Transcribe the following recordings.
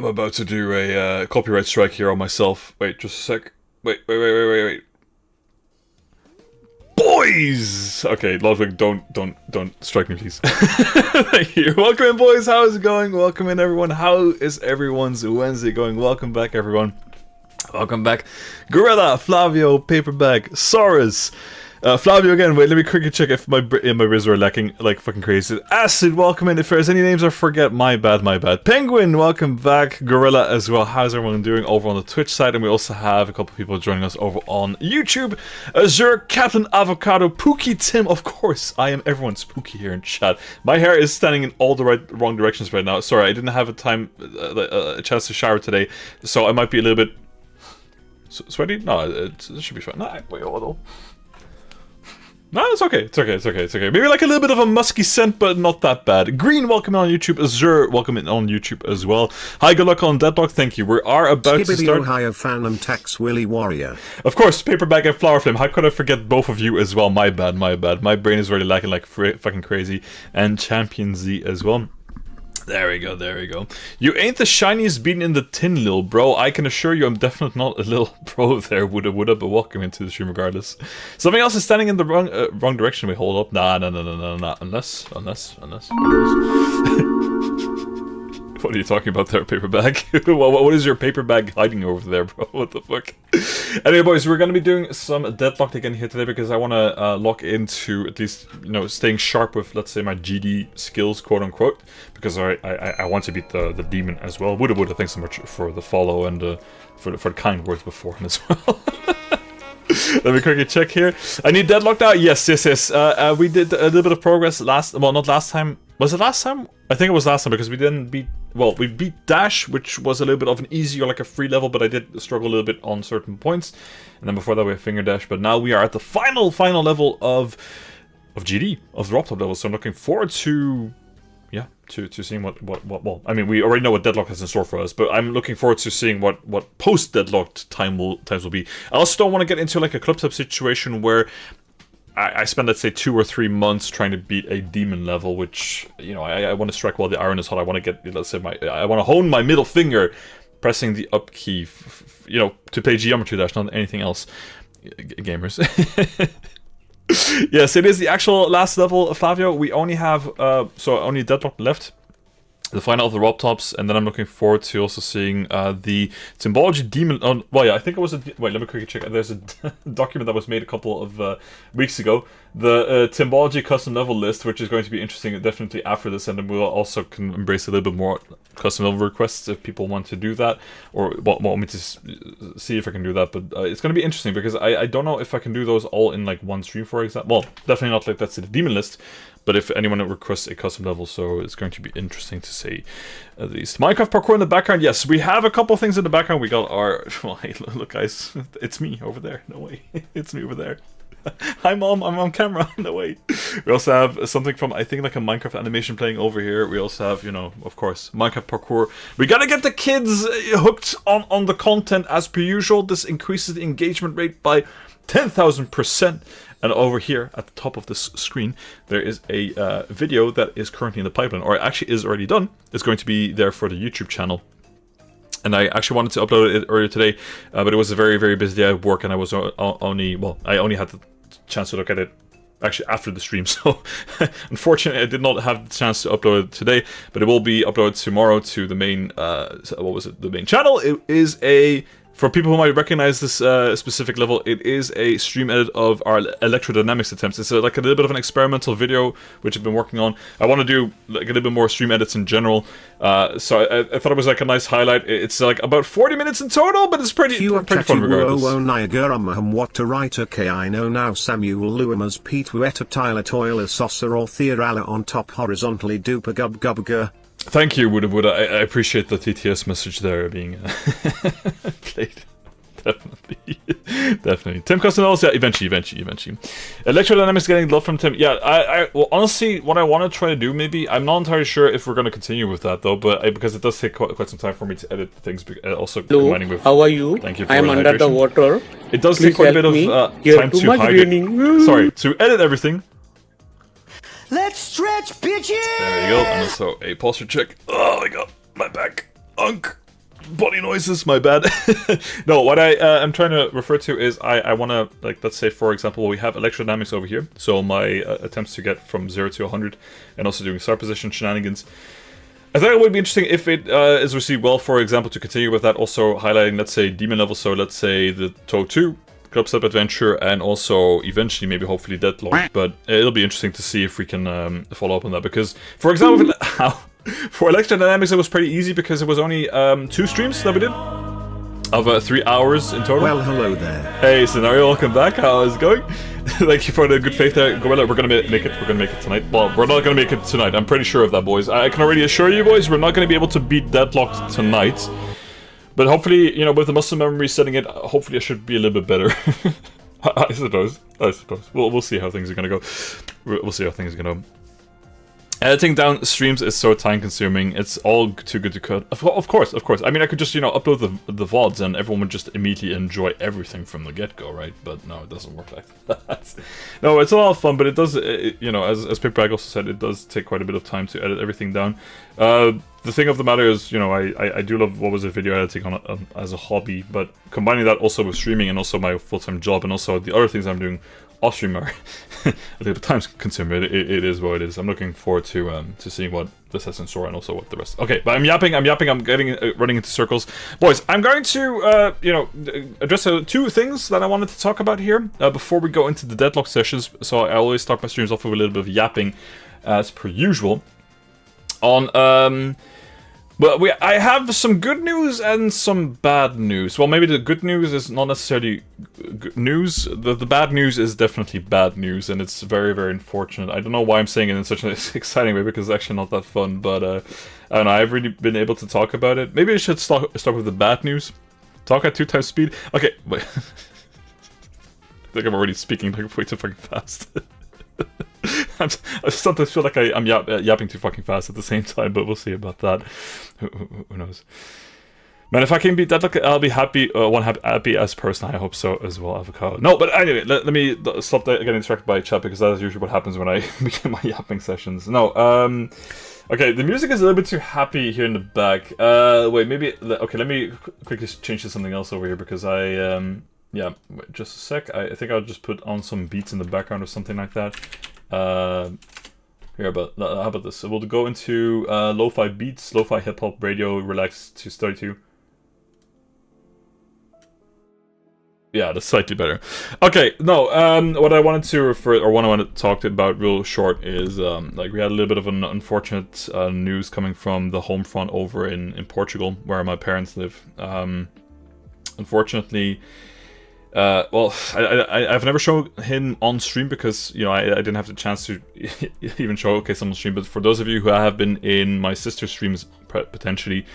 I'm about to do a copyright strike here on myself. Wait, just a sec. Wait. Boys! Okay, Ludwig, don't strike me, please. Thank you. Welcome in, boys. How is it going? Welcome in, everyone. How is everyone's Wednesday going? Welcome back, everyone. Welcome back. Gorilla, Flavio, Paperback, Saurus. Flavio again, wait, let me quickly check if my ribs are lacking like fucking crazy. Acid, welcome in. If there's any names I forget, my bad. Penguin, welcome back. Gorilla as well. How's everyone doing over on the Twitch side? And we also have a couple people joining us over on YouTube. Azure, Captain Avocado, Pookie Tim, of course. I am everyone's Pookie here in chat. My hair is standing in all the wrong directions right now. Sorry, I didn't have a chance to shower today, so I might be a little bit sweaty. No, it should be fine. No, wait, hold on. No, it's okay. Maybe like a little bit of a musky scent, but not that bad. Green, welcome on YouTube. Azure, welcome in on YouTube as well. Hi, good luck on Deadlocked. Thank you. We are about to start. Ohio Phantom Tax Willy Warrior. Of course, Paperback and Flower Flame. How could I forget both of you as well? My bad. My brain is really lacking like fucking crazy. And Champion Z as well. There we go. You ain't the shiniest bean in the tin, lil bro. I can assure you I'm definitely not a little bro there, woulda, but welcome into the stream regardless. Something else is standing in the wrong direction. We hold up. Nah. Unless. What are you talking about there, Paperback? What is your Paperback hiding over there, bro? What the fuck? Anyway, boys, we're going to be doing some Deadlocked again here today because I want to lock into at least, staying sharp with, let's say, my GD skills, quote-unquote, because I want to beat the demon as well. Woulda, thanks so much for the follow and for the kind words beforehand as well. Let me quickly check here. I need Deadlocked out? Yes. We did a little bit of progress not last time. Was it last time? I think it was last time because we didn't beat... Well, we beat Dash, which was a little bit of an easy or like a free level, but I did struggle a little bit on certain points. And then before that we had Finger Dash, but now we are at the final level of GD, of the Robtop level. So I'm looking forward to... Yeah, to seeing what well, I mean, we already know what Deadlock has in store for us, but I'm looking forward to seeing what post-Deadlocked times will be. I also don't want to get into like a club type situation where I spend, let's say, 2 or 3 months trying to beat a demon level, which, I want to strike while the iron is hot. I want to get, let's say, I want to hone my middle finger, pressing the up key, to play Geometry Dash, not anything else, gamers. Yes, it is the actual last level, Flavio. We only have, only Deadlocked left. The final of the Robtops, and then I'm looking forward to also seeing the Symbology Demon... I think it was wait, let me quickly check. There's a document that was made a couple of weeks ago. The Symbology custom level list, which is going to be interesting definitely after this, and then we'll also can embrace a little bit more custom level requests if people want to do that, or want me to see if I can do that. But it's going to be interesting because I don't know if I can do those all in like one stream, for example. Well, definitely not like that's the demon list. But if anyone requests a custom level, so it's going to be interesting to say at least. Minecraft parkour in the background, yes, we have a couple things in the background. We got our... Well, hey, look guys, it's me over there. No way, it's me over there. Hi mom, I'm on camera. No way. We also have something from, I think, like a Minecraft animation playing over here. We also have, of course, Minecraft parkour. We gotta get the kids hooked on the content as per usual. This increases the engagement rate by 10,000%. And over here, at the top of this screen, there is a video that is currently in the pipeline, or actually is already done. It's going to be there for the YouTube channel. And I actually wanted to upload it earlier today, but it was a very, very busy day at work, and I was I only had the chance to look at it actually after the stream. So, unfortunately, I did not have the chance to upload it today, but it will be uploaded tomorrow to the main, the main channel. It is a... For people who might recognize this specific level, it is a stream edit of our electrodynamics attempts. It's like a little bit of an experimental video, which I've been working on. I want to do like a little bit more stream edits in general. So I thought it was like a nice highlight. It's like about 40 minutes in total, but it's pretty fun regardless. What to write? Okay, I know now. Samuel Luamas Pete Weta Tyler Toiler Saucer or Theorala on top horizontally duper gub gub. Thank you, Woulda. I appreciate the TTS message there being played. Definitely. Tim Costanelos, yeah, eventually. Electrodynamics getting love from Tim. Yeah, well, honestly, what I want to try to do, maybe, I'm not entirely sure if we're going to continue with that, though, but because it does take quite some time for me to edit things, also combining with... How are you? Thank you for I'm under the water. It does take quite a bit of time to hide it. Sorry, to edit everything. Let's stretch, bitches! There you go, and also a posture check. Oh my god, my back. Unk. body noises, my bad. No, what I'm trying to refer to is I want to, like, let's say, for example, we have electrodynamics over here. So my attempts to get from 0 to 100 and also doing star position shenanigans. I thought it would be interesting if it is received well, for example, to continue with that, also highlighting, let's say, demon level. So let's say the TOE 2, Club Step Adventure, and also eventually, maybe hopefully Deadlocked. But it'll be interesting to see if we can follow up on that. Because, for example, for electrodynamics, it was pretty easy because it was only 2 streams that we did of 3 hours in total. Well, hello there. Hey, Scenario, welcome back. How is it going? Thank you for the good faith there. Gorilla, we're gonna make it. We're gonna make it tonight. Well, we're not gonna make it tonight. I'm pretty sure of that, boys. I can already assure you, boys, we're not gonna be able to beat Deadlocked tonight. But hopefully, you know, with the muscle memory setting it, hopefully it should be a little bit better. I suppose. We'll see how things are gonna go. We'll see how things are gonna go. Editing down streams is so time consuming, it's all too good to cut. Of course. I mean, I could just, you know, upload the VODs and everyone would just immediately enjoy everything from the get-go, right? But no, it doesn't work like that. No, it's a lot of fun, but it does, you know, as Pickbag also said, it does take quite a bit of time to edit everything down. The thing of the matter is, you know, I do love video editing on as a hobby, but combining that also with streaming and also my full-time job and also the other things I'm doing off-stream are a little bit time consuming. It is what it is. I'm looking forward to seeing what this has in store and also what the rest. Okay, but I'm yapping. I'm getting running into circles, boys. I'm going to you know, address 2 things that I wanted to talk about here before we go into the Deadlock sessions. So I always start my streams off with a little bit of yapping, as per usual. On but I have some good news and some bad news. Well, maybe the good news is not necessarily good news. The bad news is definitely bad news, and it's very, very unfortunate. I don't know why I'm saying it in such an exciting way, because it's actually not that fun, but I don't know, I've really been able to talk about it. Maybe I should start with the bad news. Talk at 2 times speed. Okay, wait. I think I'm already speaking like way too fucking fast. I sometimes feel like I'm yapping too fucking fast at the same time, but we'll see about that. Who knows? Man, if I can beat Deadlock, I'll be happy. Happy as person. I hope so as well, Avocado. No, but anyway, let me stop getting distracted by chat, because that is usually what happens when I begin my yapping sessions. No, okay, the music is a little bit too happy here in the back. Wait, maybe. Okay, let me quickly change to something else over here, because yeah, wait, just a sec. I think I'll just put on some beats in the background or something like that. Here, but how about this? So we'll go into lo-fi beats, lo-fi hip-hop, radio, relax to 32. Yeah, that's slightly better. Okay, no, what I wanted to what I wanted to talk about real short is, like, we had a little bit of an unfortunate news coming from the home front over in Portugal, where my parents live. Unfortunately, well, I've never shown him on stream because, you know, I didn't have the chance to even showcase him on stream. But for those of you who have been in my sister's streams, potentially,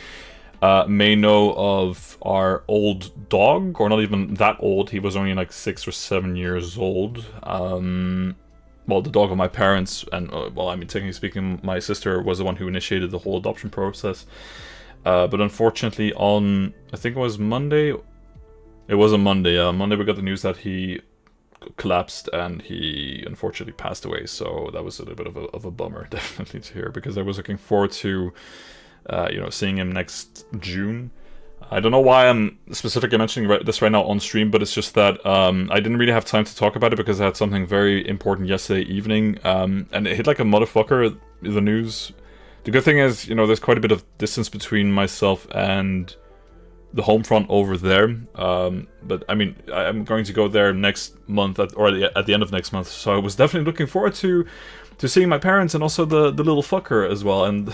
may know of our old dog, or not even that old. He was only like 6 or 7 years old. Well, the dog of my parents, and well, I mean, technically speaking, my sister was the one who initiated the whole adoption process. But unfortunately, on, I think it was Monday. It was a Monday. Monday we got the news that he collapsed and he unfortunately passed away. So that was a little bit of a bummer, definitely, to hear, because I was looking forward to, you know, seeing him next June. I don't know why I'm specifically mentioning this right now on stream, but it's just that I didn't really have time to talk about it because I had something very important yesterday evening, and it hit like a motherfucker, the news. The good thing is, you know, there's quite a bit of distance between myself and the home front over there, but I mean, I'm going to go there next month, at the end of next month, so I was definitely looking forward to seeing my parents and also the little fucker as well, and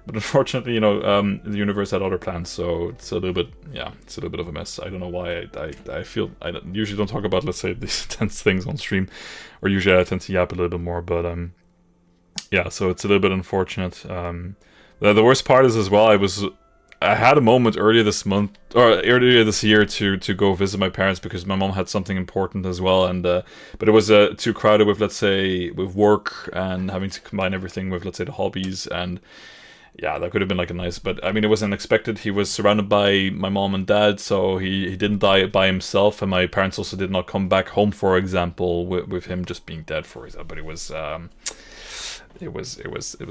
but unfortunately, you know, the universe had other plans, so it's a little bit, yeah, it's a little bit of a mess. I don't know why I feel, I usually don't talk about, let's say, these tense things on stream, or usually I tend to yap a little bit more, but yeah, so it's a little bit unfortunate. The worst part is as well, I had a moment earlier this month, or earlier this year, to go visit my parents because my mom had something important as well, and but it was too crowded with, let's say, with work and having to combine everything with, let's say, the hobbies, and yeah, that could have been like a nice, but I mean, it was unexpected. He was surrounded by my mom and dad, so he didn't die by himself, and my parents also did not come back home, for example, with him just being dead, for example. But it was It was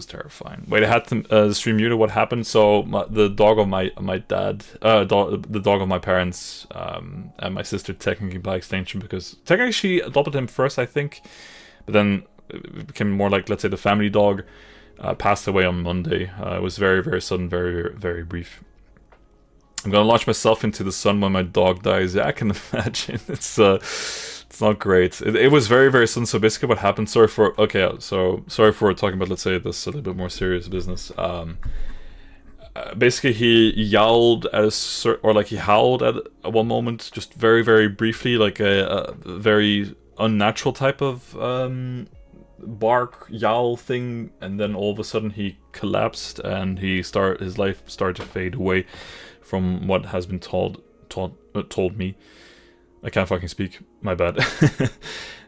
terrifying. Wait, I had the stream muted. What happened? So the dog of my dad, the dog of my parents, and my sister technically by extension, because technically she adopted him first, I think, but then it became more like, let's say, the family dog. Passed away on Monday. It was very, very sudden, very, very, very brief. I'm gonna launch myself into the sun when my dog dies. Yeah, I can imagine. It's not great. It was very, very sudden. So basically, what happened? Sorry for talking about, let's say, this a little bit more serious business. Basically, he yowled he howled at one moment, just very, very briefly, like a very unnatural type of bark yowl thing, and then all of a sudden he collapsed and his life started to fade away, from what has been told me. I can't fucking speak. My bad.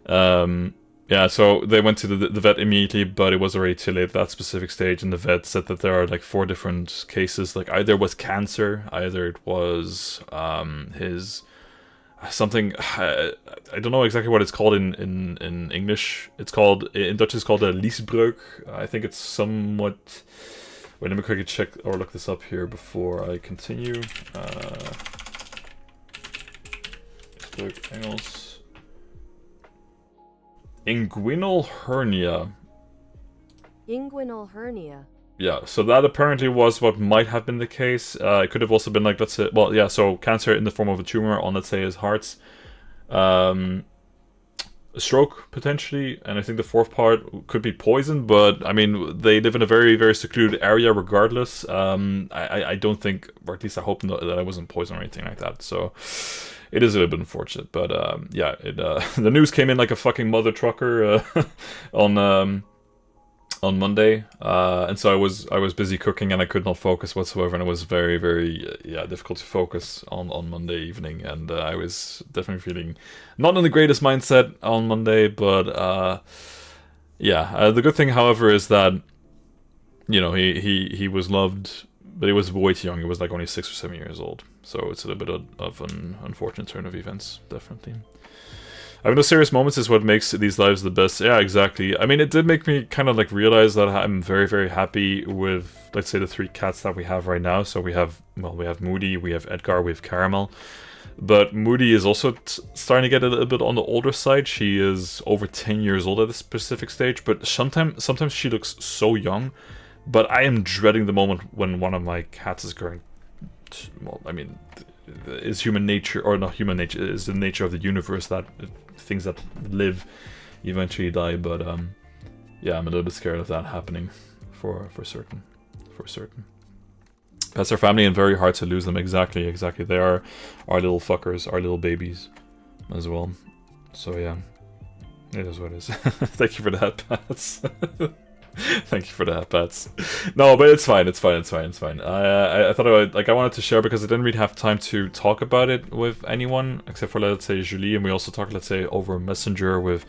Yeah, so they went to the vet immediately, but it was already too late at that specific stage, and the vet said that there are like 4 different cases. Like either it was cancer, either it was his something. I don't know exactly what it's called in English. It's called in Dutch. It's called a liesbreuk. I think it's somewhat. Wait, let me quickly check or look this up here before I continue. Engels. Inguinal hernia. Inguinal hernia. Yeah, so that apparently was what might have been the case. It could have also been like, let's say, well, yeah, so cancer in the form of a tumor on, let's say, his heart's. A stroke, potentially, and I think the 4th part could be poison, but, I mean, they live in a very, very secluded area regardless. I don't think, or at least I hope that I wasn't poisoned or anything like that, so it is a little bit unfortunate, but, yeah, the news came in like a fucking mother trucker on Monday, and so I was busy cooking and I could not focus whatsoever, and it was very, very difficult to focus on Monday evening, and I was definitely feeling not in the greatest mindset on Monday, but the good thing, however, is that, you know, he was loved, but he was way too young. He was like only 6 or 7 years old, so it's a little bit of an unfortunate turn of events, definitely. Having those serious moments is what makes these lives the best. Yeah, exactly. I mean, it did make me kind of like realize that I'm very, very happy with, let's say, the 3 cats that we have right now. So we have Moody, we have Edgar, we have Caramel. But Moody is also starting to get a little bit on the older side. She is over 10 years old at this specific stage, but sometimes she looks so young. But I am dreading the moment when one of my cats is going to, well, I mean, is human nature, or not human nature, is the nature of the universe that things that live eventually die, but yeah, I'm a little bit scared of that happening for certain. Pets are family and very hard to lose them. Exactly. They are our little fuckers, our little babies as well. So yeah, it is what it is. Thank you for that, Pats. Thank you for that, Pats. No, but it's fine. I thought I wanted to share because I didn't really have time to talk about it with anyone except for, let's say, Julie, and we also talked, let's say, over Messenger with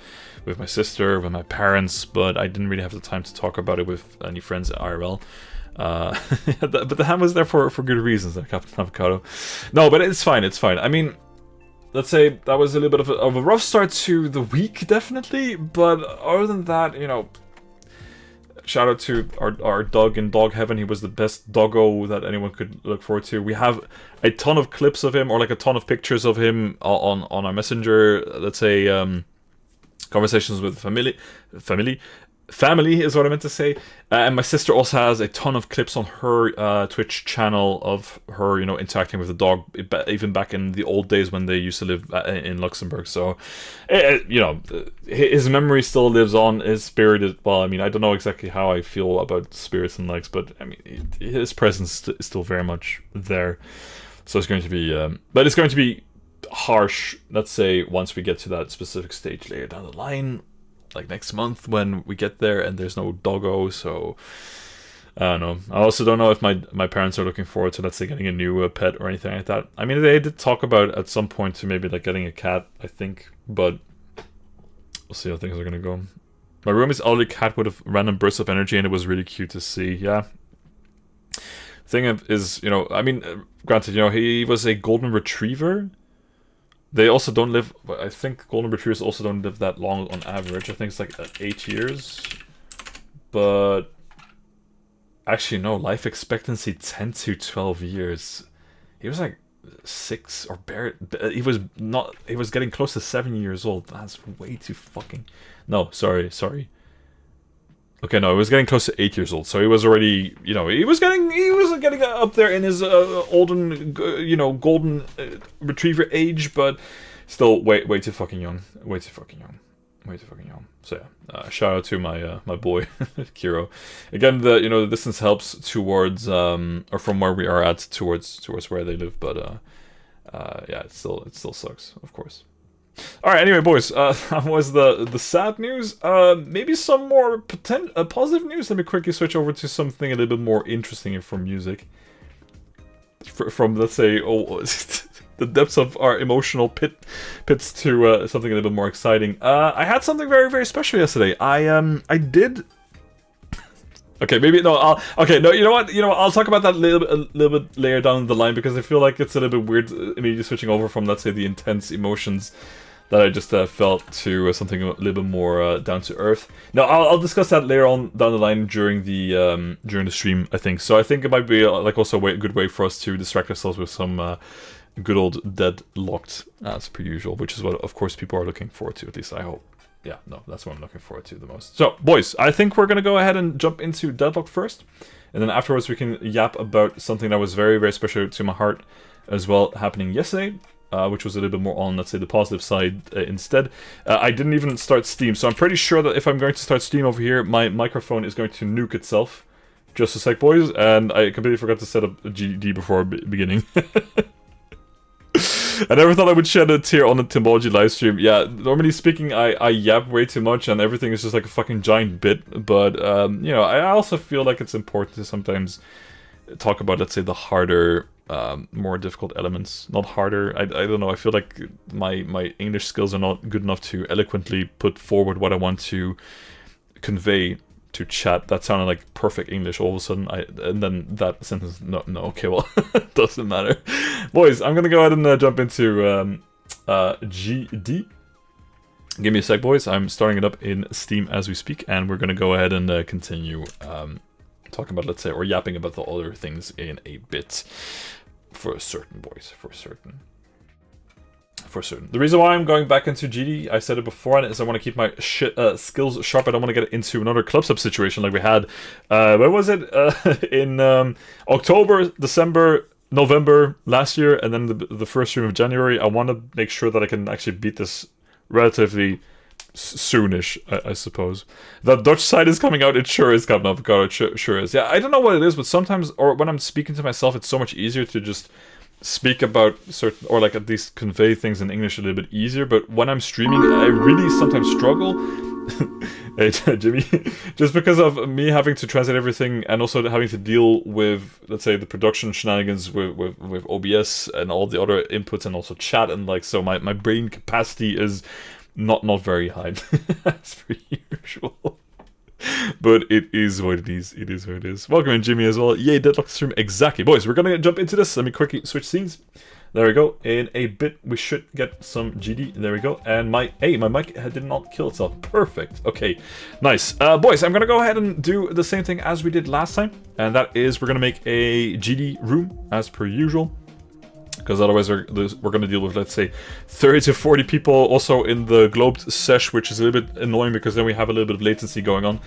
my sister, with my parents, but I didn't really have the time to talk about it with any friends at IRL. But the hand was there for good reasons, Captain Avocado. No, but it's fine. I mean, let's say that was a little bit of a rough start to the week, definitely, but other than that, you know, shout out to our dog in dog heaven. He was the best doggo that anyone could look forward to. We have a ton of clips of him, or like a ton of pictures of him on our Messenger, let's say, conversations with family is what I meant to say. And my sister also has a ton of clips on her Twitch channel of her, you know, interacting with the dog, even back in the old days when they used to live in Luxembourg. So, you know, his memory still lives on. His spirit is, well, I mean, I don't know exactly how I feel about spirits and legs, but I mean, his presence is still very much there. So it's going to be, but it's going to be harsh, let's say, once we get to that specific stage later down the line, like next month when we get there and there's no doggo. So I don't know. I also don't know if my parents are looking forward to, let's say, getting a new pet or anything like that. I mean, they did talk about at some point to maybe like getting a cat, I think, but we'll see how things are gonna go. My room is already cat with a random burst of energy, and it was really cute to see. Yeah. Thing is, you know, I mean, granted, you know, he was a golden retriever. They also don't live, I think golden retrievers also don't live that long on average. I think it's like 8 years. but actually no, life expectancy 10 to 12 years. He was like 6 or bare. He was getting close to 7 years old. That's way too fucking. No, sorry. Okay, no, he was getting close to 8 years old, so he was already, you know, he was getting up there in his olden, you know, golden retriever age, but still way too fucking young, way too fucking young. So yeah, shout out to my boy Kiro. Again, the distance helps towards or from where we are at towards where they live, but yeah, it still sucks, of course. All right, anyway, boys, that was the sad news. Maybe some more positive news. Let me quickly switch over to something a little bit more interesting from music. From let's say, the depths of our emotional pits to something a little bit more exciting. I had something very, very special yesterday. I did. Okay, maybe no. You know what? I'll talk about that a little bit later down the line, because I feel like it's a little bit weird immediately switching over from, let's say, the intense emotions that I just felt to something a little bit more down to earth. Now, I'll discuss that later on down the line during the stream, I think. So I think it might be like also a good way for us to distract ourselves with some good old Deadlocked, as per usual, which is what, of course, people are looking forward to. At least I hope. Yeah, no, that's what I'm looking forward to the most. So, boys, I think we're gonna go ahead and jump into Deadlocked first, and then afterwards we can yap about something that was very, very special to my heart as well, happening yesterday. Which was a little bit more on, let's say, the positive side instead. I didn't even start Steam, so I'm pretty sure that if I'm going to start Steam over here, my microphone is going to nuke itself. Just a sec, boys, and I completely forgot to set up a GD before beginning. I never thought I would shed a tear on the Timbology livestream. Yeah, normally speaking, I yap way too much and everything is just like a fucking giant bit. But, you know, I also feel like it's important to sometimes talk about, let's say, the harder, more difficult elements. Not harder, I don't know, I feel like my English skills are not good enough to eloquently put forward what I want to convey to chat. That sounded like perfect English all of a sudden, and then that sentence, no, okay, well, it doesn't matter. Boys, I'm gonna go ahead and jump into GD. Give me a sec, boys. I'm starting it up in Steam as we speak, and we're gonna go ahead and continue talking about, let's say, or yapping about the other things in a bit. For certain, boys, for certain. The reason why I'm going back into GD, I said it before, is I want to keep my skills sharp. I don't want to get into another club sub situation like we had. When was it? In October, December, November last year, and then the first stream of January. I want to make sure that I can actually beat this relatively soonish, I suppose. The Dutch side is coming out. It sure is coming up. God, it sure is. Yeah, I don't know what it is, but sometimes, or when I'm speaking to myself, it's so much easier to just speak about certain, or like at least convey things in English a little bit easier. But when I'm streaming, I really sometimes struggle. Hey, Jimmy, just because of me having to translate everything and also having to deal with, let's say, the production shenanigans with OBS and all the other inputs and also chat, and like, so my brain capacity is not very high as per usual. But it is what it is. It is what it is. Welcome in, Jimmy, as well. Yay, Deadlocked stream. Exactly. Boys, we're gonna jump into this. Let me quickly switch scenes. There we go. In a bit, we should get some GD. There we go. And my mic did not kill itself. Perfect. Okay, nice. Boys, I'm gonna go ahead and do the same thing as we did last time. And that is, we're gonna make a GD room, as per usual. Because otherwise we're going to deal with, let's say, 30 to 40 people also in the globed sesh, which is a little bit annoying because then we have a little bit of latency going on.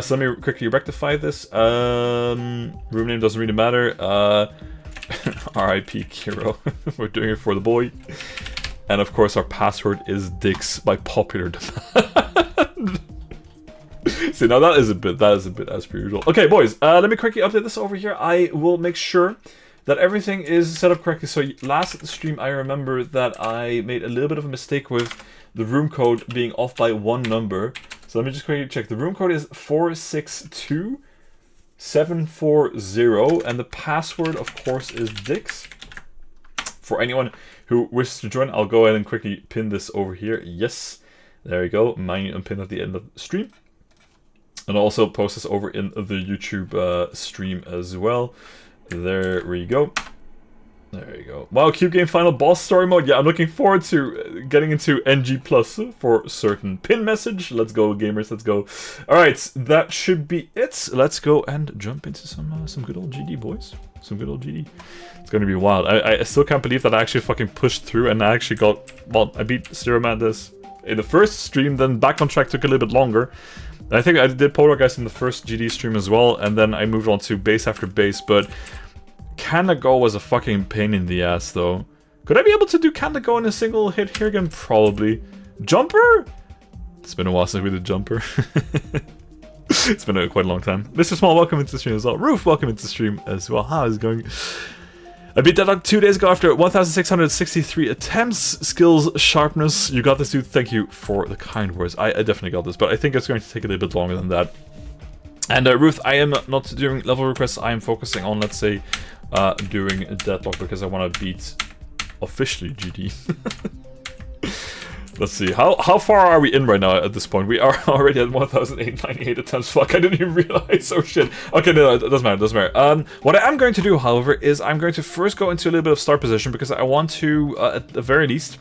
So let me quickly rectify this. Room name doesn't really matter. RIP Kiro. We're doing it for the boy. And of course our password is Dix by popular demand. See, now that is a bit as per usual. Okay, boys, let me quickly update this over here. I will make sure that everything is set up correctly. So last stream, I remember that I made a little bit of a mistake with the room code being off by one number. So let me just quickly check. The room code is 462740, and the password, of course, is Dix. For anyone who wishes to join, I'll go ahead and quickly pin this over here. Yes, there we go. Mine and pin at the end of the stream. And I'll also post this over in the YouTube stream as well. There we go. There you go. Wow, Cube Game Final Boss Story Mode. Yeah, I'm looking forward to getting into NG Plus for certain. Pin message. Let's go, gamers. Let's go. All right, that should be it. Let's go and jump into some good old GD, boys. Some good old GD. It's gonna be wild. I still can't believe that I actually fucking pushed through and I actually got. Well, I beat Zero Madness in the first stream. Then Back on Track took a little bit longer. And I think I did Poltergeist in the first GD stream as well, and then I moved on to base after base, but. Canada Go was a fucking pain in the ass, though. Could I be able to do Canada Go in a single hit here again? Probably. Jumper? It's been a while since we did Jumper. It's been quite a long time. Mr. Small, welcome into the stream as well. Roof, welcome into the stream as well. How is it going? I beat Deadlocked 2 days ago after 1,663 attempts. Skills, sharpness. You got this, dude. Thank you for the kind words. I definitely got this, but I think it's going to take a little bit longer than that. And Ruth, I am not doing level requests. I am focusing on, let's say, doing Deadlock because I want to beat officially GD. Let's see, how far are we in right now at this point? We are already at 1,898 attempts. Fuck, I didn't even realize. Oh shit. Okay, no, it doesn't matter, doesn't matter. What I am going to do, however, is I'm going to first go into a little bit of start position because I want to, at the very least,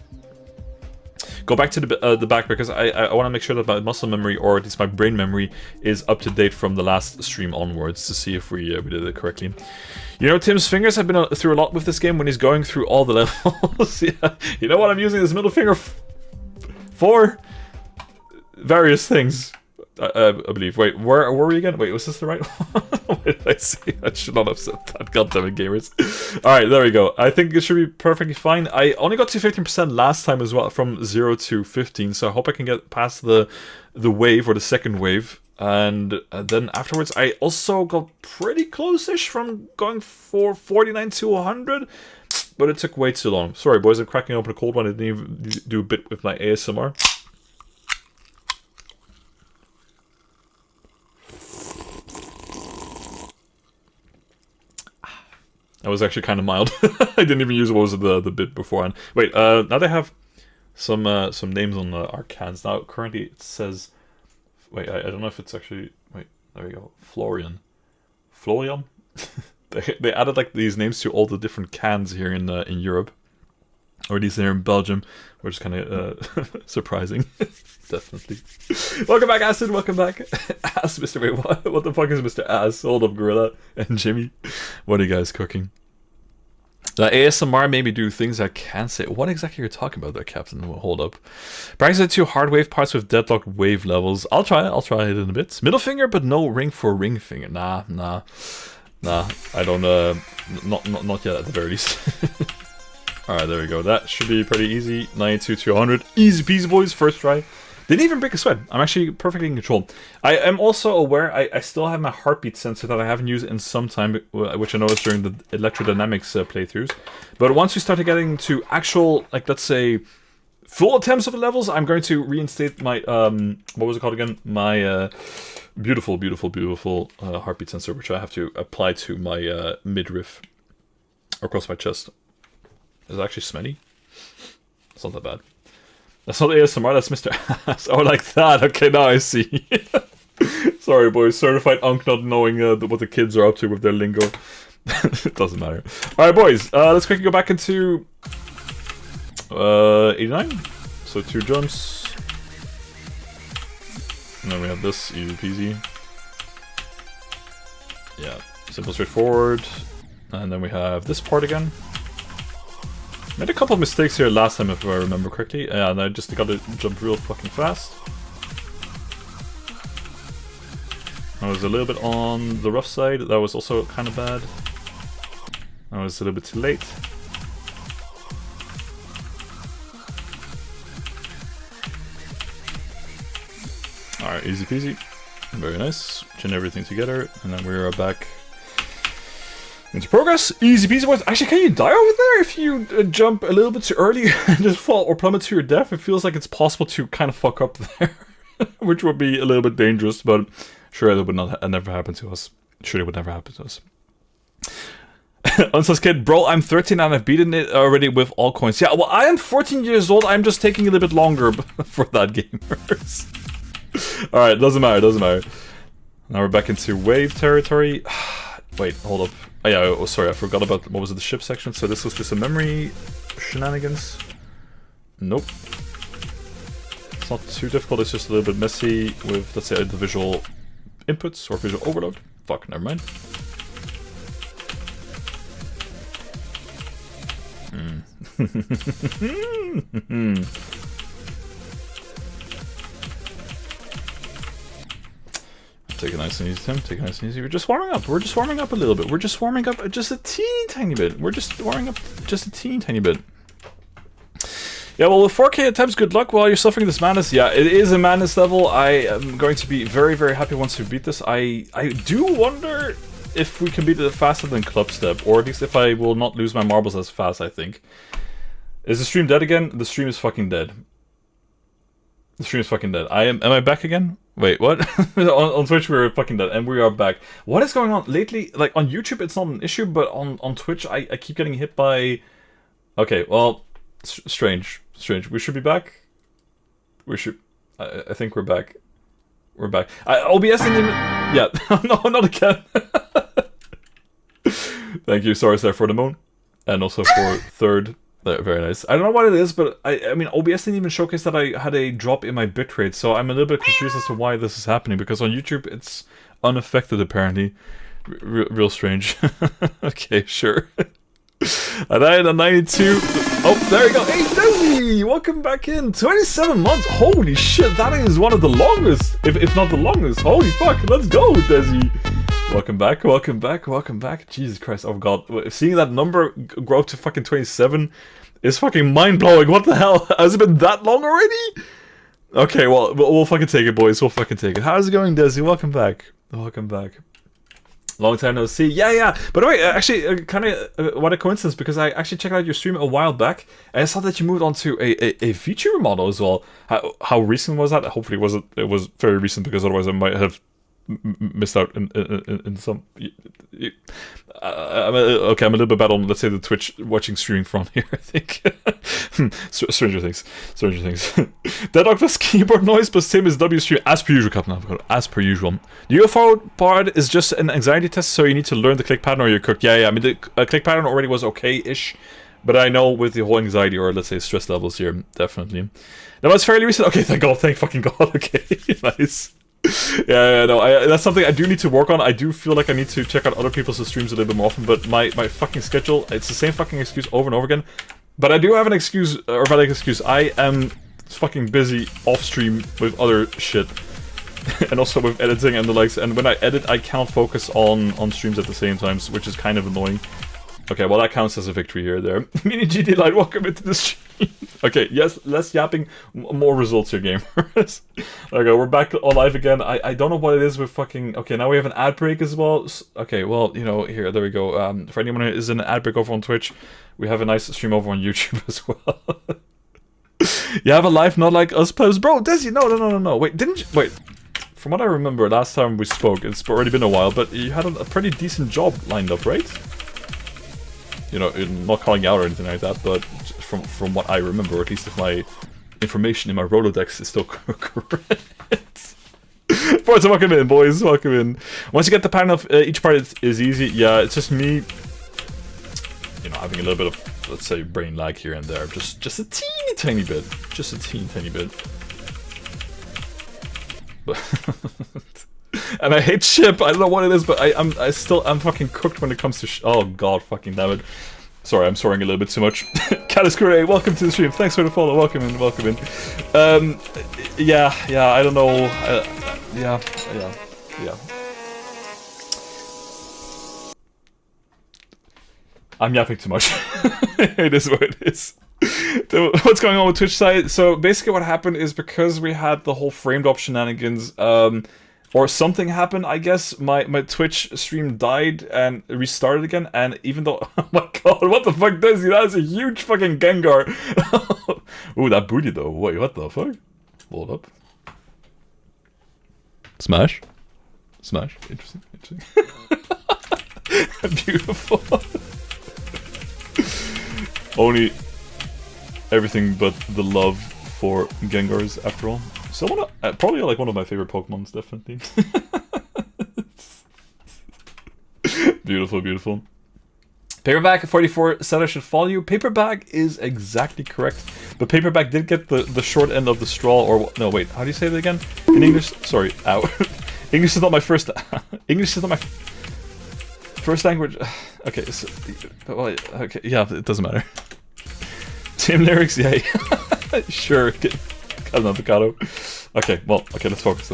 go back to the back because I want to make sure that my muscle memory, or at least my brain memory, is up to date from the last stream onwards to see if we did it correctly. You know, Tim's fingers have been through a lot with this game when he's going through all the levels. Yeah, you know what I'm using this middle finger for? Various things, I believe. Wait, where were we again? Wait, was this the right one? What did I say? I should not have said that. Goddammit, gamers. Alright, there we go. I think it should be perfectly fine. I only got to 15% last time as well, from 0 to 15, so I hope I can get past the wave, or the second wave. And then afterwards, I also got pretty close-ish from going for 49 to 100, but it took way too long. Sorry, boys, I'm cracking open a cold one. I didn't even do a bit with my ASMR. That was actually kind of mild. I didn't even use what was the bit beforehand. Wait, now they have some names on our cans. Now currently it says, wait, I don't know if it's actually, wait, there we go, Florian. They added like these names to all the different cans here in Europe, or at least here in Belgium, which is kind of surprising. Definitely. Welcome back, Acid. Welcome back, Ass, Mr. Wait, what the fuck is Mr. Ass? Hold up, Gorilla and Jimmy. What are you guys cooking? ASMR made me do things I can't say. What exactly are you talking about there, Captain? Well, hold up. Practice the 2 hard wave parts with Deadlocked wave levels. I'll try it in a bit. Middle finger, but no ring for ring finger. Nah. I don't. Not yet, at the very least. Alright, there we go. That should be pretty easy. 92 to 100. Easy peasy, boys. First try. Didn't even break a sweat. I'm actually perfectly in control. I am also aware I still have my heartbeat sensor that I haven't used in some time, which I noticed during the electrodynamics playthroughs. But once we start getting to actual, like, let's say, full attempts of the levels, I'm going to reinstate my, what was it called again? My beautiful heartbeat sensor, which I have to apply to my midriff across my chest. Is it actually smelly? It's not that bad. That's not ASMR, that's Mr. Ass. Oh, like that. Okay, now I see. Sorry, boys. Certified unk not knowing what the kids are up to with their lingo. It doesn't matter. Alright, boys. Let's quickly go back into 89. So 2 jumps. And then we have this. Easy peasy. Yeah. Simple, straightforward. And then we have this part again. Made a couple of mistakes here last time, if I remember correctly, and I just got to jump real fucking fast. I was a little bit on the rough side, that was also kind of bad. I was a little bit too late. Alright, easy peasy. Very nice. Chin everything together, and then we're back into progress. Easy peasy, boys. Actually, can you die over there if you jump a little bit too early and just fall or plummet to your death? It feels like it's possible to kind of fuck up there, which would be a little bit dangerous, but sure, it would not never happen to us. Sure, it would never happen to us. Unsus Kid, bro, I'm 13 and I've beaten it already with all coins. Yeah, well, I am 14 years old. I'm just taking a little bit longer for that, gamers. Alright, doesn't matter. Now we're back into wave territory. Wait, hold up. Oh yeah, oh, sorry, I forgot about, what was it, the ship section? So this was just a memory shenanigans. Nope. It's not too difficult, it's just a little bit messy with, let's say, the visual inputs or visual overload. Fuck, never mind. Take it nice and easy, Tim. Take it nice and easy. We're just warming up. We're just warming up a little bit. We're just warming up just a teeny tiny bit. We're just warming up just a teeny tiny bit. Yeah, well, with 4K attempts, good luck while you're suffering this madness. Yeah, it is a madness level. I am going to be very, very happy once we beat this. I do wonder if we can beat it faster than Club Step, or at least if I will not lose my marbles as fast, I think. Is the stream dead again? The stream is fucking dead. The stream is fucking dead. Am I back again? Wait, what? on Twitch we were fucking dead, and we are back. What is going on lately? Like, on YouTube it's not an issue, but on Twitch I keep getting hit by... Okay, well, strange. We should be back. We should... I think we're back. We're back. OBS didn't even... Yeah, no, not again. Thank you, sorry for the moon. And also for third... Very nice. I don't know what it is, but I mean, OBS didn't even showcase that I had a drop in my bitrate, so I'm a little bit confused as to why this is happening, because on YouTube it's unaffected apparently. Real strange. Okay, sure. I died at 92. Oh, there we go. Hey, Desi! Welcome back in. 27 months. Holy shit, that is one of the longest, if not the longest. Holy fuck, let's go, Desi. Welcome back, welcome back, welcome back. Jesus Christ, oh god. Seeing that number grow up to fucking 27 is fucking mind-blowing. What the hell? Has it been that long already? Okay, well, we'll fucking take it, boys. We'll fucking take it. How's it going, Desi? Welcome back. Welcome back. Long time no see. Yeah. By the way, actually, kind of what a coincidence, because I actually checked out your stream a while back, and I saw that you moved on to a feature model as well. How recent was that? Hopefully it was very recent, because otherwise I might have missed out in some... I'm a little bit bad on, let's say, the Twitch watching streaming from here, I think. Stranger Things. Deadlocked plus keyboard noise plus same as W stream, as per usual, Captain. As per usual. The UFO part is just an anxiety test, so you need to learn the click pattern or you're cooked. Yeah, I mean, the click pattern already was okay-ish, but I know with the whole anxiety, or let's say stress levels here, definitely. That was fairly recent. Okay, thank God, thank fucking God. Okay, nice. Yeah, no, that's something I do need to work on. I do feel like I need to check out other people's streams a little bit more often, but my fucking schedule, it's the same fucking excuse over and over again. But I do have an excuse, or valid excuse. I am fucking busy off-stream with other shit. And also with editing and the likes, and when I edit, I can't focus on streams at the same time, which is kind of annoying. Okay, well that counts as a victory here, there. Mini GD Light, welcome into the stream. Okay, yes, less yapping, more results here, gamers. Okay, we're back on live again. I don't know what it is with fucking... Okay, now we have an ad break as well. Okay, well, you know, here, there we go. For anyone who is in an ad break over on Twitch, we have a nice stream over on YouTube as well. You have a life not like us plebs. Bro, Desi, no. Wait, didn't you... Wait. From what I remember, last time we spoke, it's already been a while, but you had a pretty decent job lined up, right? You know, not calling you out or anything like that, but from what I remember, or at least if my information in my Rolodex is still correct. Forza, welcome in, boys, welcome in. Once you get the pattern of each part is easy. Yeah, it's just me, you know, having a little bit of, let's say, brain lag here and there. Just a teeny tiny bit. Just a teeny tiny bit. And I hate ship. I don't know what it is, but I'm fucking cooked when it comes to oh god, fucking damn it. Sorry, I'm soaring a little bit too much. Catiscure, welcome to the stream. Thanks for the follow. Welcome in. Yeah, I don't know. Yeah. I'm yapping too much. It is what it is. What's going on with Twitch side? So basically what happened is, because we had the whole framed up shenanigans, or something happened, I guess, my Twitch stream died and restarted again, and even though... Oh my god, what the fuck does he? That is a huge fucking Gengar! Ooh, that booty though. Wait, what the fuck? Hold up. Smash. Interesting. Beautiful. Only everything but the love for Gengars, after all. So probably like one of my favorite Pokemons, definitely. Beautiful. Paperback 44 said I should follow you. Paperback is exactly correct, but Paperback did get the short end of the straw. Or no, wait, how do you say that again in English? Sorry, ow. English is not my first. English is not my first language. Okay, so, well, okay, yeah, it doesn't matter. Team lyrics, yay. Sure, get an avocado. Okay, well, okay, let's focus.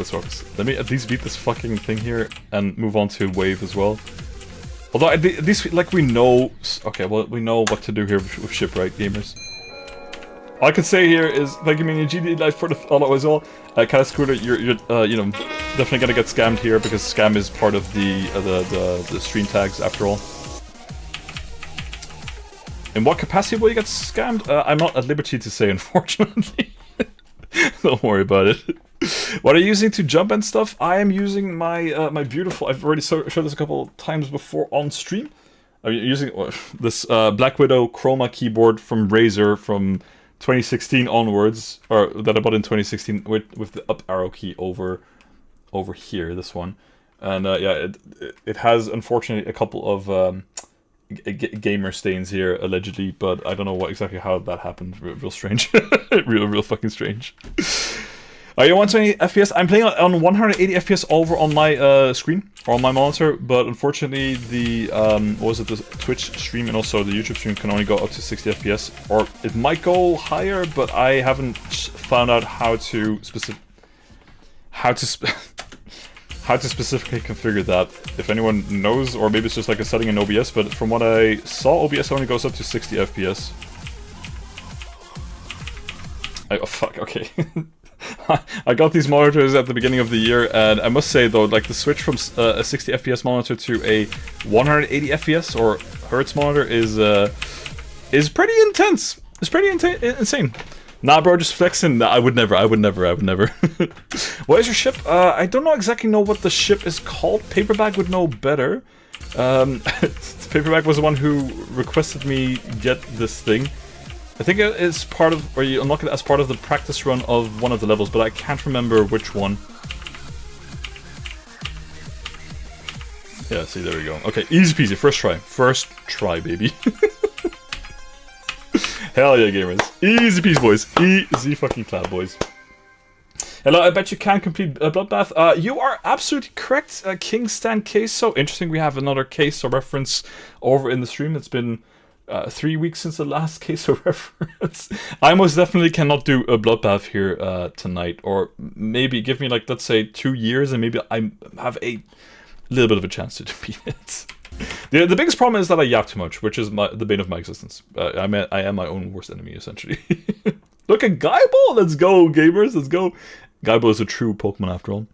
Let me at least beat this fucking thing here and move on to wave as well. Although at least like we know. Okay, well, we know what to do here with shipwright gamers. All I can say here is thank you, Minion GD Life, for the follow as well. Cat Scooter, you're you know, definitely gonna get scammed here because scam is part of the stream tags after all. In what capacity will you get scammed? I'm not at liberty to say, unfortunately. Don't worry about it. What are you using to jump and stuff? I am using my my beautiful. I've already showed this a couple of times before on stream. I'm using this Black Widow Chroma keyboard from Razer from 2016 onwards, or that I bought in 2016 with the up arrow key over here. This one, and yeah, it has unfortunately a couple of gamer stains here allegedly, but I don't know exactly how that happened. Real strange, real fucking strange. Are you 120 FPS? I'm playing on 180 FPS over on my screen or on my monitor, but unfortunately the the Twitch stream and also the YouTube stream can only go up to 60 FPS, or it might go higher, but I haven't found out how to specifically configure that. If anyone knows, or maybe it's just like a setting in OBS, but from what I saw, OBS only goes up to 60 FPS. Oh fuck, okay. I got these monitors at the beginning of the year, and I must say though, like the switch from a 60 FPS monitor to a 180 FPS or Hertz monitor is pretty intense. It's pretty insane. Nah, bro, just flexing. Nah, I would never. What is your ship? I don't exactly know what the ship is called. Paperback would know better. Paperback was the one who requested me get this thing. I think it is part of, or you unlock it as part of the practice run of one of the levels, but I can't remember which one. Yeah, see, there we go. Okay, easy peasy, first try, baby. Hell yeah, gamers. Easy peasy, boys. Easy fucking clap, boys. Hello, I bet you can complete a Bloodbath. You are absolutely correct, King Stan Queso. Interesting, we have another Queso reference over in the stream. It's been 3 weeks since the last Queso reference. I most definitely cannot do a Bloodbath here tonight. Or maybe give me, like, let's say 2 years and maybe I have a little bit of a chance to beat it. The biggest problem is that I yap too much, which is the bane of my existence. I am my own worst enemy, essentially. Look at Gaibo! Let's go, gamers! Let's go! Gaibo is a true Pokemon, after all.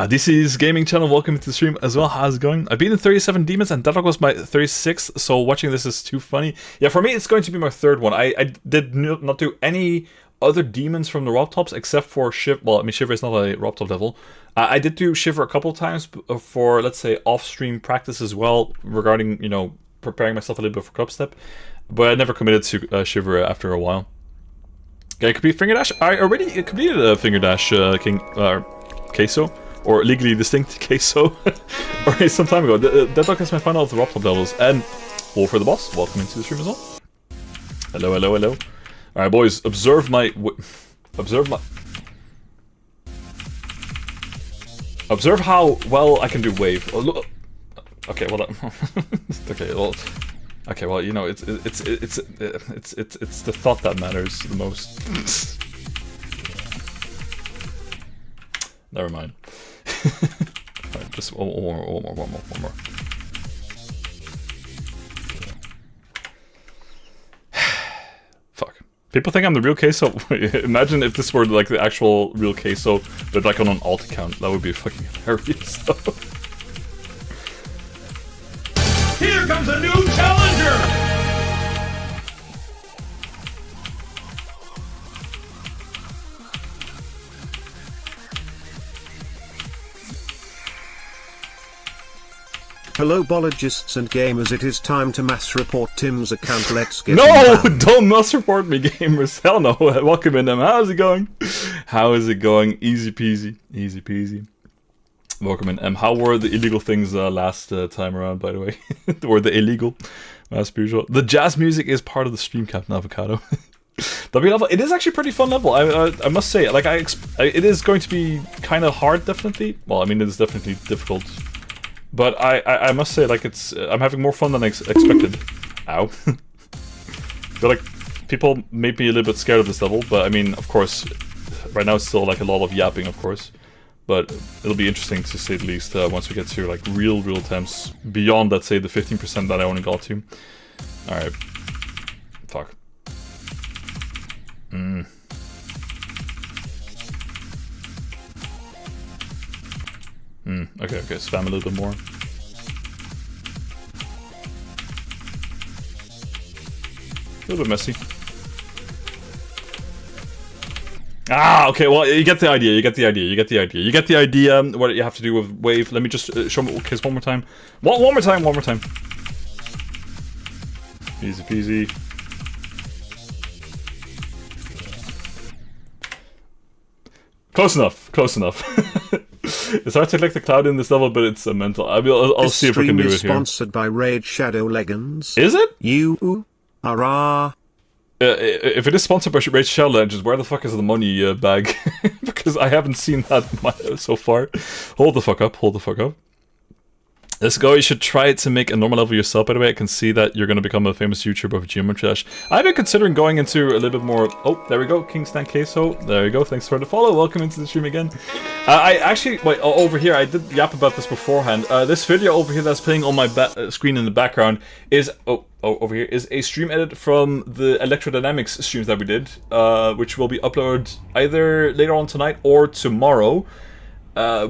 This is Gaming Channel. Welcome to the stream as well. How's it going? I've beaten 37 demons, and Deadlocked was my 36th, so watching this is too funny. Yeah, for me, it's going to be my third one. I did not do any other demons from the Robtops except for Shiver. Well, I mean, Shiver is not a Robtop level. I did do Shiver a couple of times for, let's say, off-stream practice as well, regarding, you know, preparing myself a little bit for Clubstep. But I never committed to Shiver after a while. Okay, I complete Finger Dash. I already completed a Finger Dash, King Queso, or legally distinct Queso, already some time ago. Deadlock is my final of the Robtop levels, and Wolf for the boss. Welcome into the stream as well. Hello, hello, hello. All right, boys. Observe my. Observe how well I can do wave. Oh, look. Okay, well. Okay, well. Okay, well, you know, it's the thought that matters the most. Never mind. Alright, just one more. Fuck. People think I'm the real Queso. Imagine if this were like the actual real Queso, but like on an alt account. That would be fucking hilarious. Here comes a new challenger! Hello bollogists and gamers, it is time to mass report Tim's account. Let's get No! Don't mass report me, gamers. Hell no. Welcome in them. How's it going? How is it going? Easy peasy. Easy peasy. Welcome in. How were the illegal things last time around, by the way? Were they illegal? As per usual. The jazz music is part of the stream, Captain Avocado. W level, it is actually pretty fun level. I must say, like it is going to be kind of hard, definitely. Well, I mean, it is definitely difficult, but I must say, like I'm having more fun than expected. Ow. I feel like people made me a little bit scared of this level, but I mean, of course, right now it's still like a lot of yapping, of course. But it'll be interesting to say the least once we get to like real attempts beyond, let's say, the 15% that I only got to. All right. Fuck. Okay, spam a little bit more. A little bit messy. Ah, okay, well, you get the idea, what you have to do with wave. Let me just show me Kiss one more time. One more time. Easy peasy. Close enough. It's hard to collect the cloud in this level, but it's a mental. I'll see if we can do it here. Sponsored by Raid Shadow Legends. Is it? You are. If it is sponsored by Raid Shadow Legends, where the fuck is the money bag? Because I haven't seen that so far. Hold the fuck up. Let's go. You should try to make a normal level yourself, by the way. I can see that you're going to become a famous YouTuber of Geometry Dash. I've been considering going into a little bit more... Oh, there we go. Kingstan Queso. There you go. Thanks for the follow. Welcome into the stream again. I actually... Wait, over here, I did yap about this beforehand. This video over here that's playing on my screen in the background is... over here is a stream edit from the Electrodynamics streams that we did, which will be uploaded either later on tonight or tomorrow.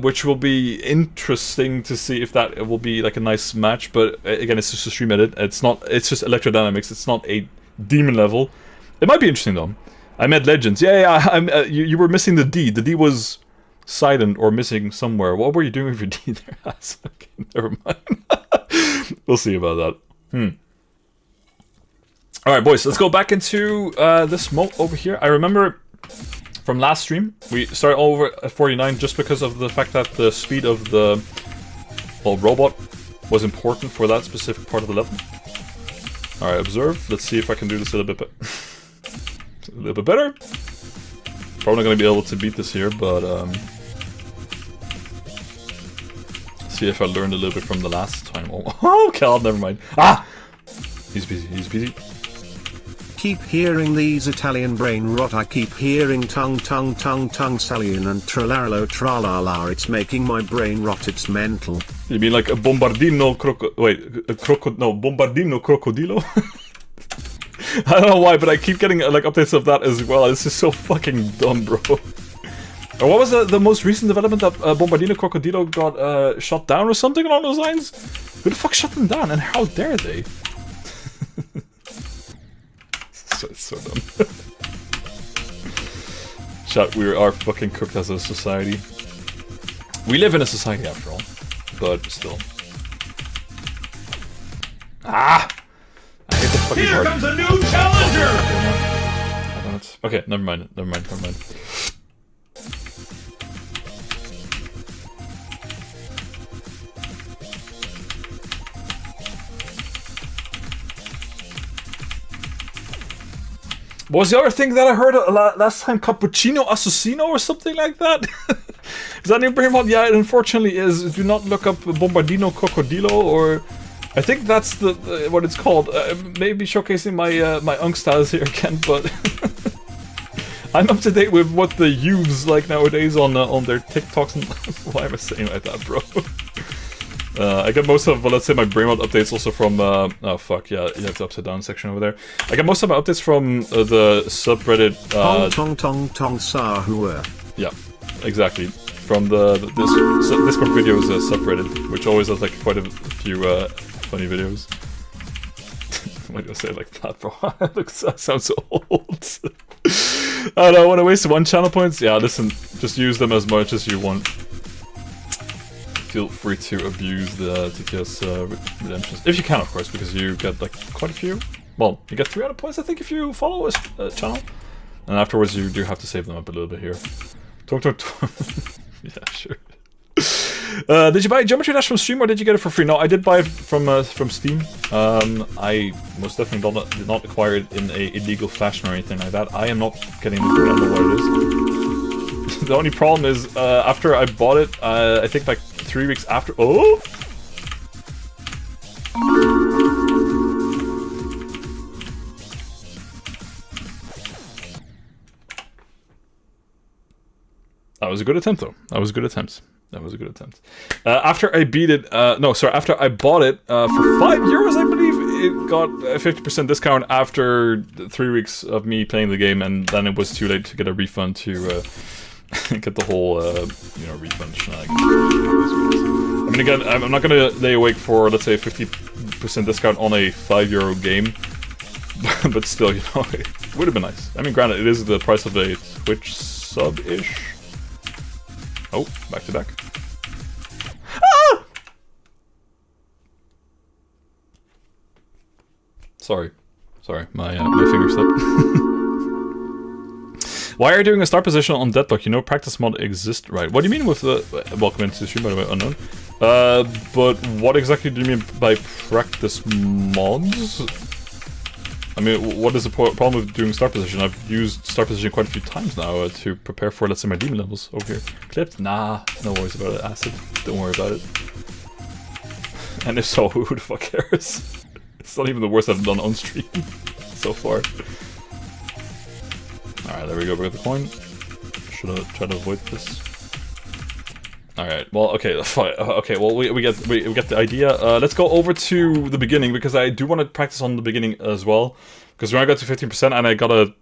Which will be interesting to see if that will be like a nice match, but again, it's just a stream edit. It's just Electrodynamics. It's not a demon level. It might be interesting though. I met Legends. Yeah. You were missing the D. The D was silent or missing somewhere. What were you doing with your D there? Okay, never mind. We'll see about that. All right, boys. Let's go back into this mode over here. I remember. From last stream, we started over at 49 just because of the fact that the speed of the robot was important for that specific part of the level. Alright, observe. Let's see if I can do this a little bit better. Probably not going to be able to beat this here, but see if I learned a little bit from the last time. Oh god, never mind. Ah! He's busy. Keep hearing these Italian brain rot. I keep hearing tongue salian and tralarlo tralala. It's making my brain rot. It's mental. You mean like a bombardino bombardino crocodilo? I don't know why, but I keep getting like updates of that as well. This is so fucking dumb, bro. Or what was the most recent development that Bombardino Crocodilo got shot down or something along those lines? Who the fuck shut them down and how dare they? It's so dumb. Chat, we are fucking cooked as a society. We live in a society after all, but still. Ah! I hate the fucking Here part. comes a new challenger! Okay, never mind. What was the other thing that I heard last time? Cappuccino Assassino or something like that? Is that new brain mod? Yeah, it unfortunately is. Do not look up Bombardino Crocodilo, or I think that's the what it's called. Maybe showcasing my my Unk styles here again, but I'm up to date with what the youths like nowadays on their TikToks. And why am I saying like that, bro? I get most of, let's say, my brainrot updates also from, oh fuck, yeah, you have the upside down section over there. I get most of my updates from the subreddit, Tong Sahua. Yeah, exactly. From the Discord videos subreddit, which always has like quite a few funny videos. Why do I say it like that, bro? I sound so old. I don't want to waste one channel points. Yeah, listen, just use them as much as you want. Feel free to abuse the TTS redemptions. If you can, of course, because you get like quite a few. Well, you get 300 points, I think, if you follow a channel. And afterwards, you do have to save them up a little bit here. Yeah, sure. Did you buy Geometry Dash from Steam or did you get it for free? No, I did buy it from Steam. I most definitely did not acquire it in a illegal fashion or anything like that. I am not getting the code. I don't know what it is. The only problem is after I bought it, I think like 3 weeks after. Oh. That was a good attempt, though. That was a good attempt. After I beat it, after I bought it for €5, I believe, it got a 50% discount after 3 weeks of me playing the game, and then it was too late to get a refund to get the whole, refund shenanigans. I mean, again, I'm not gonna lay awake for, let's say, a 50% discount on a €5 game, but still, it would have been nice. I mean, granted, it is the price of a Twitch sub-ish. Oh, back to back. Ah! Sorry, my finger slipped. Why are you doing a start position on Deadlocked? You know practice mod exists, right? What do you mean with the... welcome into the stream, by the way, unknown. But what exactly do you mean by practice mods? I mean, what is the problem with doing start position? I've used start position quite a few times now to prepare for, let's say, my demon levels over here. Clipped? Nah, no worries about it. Acid, don't worry about it. And if so, who the fuck cares? It's not even the worst I've done on stream so far. Alright, there we go, we got the coin. Should I try to avoid this? Alright, well, okay, fine. Okay, well, we get the idea. Let's go over to the beginning, because I do want to practice on the beginning as well. Because when I got to 15%, and I gotta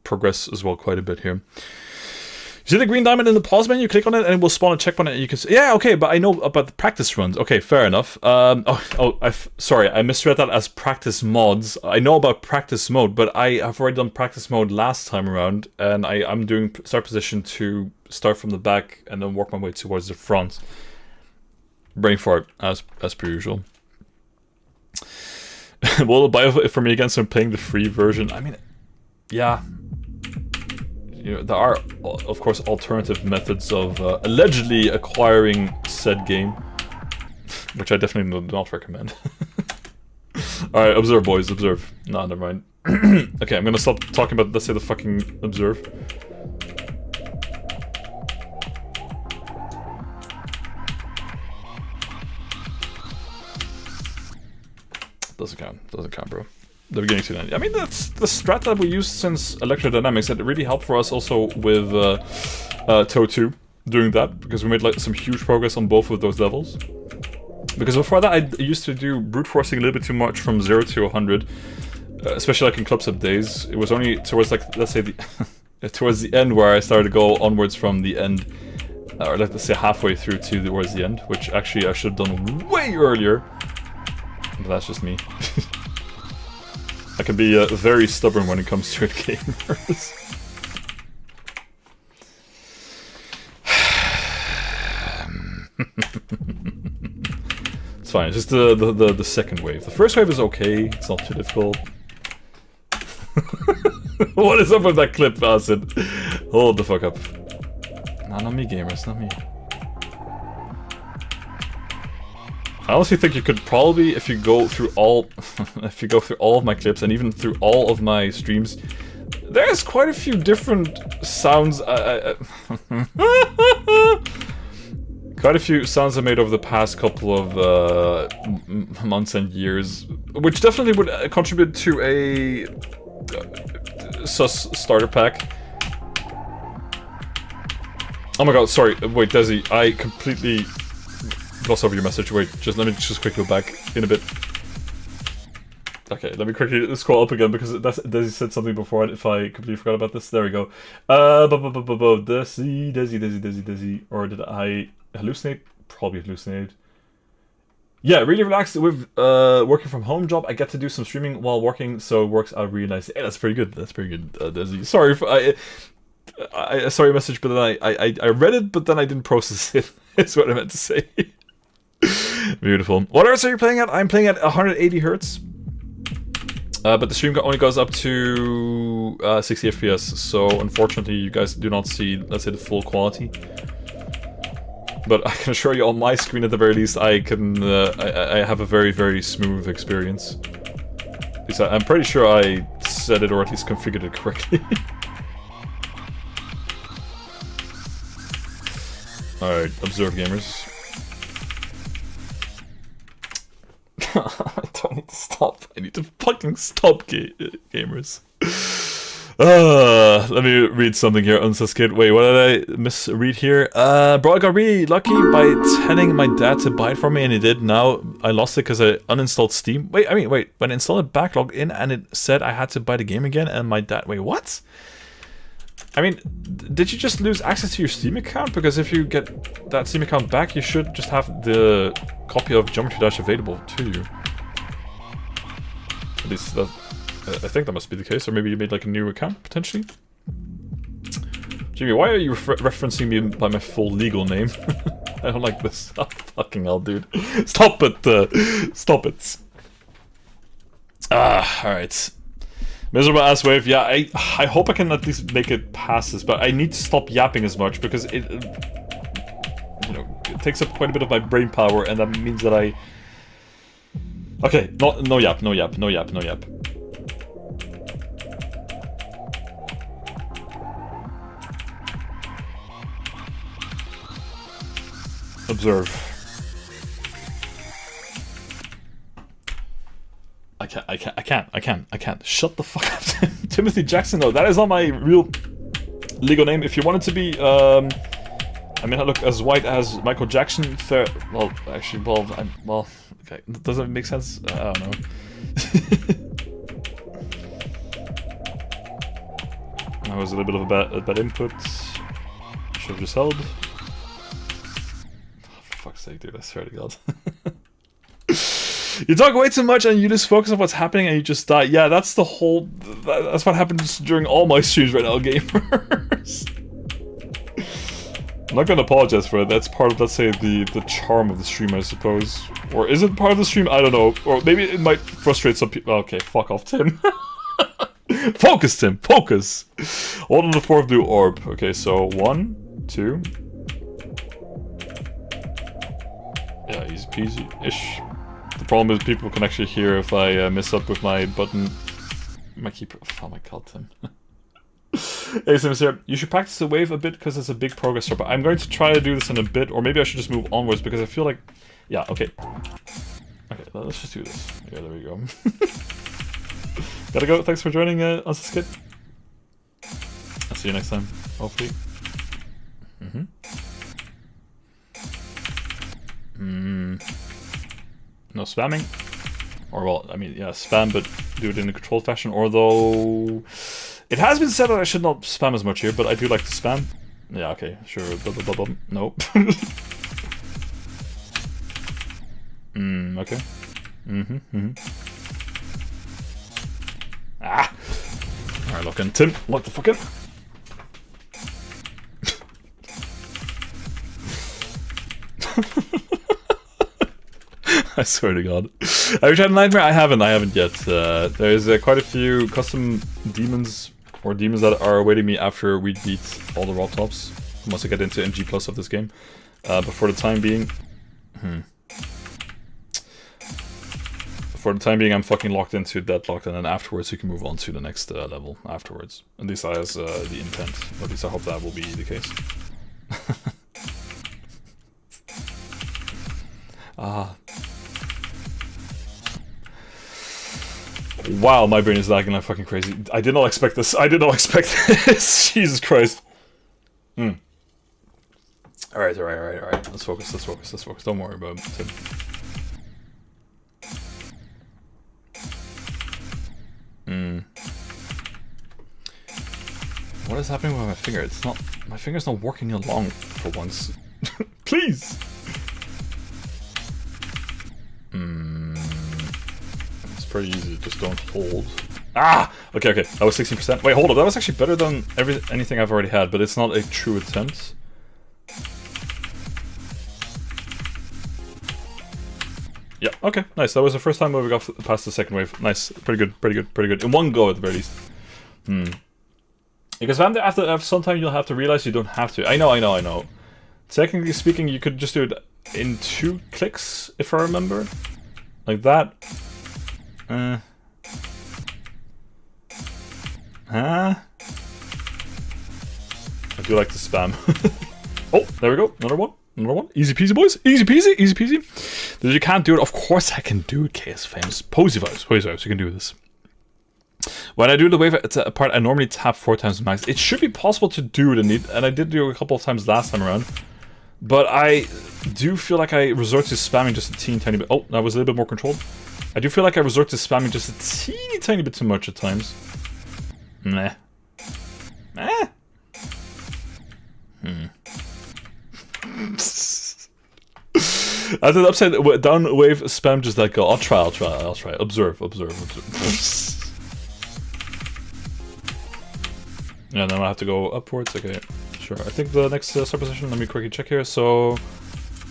progress as well quite a bit here. You see the green diamond in the pause menu? Click on it and it will spawn a checkpoint and you can say, yeah, okay, but I know about the practice runs. Okay, fair enough. Sorry, I misread that as practice mods. I know about practice mode, but I have already done practice mode last time around, and I'm doing start position to start from the back and then work my way towards the front. Brain fart, as per usual. Will it buy it for me again, so I'm playing the free version? I mean, yeah. There are, of course, alternative methods of allegedly acquiring said game, which I definitely do not recommend. Alright, observe, boys, observe. Nah, never mind. Okay, I'm gonna stop talking about, let's say, the fucking observe. Doesn't count, bro. The beginning to the end. I mean, that's the strat that we used since Electrodynamics. That really helped for us also with Toe 2 doing that, because we made like some huge progress on both of those levels. Because before that, I used to do brute forcing a little bit too much from 0 to 100, especially like in club sub days. It was only towards like, let's say, towards the end where I started to go onwards from the end, or let's say halfway through to towards the end, which actually I should have done way earlier. But that's just me. I can be very stubborn when it comes to it, gamers. It's fine, it's just the second wave. The first wave is okay, it's not too difficult. What is up with that clip, Acid? Hold the fuck up. Nah, not me, gamers, not me. I honestly think you could probably, if you go through all, of my clips and even through all of my streams, there's quite a few different sounds. Quite a few sounds I made over the past couple of months and years, which definitely would contribute to a sus starter pack. Oh my god, sorry, wait, Desi, I completely gloss over your message. Wait, let me just quickly go back in a bit. Okay, let me quickly scroll up again because Desi said something before and if I completely forgot about this. There we go. Desi. Or did I hallucinate? Probably hallucinated. Yeah, really relaxed with working from home job. I get to do some streaming while working, so it works out really nice. Hey, that's pretty good. That's pretty good, Desi. Sorry if I saw your message, but then I read it, but then I didn't process it. That's what I meant to say. Beautiful. What hertz are you playing at? I'm playing at 180 hertz. But the stream only goes up to 60 FPS, so unfortunately you guys do not see, let's say, the full quality. But I can assure you, on my screen at the very least, I can I have a very, very smooth experience. At least I'm pretty sure I set it, or at least configured it correctly. Alright, observe gamers. I don't need to stop. I need to fucking stop, gamers. Let me read something here on Kid. Wait, what did I misread here? Bro, I got really lucky by telling my dad to buy it for me, and he did. Now I lost it because I uninstalled Steam. Wait, when I installed it, backlog in, and it said I had to buy the game again, and my dad... Wait, what? I mean, did you just lose access to your Steam account? Because if you get that Steam account back, you should just have the copy of Geometry Dash available to you. At least that... I think that must be the case, or maybe you made like a new account, potentially? Jimmy, why are you referencing me by my full legal name? I don't like this. Oh, fucking hell, dude. Stop it! Stop it. Alright. Miserable ass wave, yeah, I hope I can at least make it past this, but I need to stop yapping as much, because it... You know, it takes up quite a bit of my brain power, and that means that I... Okay, no yap. Observe. I can't. Shut the fuck up. Timothy Jackson, no, that is not my real legal name. If you want it to be, I mean, I look as white as Michael Jackson. Well, actually, well, okay, does that make sense? I don't know. That was a little bit of a bad input. Should have just held. Fuck's sake, dude, I swear to God. You talk way too much and you lose focus on what's happening and you just die. Yeah, that's the whole... That's what happens during all my streams right now, gamers. I'm not gonna apologize for it. That's part of, let's say, the charm of the stream, I suppose. Or is it part of the stream? I don't know. Or maybe it might frustrate some people. Okay, fuck off, Tim. Focus, Tim, focus! Hold on the fourth blue orb. Okay, so 1, 2... Yeah, easy peasy-ish. The problem is people can actually hear if I mess up with my button. My keyboard. Oh my god, Tim. Hey, Sims here. You should practice the wave a bit because it's a big progress start. But I'm going to try to do this in a bit, or maybe I should just move onwards because I feel like... Yeah, okay. Okay, let's just do this. Yeah, there we go. Gotta go. Thanks for joining us, Skid. I'll see you next time, hopefully. No spamming. Or, well, I mean, yeah, spam, but do it in a controlled fashion. Although, it has been said that I should not spam as much here, but I do like to spam. Yeah, okay, sure. Nope. Okay. Ah! Alright, lock in. Tim, lock the fuck in. I swear to God. Have you tried Nightmare? I haven't yet. There's quite a few custom demons, or demons that are awaiting me after we beat all the Robtops. Once I get into NG Plus of this game. But for the time being... For the time being, I'm fucking locked into Deadlocked, and then afterwards you can move on to the next level afterwards. At least that is the intent. Or at least I hope that will be the case. Wow, my brain is lagging like fucking crazy. I did not expect this. Jesus Christ. Alright. Let's focus. Don't worry about it. What is happening with my finger? It's not... My finger's not working along for once. Please! It's pretty easy, just don't hold. Ah! Okay, that was 16%. Wait, hold up, that was actually better than anything I've already had, but it's not a true attempt. Yeah, okay, nice. That was the first time we got past the second wave. Nice, pretty good. In one go at the very least. Because after some time you'll have to realize you don't have to. I know. Technically speaking, you could just do it in 2 clicks, if I remember. Like that. Huh? I do like to spam. Oh, there we go. Another one. Another one. Easy peasy, boys. Easy peasy. Easy peasy. You can't do it. Of course I can do it, KS Famous. Posy vibes. Posy vibes. You can do this. When I do the wave part, I normally tap 4 times max. It should be possible to do it indeed, and I did do it a couple of times last time around. But I do feel like I resort to spamming just a teeny tiny bit. Oh, that was a little bit more controlled. I do feel like I resort to spamming just a teeny tiny bit too much at times. Meh. Meh. I did upside down wave spam just that go. I'll try. Observe. Yeah, then I have to go upwards. Okay, sure. I think the next supposition, let me quickly check here. So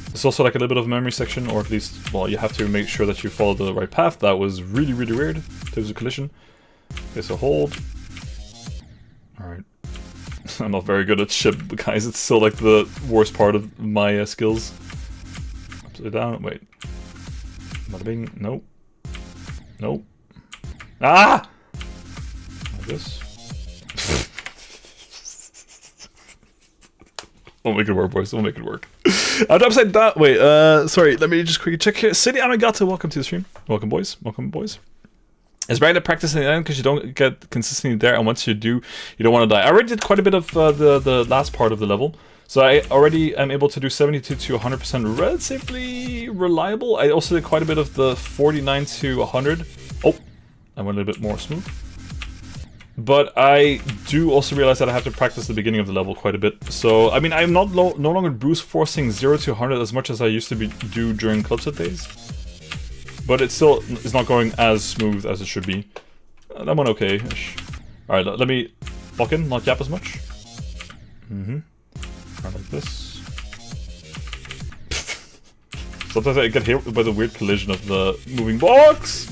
it's also like a little bit of a memory section, or at least, well, you have to make sure that you follow the right path. That was really weird. There's a collision. Okay, so hold. Alright. I'm not very good at ship, guys. It's still like the worst part of my skills. Upside down. Wait. Bada bing. Nope. Nope. Ah! Like this. We'll make it work, boys. We'll make it work. I'm upside down. Wait, sorry. Let me just quickly check here. City Amigata, welcome to the stream. Welcome, boys. Welcome, boys. It's better to practice in the end because you don't get consistently there, and once you do, you don't want to die. I already did quite a bit of the last part of the level, so I already am able to do 72 to 100% relatively reliable. I also did quite a bit of the 49 to 100. Oh, I went a little bit more smooth. But I do also realize that I have to practice the beginning of the level quite a bit. So, I mean, I'm not no longer boost forcing 0 to 100 as much as I used to do during club set days. But it still is not going as smooth as it should be. That one okay-ish. Alright, let me lock in, not yap as much. Like this. Sometimes I get hit by the weird collision of the moving box!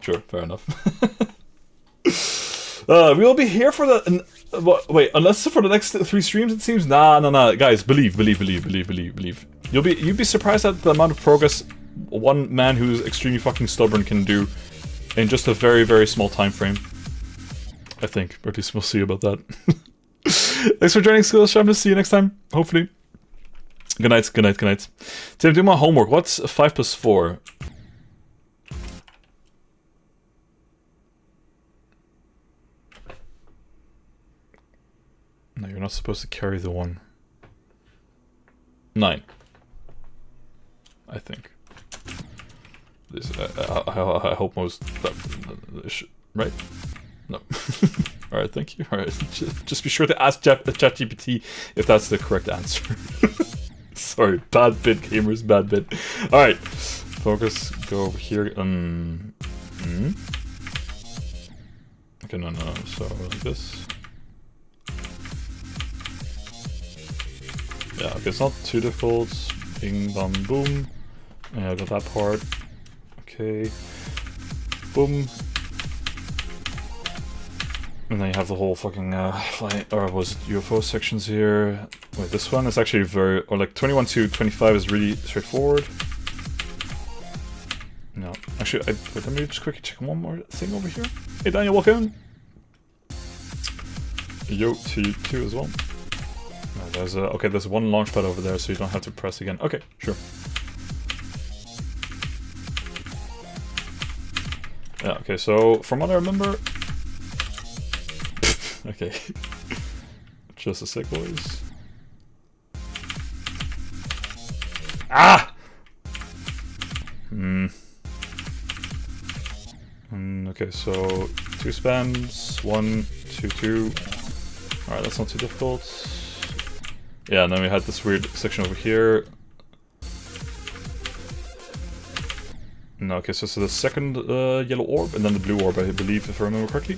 Sure, fair enough. We will be here for the... wait, unless for the next 3 streams it seems? Nah, guys, believe. You'd be surprised at the amount of progress one man who's extremely fucking stubborn can do in just a very small time frame. I think. Or at least we'll see about that. Thanks for joining, Skills Sham. See you next time, hopefully. Good night. Tim, do my homework. What's 5 plus 4? No, you're not supposed to carry the 1. 9. I think. This, I hope most... right? No. Alright, thank you. Alright, just be sure to ask ChatGPT if that's the correct answer. Sorry, bad bit, gamers, bad bit. Alright, focus, go over here. Okay, no, so like this. Yeah, okay, it's not too difficult. Bing, bam, boom. Yeah, I got that part. Okay. Boom. And then you have the whole fucking UFO sections here. Wait, this one is actually very, or like 21 to 25 is really straightforward. No, actually, wait, let me just quickly check one more thing over here. Hey Daniel, welcome. Yo to you too as well. No, there's okay, there's one launch pad over there, so you don't have to press again. Okay, sure. Yeah, okay, so from what I remember... okay. Just a sec, boys. Ah! Okay, so 2 spams, 1, 2, 2. Alright, that's not too difficult. Yeah, and then we had this weird section over here. No, okay, so the second yellow orb, and then the blue orb, I believe, if I remember correctly.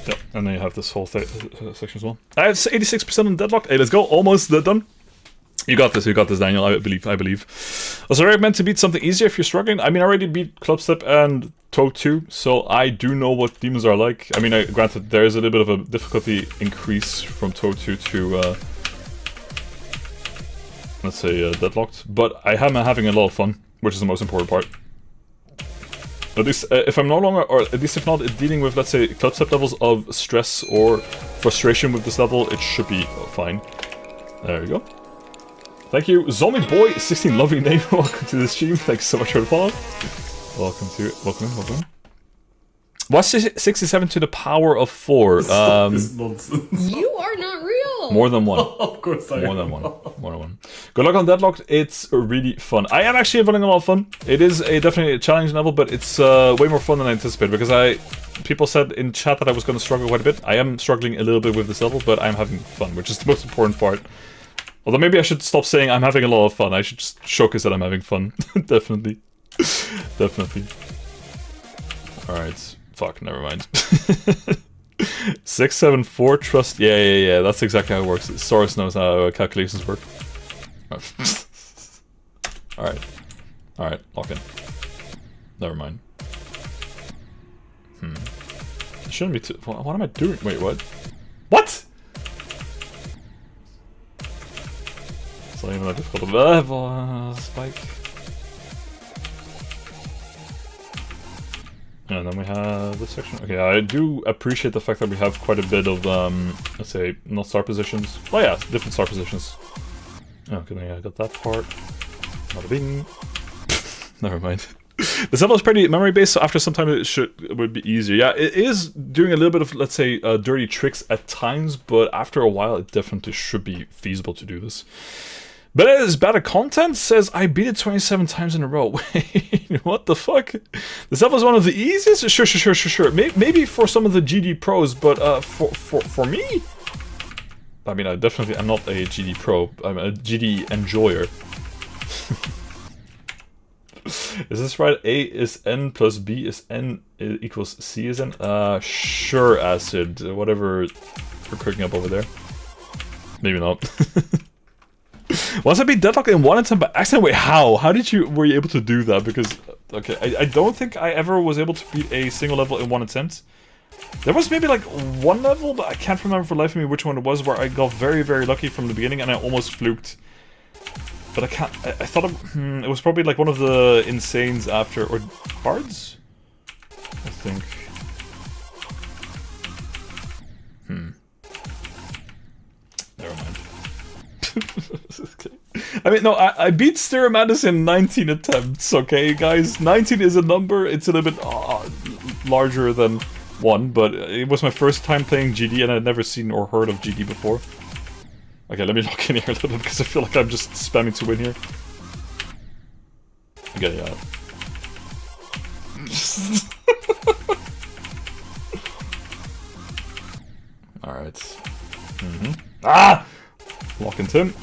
Yep, and then you have this whole section as well. I have 86% on Deadlocked. Hey, let's go, almost done. You got this, Daniel, I believe. Also, I recommend to beat something easier if you're struggling. I mean, I already beat Club Step and Toad 2, so I do know what demons are like. I mean, granted, there is a little bit of a difficulty increase from Toad 2 to, let's say, Deadlocked. But I am having a lot of fun, which is the most important part. At least, if I'm no longer, or at least if not, dealing with, let's say, Club Step levels of stress or frustration with this level, it should be fine. There we go. Thank you, Zombie Boy 16, lovely name. Welcome to the stream. Thanks so much for the follow. Welcome in. What's 67 to the power of 4? This nonsense. You are not real. More than one. Of course I am. More than one. Good luck on Deadlocked. It's really fun. I am actually having a lot of fun. It is definitely a challenging level, but it's way more fun than I anticipated because people said in chat that I was going to struggle quite a bit. I am struggling a little bit with this level, but I'm having fun, which is the most important part. Although maybe I should stop saying I'm having a lot of fun. I should just showcase that I'm having fun. Definitely. Alright. Fuck, never mind. 674 trust. Yeah. That's exactly how it works. Soros knows how calculations work. Alright, lock in. Never mind. It shouldn't be too... What am I doing? Wait, what? What? It's not even that difficult to spike. And then we have this section. Okay, I do appreciate the fact that we have quite a bit of, let's say, not star positions. Oh yeah, different star positions. Oh, good thing I got that part. Not a bing. Never mind. This level is pretty memory-based, so after some time it would be easier. Yeah, it is doing a little bit of, let's say, dirty tricks at times, but after a while it definitely should be feasible to do this. But it is better content, says I beat it 27 times in a row. Wait, what the fuck? This level is one of the easiest? Sure. Maybe for some of the GD pros, but for me? I mean, I definitely am not a GD pro. I'm a GD enjoyer. Is this right? A is N plus B is N equals C is N? Sure, Acid. Whatever you're cooking up over there. Maybe not. Once I beat Deadlock in 1 attempt by accident, wait, how? How were you able to do that? Because, okay, I don't think I ever was able to beat a single level in 1 attempt. There was maybe like one level, but I can't remember for the life of me which one it was, where I got very, very lucky from the beginning and I almost fluked. But I can't, I thought it was probably like one of the Insanes after, or Bards? I think. Never mind. Okay. I mean, no, I beat Styramadus in 19 attempts, okay, guys? 19 is a number, it's a little bit larger than 1, but it was my first time playing GD and I'd never seen or heard of GD before. Okay, let me lock in here a little bit because I feel like I'm just spamming to win here. Okay, yeah. Alright. Ah! Lock into him.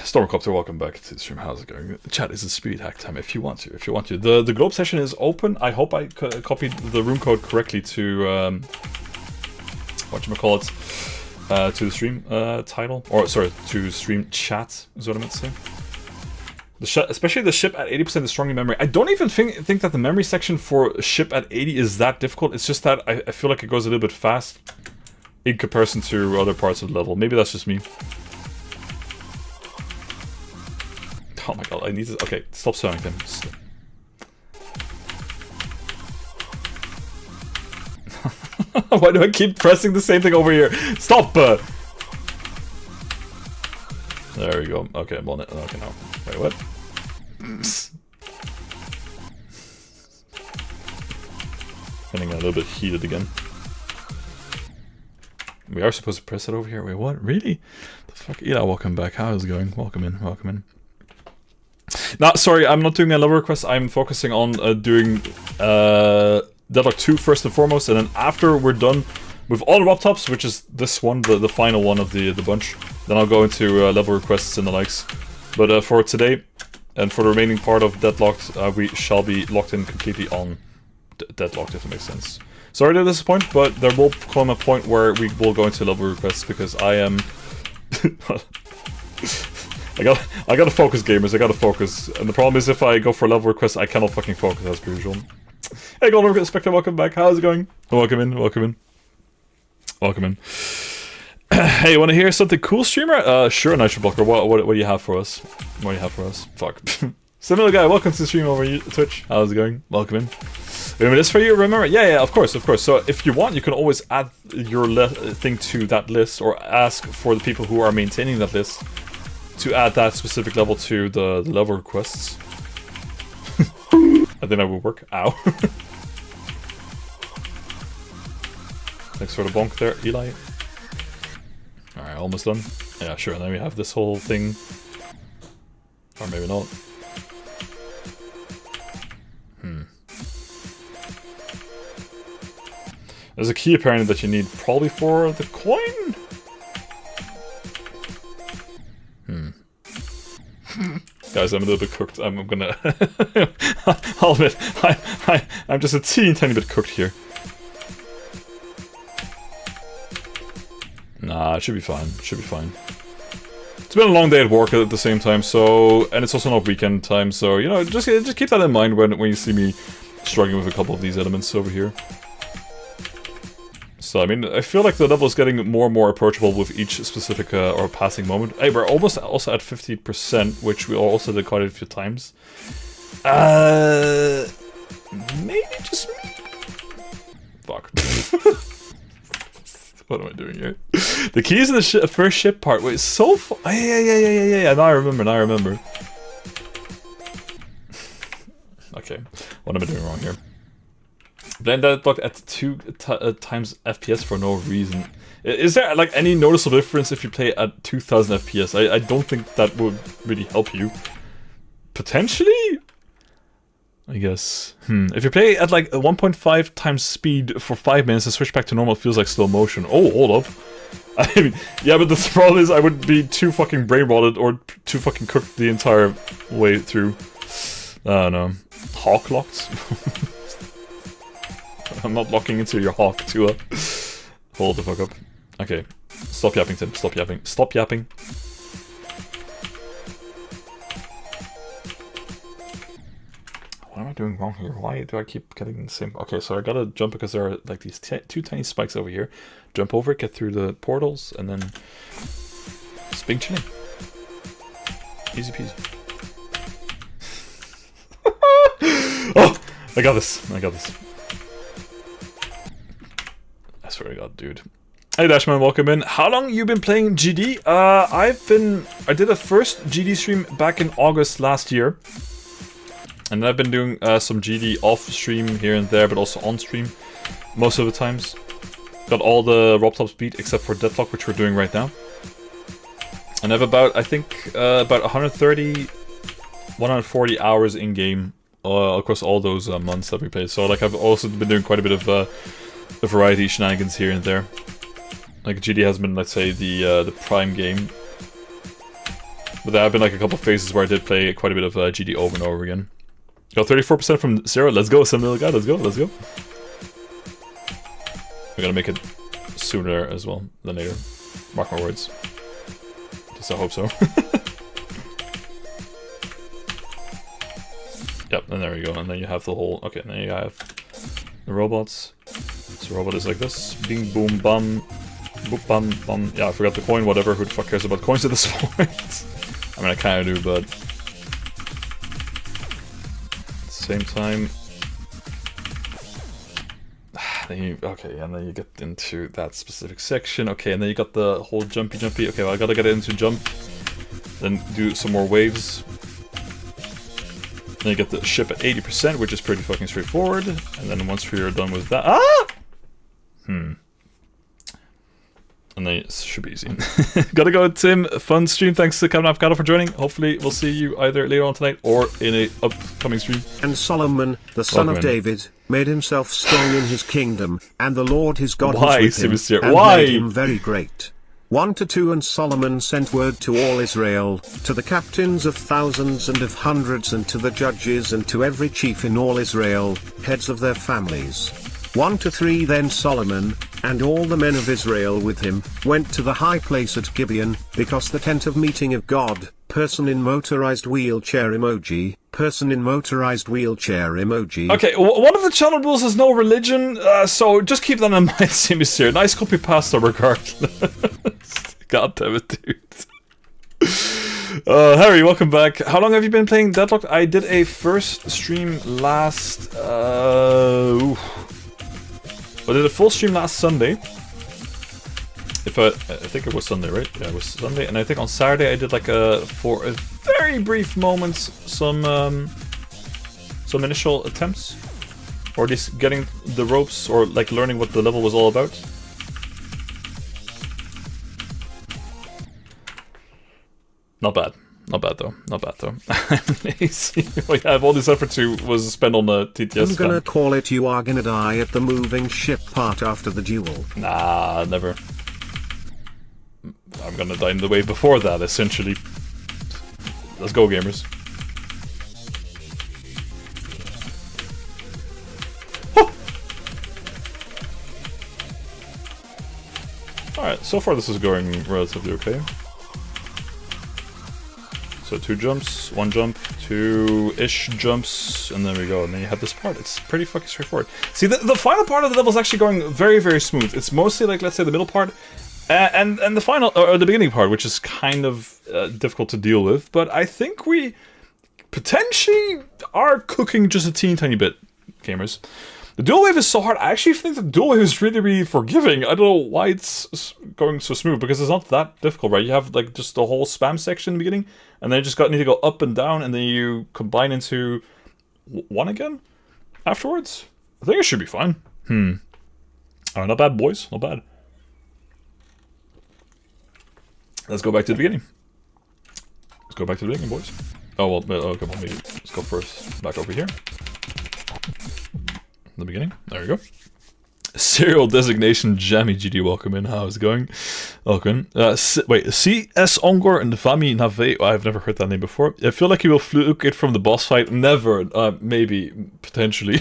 Stormcopter, welcome back to the stream. How's it going? The chat is a speed hack time if you want to. The globe session is open. I hope I copied the room code correctly to whatchamacallit, to the stream title, or sorry, to stream chat is what I meant to say. Especially the ship at 80% is strongly memory. I don't even think that the memory section for ship at 80 is that difficult. It's just that I feel like it goes a little bit fast in comparison to other parts of the level. Maybe that's just me. Oh my god, I need to... Okay, stop spamming him. Why do I keep pressing the same thing over here? Stop! There we go. Okay, I'm on it. Okay, now. Wait, what? Getting a little bit heated again. We are supposed to press it over here. Wait, what? Really? The fuck? Yeah, welcome back. How is it going? Welcome in. Welcome in. No, sorry, I'm not doing a level request. I'm focusing on doing Deadlock 2 first and foremost, and then after we're done with all the Robtops, which is this one, the final one of the bunch, then I'll go into level requests and the likes. But for today, and for the remaining part of Deadlocked, we shall be locked in completely on Deadlocked, if it makes sense. Sorry to disappoint, but there will come a point where we will go into level requests because I am. I gotta focus, gamers. I gotta focus, and the problem is if I go for level requests, I cannot fucking focus as per usual. Hey, Golden Spectre, welcome back. How's it going? Welcome in. Welcome in. Welcome in. Hey, you want to hear something cool, streamer? Sure, Nitro Blocker. What do you have for us? What do you have for us? Fuck. Similar guy, welcome to the stream over Twitch. How's it going? Welcome in. Remember this for you? Remember? Yeah, of course. So if you want, you can always add your thing to that list, or ask for the people who are maintaining that list to add that specific level to the level requests. I think that would work. Ow. Thanks for the bonk there, Eli. Alright, almost done. Yeah, sure, and then we have this whole thing. Or maybe not. There's a key apparently that you need probably for the coin? Guys, I'm a little bit cooked. I'm gonna... I'll admit, I'm just a tiny bit cooked here. Nah, it should be fine. It should be fine. It's been a long day at work at the same time, so... And it's also not weekend time, so, you know, just keep that in mind when you see me struggling with a couple of these elements over here. So, I mean, I feel like the level is getting more and more approachable with each specific or passing moment. Hey, we're almost also at 50%, which we also did quite a few times. Maybe just maybe. Fuck. What am I doing here? The keys in the first ship part. Wait, so yeah. Now I remember. Okay, what am I doing wrong here? Blend Deadlocked at 2 times FPS for no reason. Is there like any noticeable difference if you play at 2000 FPS? I don't think that would really help you. Potentially? I guess. If you play at like 1.5 times speed for 5 minutes and switch back to normal, it feels like slow motion. Oh, hold up. I mean, yeah, but the problem is I would be too fucking brain-rotted or too fucking cooked the entire way through. I don't know. Hawk locked? I'm not locking into your hawk, Tua. Hold the fuck up. Okay. Stop yapping, Tim. Stop yapping. Stop yapping. What am I doing wrong here? Why do I keep getting the same... Okay, so I gotta jump because there are like these two tiny spikes over here. Jump over it, get through the portals, and then... Sping chilling. Easy peasy. Oh! I got this. I swear to God, dude. Hey Dashman, welcome in. How long you been playing GD? I did a first GD stream back in August last year. And I've been doing some GD off stream here and there, but also on stream most of the times. Got all the Robtops beat except for Deadlock, which we're doing right now. And I have about, I think, about 130, 140 hours in game across all those months that we played. So like I've also been doing quite a bit of a variety of shenanigans here and there. Like GD has been, let's say, the prime game. But there have been like a couple of phases where I did play quite a bit of GD over and over again. Got 34% from 0. Let's go, some little guy. Let's go. We're gonna make it sooner as well than later. Mark my words. Just I hope so. Yep, and there we go. And then you have the whole... Okay, and then you have the robots. So robot is like this. Bing, boom, bum. Boop, bum, bum. Yeah, I forgot the coin, whatever. Who the fuck cares about coins at this point? I mean, I kind of do, but... At the same time... Okay, and then you get into that specific section. Okay, and then you got the whole jumpy. Okay, well, I gotta get into jump. Then do some more waves. Then you get the ship at 80%, which is pretty fucking straightforward. And then once we're done with that... Ah! And then it should be easy. Gotta go, Tim. Fun stream. Thanks to Kevin Avocado for joining. Hopefully we'll see you either later on tonight or in a upcoming stream. And Solomon, the son of David, made himself strong in his kingdom, and the Lord his God was with him, and made him very great. 1 to 2. And Solomon sent word to all Israel, to the captains of thousands and of hundreds, and to the judges, and to every chief in all Israel, heads of their families. 1 to 3. Then Solomon, and all the men of Israel with him, went to the high place at Gibeon, because the tent of meeting of God, person in motorized wheelchair emoji, person in motorized wheelchair emoji. Okay, one of the channel rules is no religion, so just keep that in mind, Simus here. Nice copy pasta regardless. God damn it, dude. Harry, welcome back. How long have you been playing Deadlocked? I did a first stream last... I did a full stream last Sunday. I think it was Sunday, right? Yeah, it was Sunday. And I think on Saturday I did like for a very brief moments some initial attempts, or just getting the ropes, or like learning what the level was all about. Not bad. Not bad though. Not bad though. I'm lazy. What I have all this effort to was spent on the TTS. I'm gonna call it you are gonna die at the moving ship part after the duel. Nah, never. I'm gonna die in the wave before that, essentially. Let's go, gamers. Alright, so far this is going relatively okay. So 2 jumps, 1 jump, 2-ish jumps, and then we go. And then you have this part. It's pretty fucking straightforward. See, the final part of the level is actually going very, very smooth. It's mostly like, let's say, the middle part, and the final, or the beginning part, which is kind of difficult to deal with. But I think we potentially are cooking just a teeny tiny bit, gamers. The dual wave is so hard. I actually think the dual wave is really, really forgiving. I don't know why it's going so smooth, because it's not that difficult, right? You have like just the whole spam section in the beginning, and then you just need to go up and down, and then you combine into one again afterwards. I think it should be fine. Alright, not bad, boys. Not bad. Let's go back to the beginning. Let's go back to the beginning, boys. Oh, well, come on, maybe let's go first back over here. The beginning. There we go. Serial designation Jammy GD, welcome in. How's it going? Welcome. Wait, CS Ongor and Vami Nave. I've never heard that name before. I feel like you will fluke it from the boss fight. Never. Maybe. Potentially.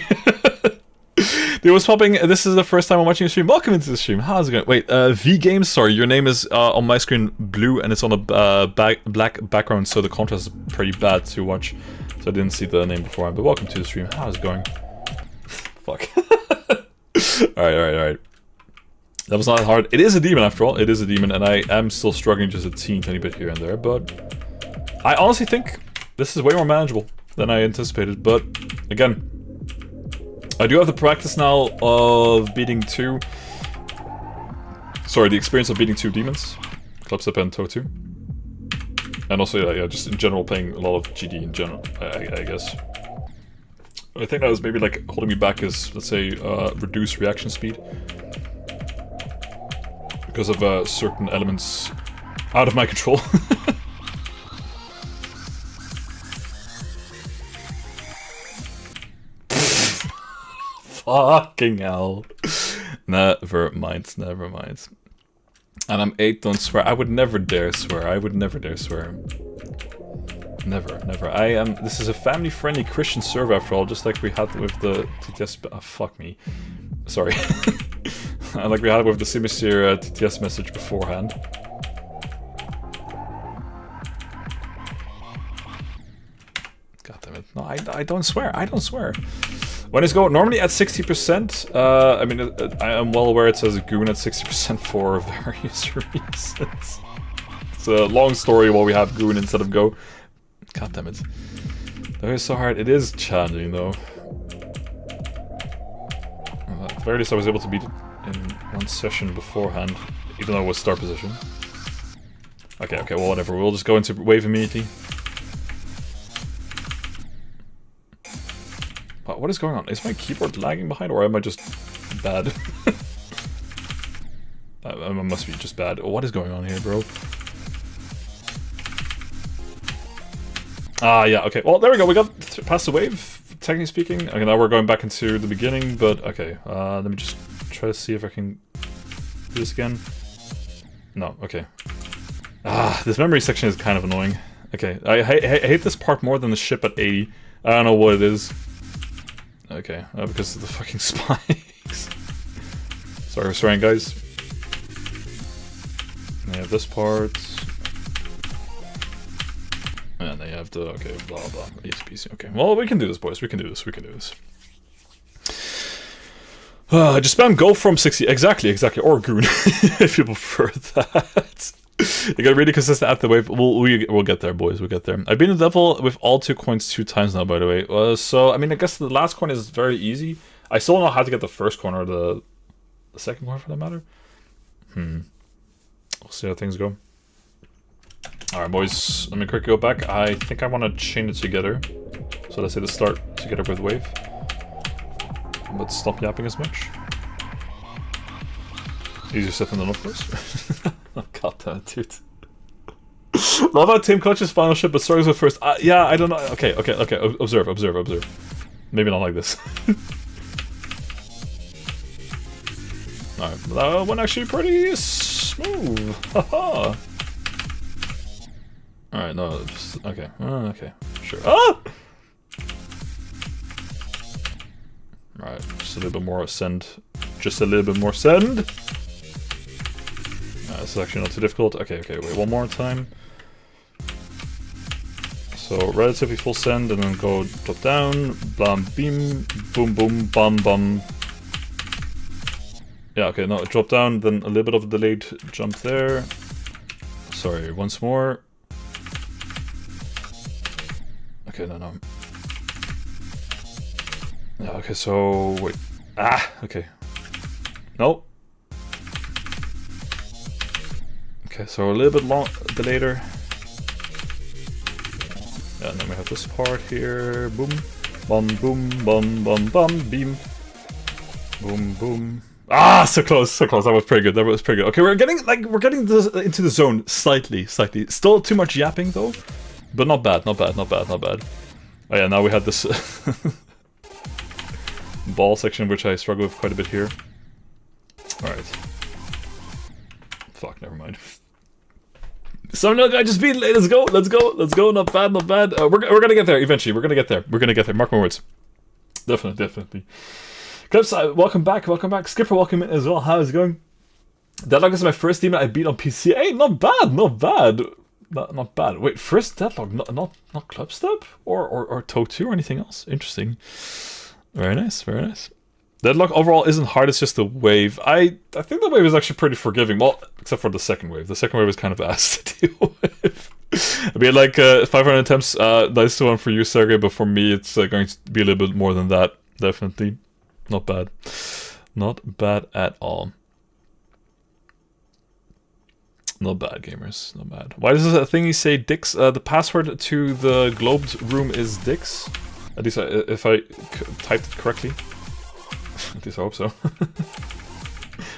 There was popping. This is the first time I'm watching a stream. Welcome into the stream. How's it going? Wait, V Games. Sorry, your name is on my screen blue, and it's on a black background, so the contrast is pretty bad to watch. So I didn't see the name beforehand. But welcome to the stream. How's it going? Fuck. Alright. That was not hard. It is a demon after all. It is a demon, and I am still struggling just a tiny bit here and there, but I honestly think this is way more manageable than I anticipated. But again, I do have the practice now of beating the experience of beating 2 demons, Klapsep and Totu. And also, yeah, just in general playing a lot of GD in general, I guess. I think that was maybe like holding me back is, let's say, reduced reaction speed. Because of certain elements out of my control. Fucking hell. Never mind. And I'm 8, don't swear. I would never dare swear. Never. I am. This is a family-friendly Christian server after all, just like we had with the TTS. Fuck me. Sorry. Like we had with the Simiseer TTS message beforehand. God damn it! No, I don't swear. When it's going normally at 60%. I mean, I am well aware it says goon at 60% for various reasons. It's a long story why we have goon instead of go. God damn it. That is so hard. It is challenging though. At the very least I was able to beat it in one session beforehand, even though it was start position. Okay, well whatever. We'll just go into wave immediately. What is going on? Is my keyboard lagging behind, or am I just bad? I must be just bad. What is going on here, bro? Yeah, okay. Well, there we go. We got past the wave, technically speaking. Okay, now we're going back into the beginning, but okay. Let me just try to see if I can do this again. No, okay. Ah, this memory section is kind of annoying. Okay, I hate this part more than the ship at 80. I don't know what it is. Okay, because of the fucking spikes. Sorry guys. And you have this part. And then you have the, okay, blah blah, easy peasy. Okay, well, we can do this, boys. We can do this. Just spam go from 60. Exactly. Or goon, if you prefer that. You got really consistent at the wave. We'll get there, boys. We'll get there. I've been in the level with all 2 coins 2 times now, by the way. So, I mean, I guess the last coin is very easy. I still don't know how to get the first coin or the second coin, for that matter. We'll see how things go. Alright, boys. Let me quickly go back. I think I want to chain it together. So let's say the start together with wave. But stop yapping as much. Easier said than done, of course. Oh, god damn it, dude. Love how Team Clutch's final ship, but struggles with first. Yeah, I don't know. Okay. Observe. Maybe not like this. Alright, that went actually pretty smooth. Haha. Alright, no, just, okay. Okay, sure. Ah! Alright, just a little bit more send. This is actually not too difficult. Okay, wait, one more time. So, relatively full send, and then go drop down, blam, beam, boom, boom, bum, bum. Yeah, okay, no, drop down, then a little bit of a delayed jump there. Sorry, once more. Okay, no. Yeah, okay, so, wait. Okay. Nope. Okay, so a little bit later. Yeah, and then we have this part here. Boom. Bum, boom, bum, bum, bum, beam. Boom, boom. So close. That was pretty good. Okay, we're getting into the zone slightly. Still too much yapping though, but not bad. Oh yeah, now we had this ball section, which I struggle with quite a bit here. Alright. Fuck, never mind. So no, I just beat it. Let's go. Not bad. We're gonna get there eventually. We're gonna get there. Mark my words. Definitely. Clips, welcome back. Skipper, welcome in as well. How's it going? Deadlock is my first demon I beat on PC. Hey, not bad. Not bad. Wait, first Deadlock, not Clubstep or Toe 2 or anything else. Interesting. Very nice. Deadlock overall isn't hard, it's just the wave. I think the wave is actually pretty forgiving. Well, except for the second wave. The second wave is kind of ass to deal with. I mean, like, 500 attempts, nice one for you, Sergey, but for me it's going to be a little bit more than that. Definitely. Not bad. Not bad at all. Not bad, gamers. Not bad. Why does this thing you say Dix? The password to the globed room is Dix. At least if I typed it correctly. At least I hope so.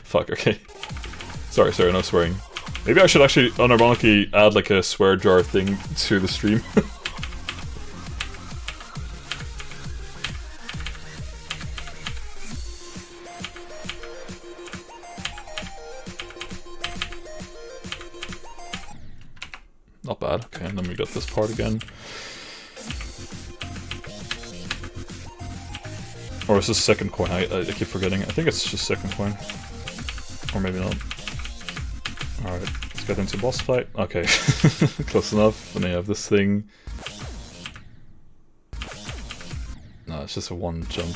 Fuck, okay. Sorry, no swearing. Maybe I should actually unironically add like a swear jar thing to the stream. Not bad. Okay, and then we got this part again. Or is this second coin? I keep forgetting. I think it's just second coin. Or maybe not. Alright, let's get into boss fight. Okay, close enough. And then you have this thing. No, it's just a one jump.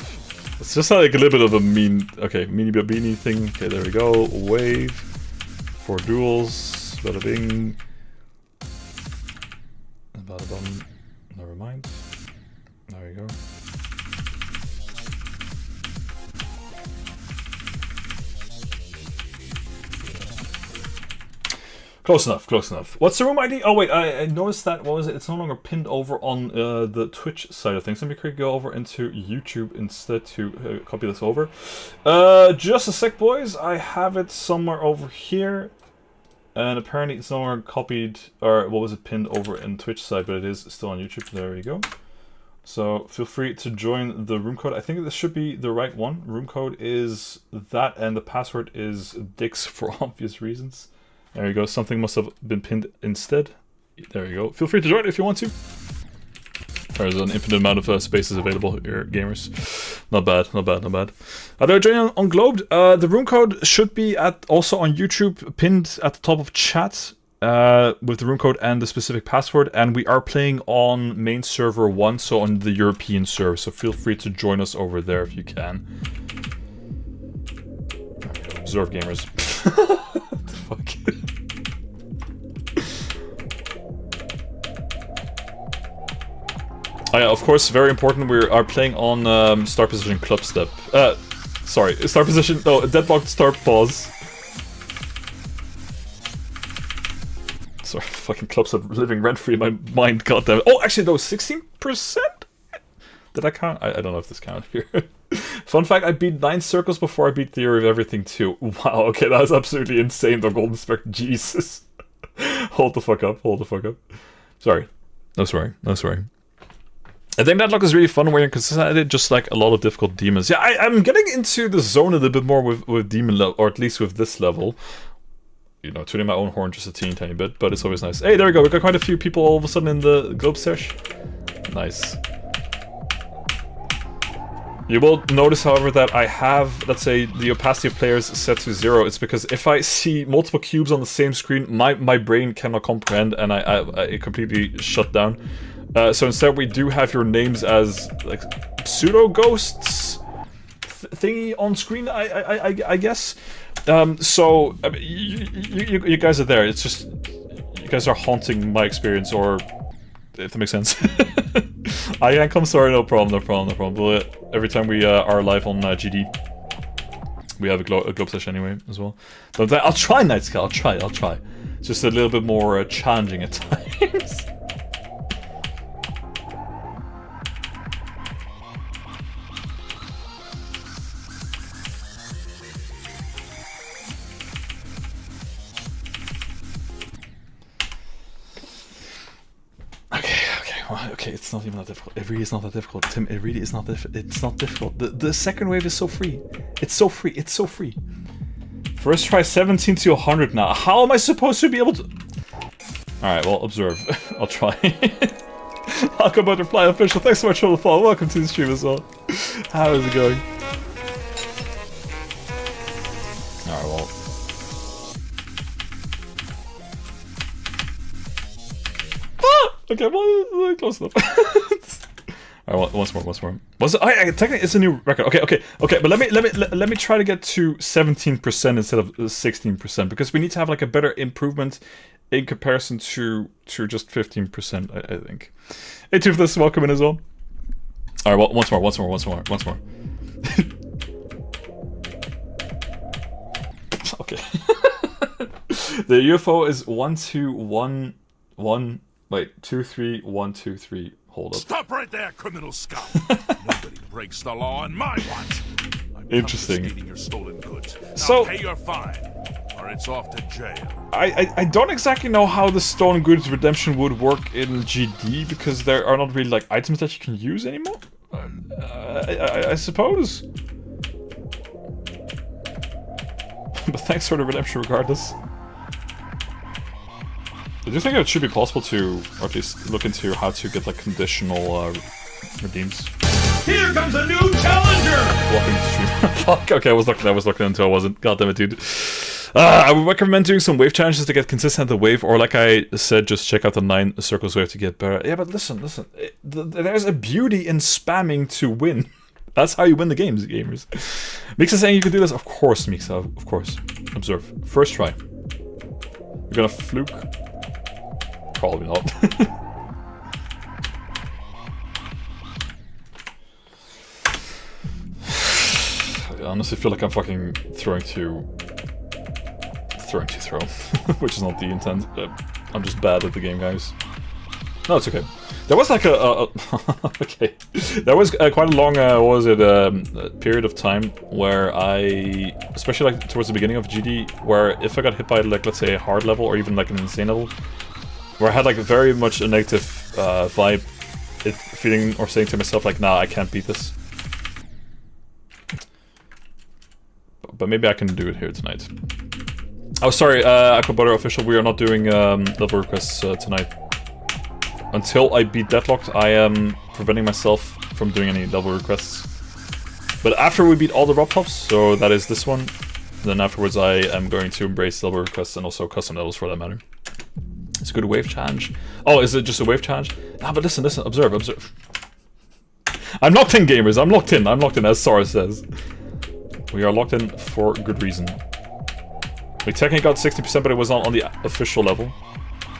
It's just like a little bit of a mean... Okay, meanie beanie thing. Okay, there we go. Wave. 4 duels. Bada bing. Bada bum. Never mind. There we go. Close enough. What's the room ID? Oh wait, I noticed that, what was it? It's no longer pinned over on the Twitch side of things. Let me quickly go over into YouTube instead to copy this over. Just a sec, boys. I have it somewhere over here. And apparently it's no longer copied, or what was it, pinned over in Twitch side, but it is still on YouTube. There we go. So feel free to join the room code. I think this should be the right one. Room code is that, and the password is Dix for obvious reasons. There you go. Something must have been pinned instead. There you go. Feel free to join if you want to. There's an infinite amount of spaces available here, gamers. Not bad, not bad, not bad. They're joining on Globed. The room code should be also on YouTube, pinned at the top of chat, with the room code and the specific password. And we are playing on main server 1, so on the European server. So feel free to join us over there if you can. Observe gamers. What the fuck? Oh yeah, of course, very important, we are playing on start position club step. Sorry, start position, no, deadlocked start pause. Sorry, fucking club step living rent-free in my mind, goddammit. Oh, actually, no, 16%? Did I count? I don't know if this counted here. Fun fact, I beat 9 circles before I beat Theory of Everything too. Wow, okay, that was absolutely insane, the Golden Spectre, Jesus. Hold the fuck up, hold the fuck up. Sorry. No swearing, no swearing. I think Deadlocked is really fun when you're consistent at it, just like a lot of difficult demons. Yeah, I'm getting into the zone a little bit more with demon level, or at least with this level. You know, tuning my own horn just a teeny tiny bit, but it's always nice. Hey, there we go, we got quite a few people all of a sudden in the globe sesh. Nice. You will notice, however, that I have, let's say, the opacity of players set to 0. It's because if I see multiple cubes on the same screen, my brain cannot comprehend, and I completely shut down. So instead we do have your names as like pseudo-ghosts thingy on screen, I guess. So I mean, you guys are there. It's just you guys are haunting my experience, or if that makes sense. I can come. Sorry, no problem, no problem, no problem. Every time we are live on GD, we have a globe session anyway as well. But I'll try Nightscale. I'll try. It's just a little bit more challenging at times. Okay, it's not even that difficult. It really is not that difficult, Tim. It really is not. It's not difficult. The second wave is so free. It's so free. It's so free. First try 17 to 100 now. How am I supposed to be able to? All right, well, observe. I'll try. Welcome, Butterfly Official. Thanks so much for the follow. Welcome to the stream as well. How is it going? All right, well. Okay, well, close enough. Alright, once more. Was it? Technically, it's a new record. Okay. But let me try to get to 17% instead of 16% because we need to have like a better improvement in comparison to just 15%. I think. Hey, Toothless, welcome in as well. All right, well, once more. Okay. The UFO is 1211. Wait, 23123. Hold up. Stop right there, criminal scum. Nobody breaks the law on my watch. I'm interesting. confiscating your stolen goods. Now So pay your fine, or it's off to jail. I don't exactly know how the stolen goods redemption would work in GD because there are not really like items that you can use anymore. I suppose. But thanks for the redemption regardless. I do think it should be possible to, or at least look into how to get like conditional redeems. Here comes a new challenger! Walking the stream. Fuck, okay, I was looking until I wasn't. God damn it, dude. I would recommend doing some wave challenges to get consistent at the wave, or like I said, just check out the 9 circles wave to get better. Yeah, but listen. There's a beauty in spamming to win. That's how you win the games, gamers. Mixa saying you can do this? Of course, Mixa, of course. Observe. First try. You're gonna fluke. Probably not. I honestly feel like I'm fucking throwing to throw, which is not the intent. I'm just bad at the game, guys. No, it's okay. There was like okay. There was quite a long, period of time where I, especially like towards the beginning of GD, where if I got hit by like, let's say a hard level or even like an insane level, where I had like very much a negative vibe, feeling or saying to myself like, nah, I can't beat this. But maybe I can do it here tonight. Oh, sorry, Aquabutter official, we are not doing level requests tonight. Until I beat Deadlocked, I am preventing myself from doing any level requests. But after we beat all the Robtops, so that is this one, then afterwards I am going to embrace level requests and also custom levels for that matter. It's a good wave challenge. Oh, is it just a wave challenge? Ah, but listen, observe. I'm locked in, gamers, I'm locked in, as Sora says. We are locked in for good reason. We technically got 60%, but it was not on the official level.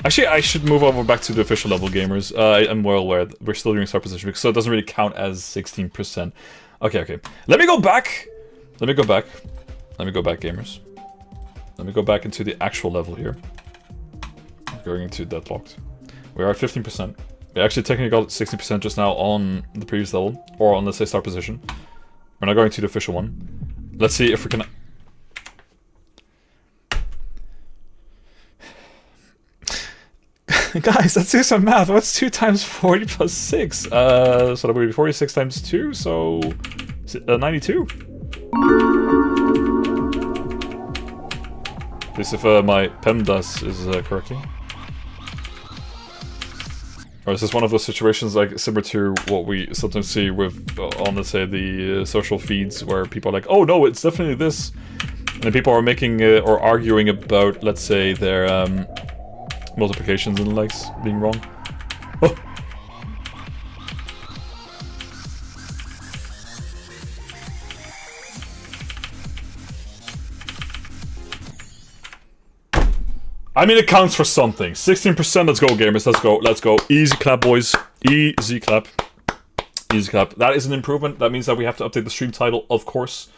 Actually, I should move over back to the official level, gamers. I'm well aware that we're still doing star position, so it doesn't really count as 16%. Okay. Let me go back, gamers. Let me go back into the actual level here. Going into Deadlocked. We are at 15%. We actually technically got 60% just now on the previous level, or on, let's say, star position. We're not going to the official one. Let's see if we can... Guys, let's do some math. What's 2 times 40 plus 6? So that would be 46 times 2, so... 92? At least if my PEMDAS is correctly. Or is this one of those situations like similar to what we sometimes see with, on, let's say, the social feeds, where people are like, oh no, it's definitely this. And then people are making, or arguing about, let's say, their multiplications and the likes being wrong. Oh! I mean, it counts for something. 16%, let's go, gamers, let's go. Easy clap, boys. Easy clap. Easy clap. That is an improvement. That means that we have to update the stream title, of course.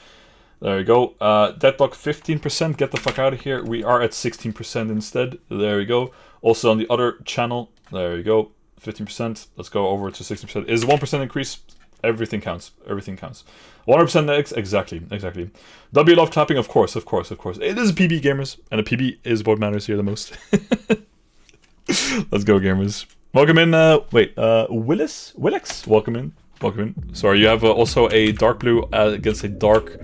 There you go. Deadlock 15%, get the fuck out of here. We are at 16% instead. There we go. Also on the other channel, there you go. 15%, let's go over to 60%. Is 1% increase? Everything counts. Everything counts. 100% X, exactly. W love clapping, of course. It is a PB, gamers, and a PB is what matters here the most. Let's go, gamers. Welcome in, Willix? Welcome in. Sorry, you have also a dark blue against a dark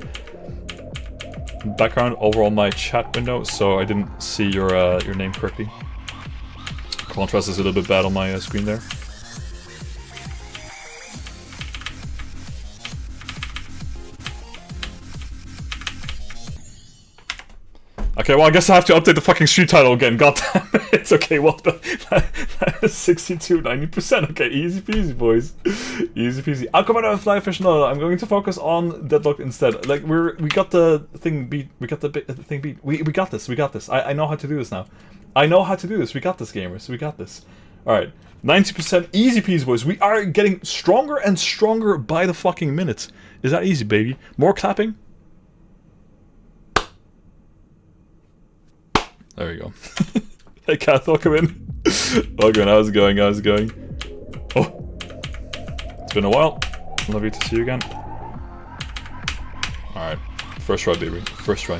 background over on my chat window, so I didn't see your name correctly. Contrast is a little bit bad on my screen there. Okay, well, I guess I have to update the fucking stream title again. God damn it. It's okay, well, that is 62, 90%. Okay, easy peasy, boys. Easy peasy. I'll come out of fly fish. No, I'm going to focus on Deadlock instead. Like, we got the thing beat. We got the thing beat. We got this. I know how to do this now. We got this, gamers. We got this. Alright. 90% easy peasy, boys. We are getting stronger and stronger by the fucking minute. Is that easy, baby? More clapping? There we go. Hey, Kath, welcome in. Welcome in. How's it going? Oh. It's been a while. Lovely to see you again. Alright. First try, baby. First try.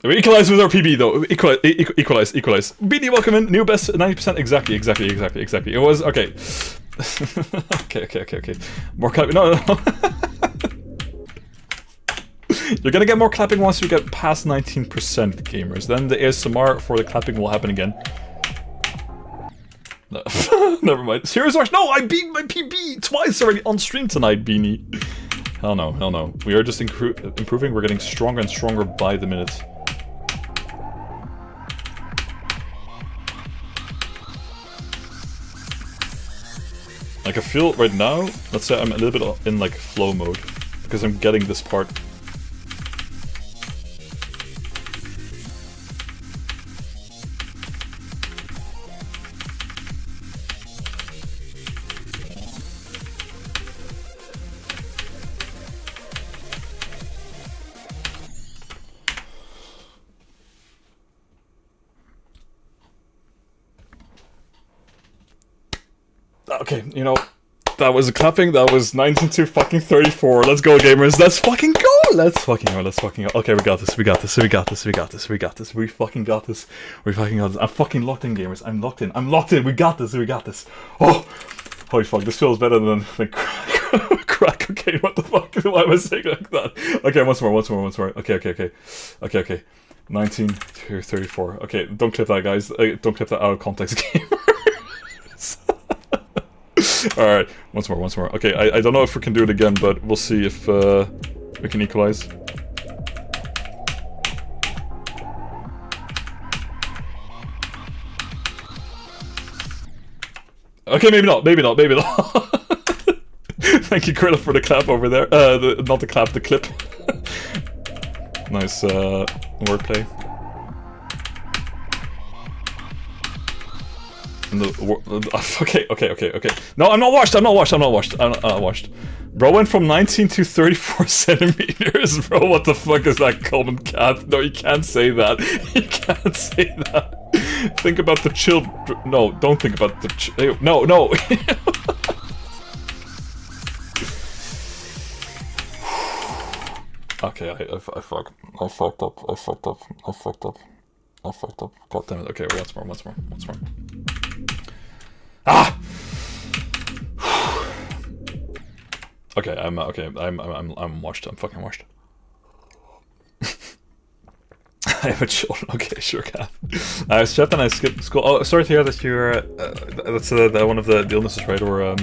We equalize with our PB though. Equalize. BD, welcome in. New best 90%. Exactly. It was okay. Okay. More clapping. No. You're gonna get more clapping once you get past 19%, gamers. Then the ASMR for the clapping will happen again. No. Never mind. Serious rush. No, I beat my PB twice already on stream tonight, Beanie. Hell no. We are just improving. We're getting stronger and stronger by the minute. Like, I feel right now, let's say I'm a little bit in like flow mode, because I'm getting this part. Okay, you know, that was a clapping, that was 19 to fucking 34. Let's go, gamers, let's fucking go! Let's fucking go. Let's fucking go. Okay, we got this. We got this. We got this. We got this. We got this. We fucking got this. We fucking got this. I'm fucking locked in, gamers. I'm locked in. I'm locked in. We got this. We got this. Oh, holy fuck! This feels better than crack cocaine. What the fuck? Why am I saying like that? Okay, once more. Okay. 19 to 34. Okay, don't clip that, guys. Don't clip that out of context, gamers. Alright, once more. Okay, I don't know if we can do it again, but we'll see if we can equalize. Okay, maybe not. Thank you, Krilla, for the clap over there. Not the clap, the clip. Nice wordplay. Okay. No, I'm not washed. Bro went from 19 to 34 centimeters. Bro, what the fuck is that common cat? No, you can't say that. You can't say that. Think about the children. No, don't think about the no. Okay, I fucked up. God damn it. Okay, once more. Ah! Okay, I'm washed. I'm fucking washed. I have a children. Okay, sure, Kath. I slept and I skipped school. Oh, sorry to hear that you're. That's one of the illnesses, right? Or I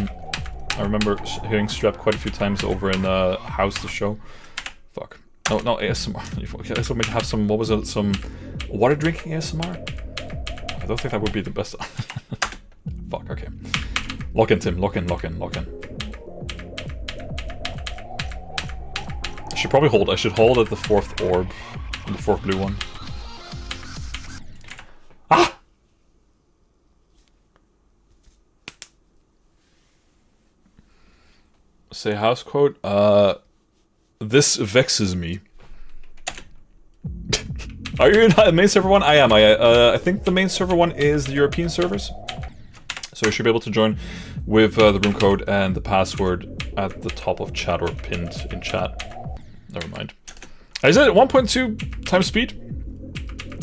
remember hearing strep quite a few times over in House the Show. Fuck. No, ASMR. Okay, I thought maybe have some. What was it? Some water drinking ASMR. I don't think that would be the best. Fuck. Okay. Lock in, Tim. Lock in. I should probably hold. I should hold at the fourth orb, the fourth blue one. Ah! Say house quote. This vexes me. Are you in the main server one? I am. I think the main server one is the European servers. So you should be able to join with the room code and the password at the top of chat or pinned in chat. Never mind. I said 1.2 times speed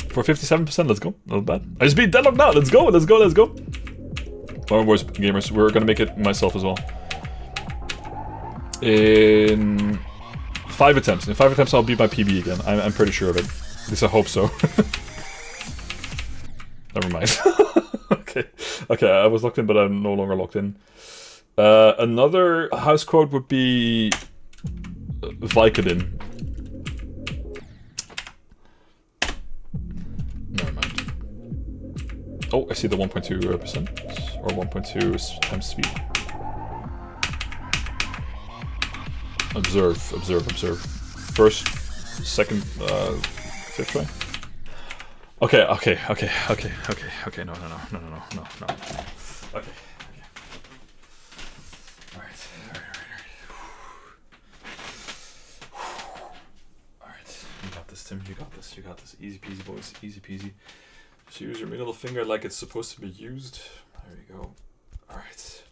for 57%. Let's go. Not bad. I just beat Deadlocked now. Let's go. Alright, boys, gamers. We're gonna make it myself as well. In 5 attempts. In 5 attempts, I'll beat my PB again. I'm pretty sure of it. At least I hope so. Never mind. Okay, I was locked in, but I'm no longer locked in. Another house code would be Vicodin. Never mind. Oh, I see the 1.2% or 1.2 times speed. Observe. First, second, fifth try. Okay. No. Okay. Alright. You got this, Tim. You got this. Easy peasy, boys. Easy peasy. Just use your middle finger like it's supposed to be used. There you go. Alright.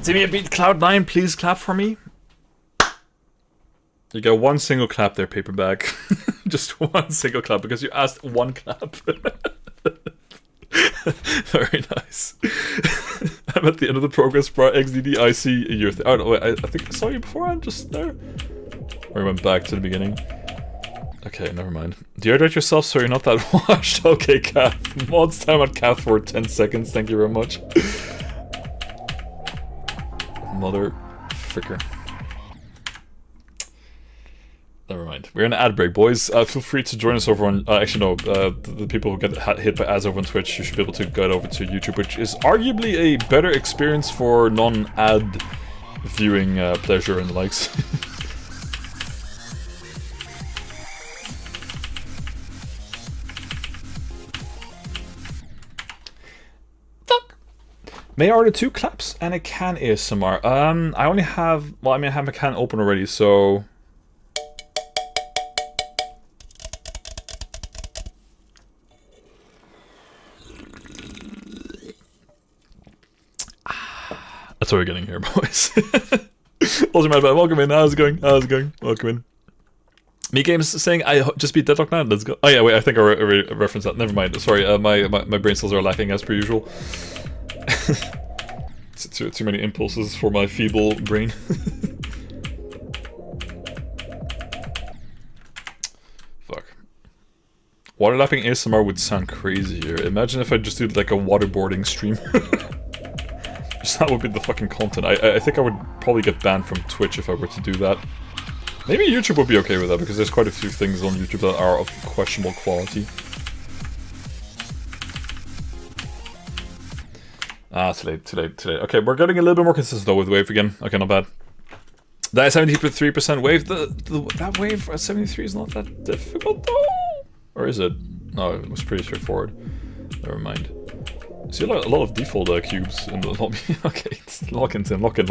Timmy, beat Cloud9. Please clap for me. You got one single clap there, Paperback. Just one single clap because you asked one clap. Very nice. I'm at the end of the progress bar. XDD, I see your oh no, wait, I think I saw you beforehand, just there. Or I went back to the beginning. Okay, never mind. Dehydrate yourself so you're not that washed. Okay, Kath. Mods time at Kath for 10 seconds. Thank you very much. Mother fricker. Never mind. We're in an ad break, boys. Feel free to join us over on... actually, no. The people who get hit by ads over on Twitch, you should be able to get over to YouTube, which is arguably a better experience for non-ad viewing pleasure and the likes. Fuck! May I order 2 claps and a can ASMR? I only have... Well, I mean, I have a can open already, so... A That's what we're getting here, boys. Also, my bad. Welcome in. How's it going? How's it going? Welcome in. Me Games saying I just beat Deadlocked now. Let's go. Oh yeah, wait. I think I referenced that. Never mind. Sorry. My brain cells are lacking as per usual. Too many impulses for my feeble brain. Fuck. Waterlapping ASMR would sound crazy here. Imagine if I just did like a waterboarding stream. Just that would be the fucking content. I think I would probably get banned from Twitch if I were to do that. Maybe YouTube would be okay with that, because there's quite a few things on YouTube that are of questionable quality. Ah, too late. Okay, we're getting a little bit more consistent though with wave again. Okay, not bad. That 73% wave, that wave at 73 is not that difficult though? Or is it? No, it was pretty straightforward. Never mind. I see a lot of default cubes in the lobby. Okay, lock in, Tim. Lock in.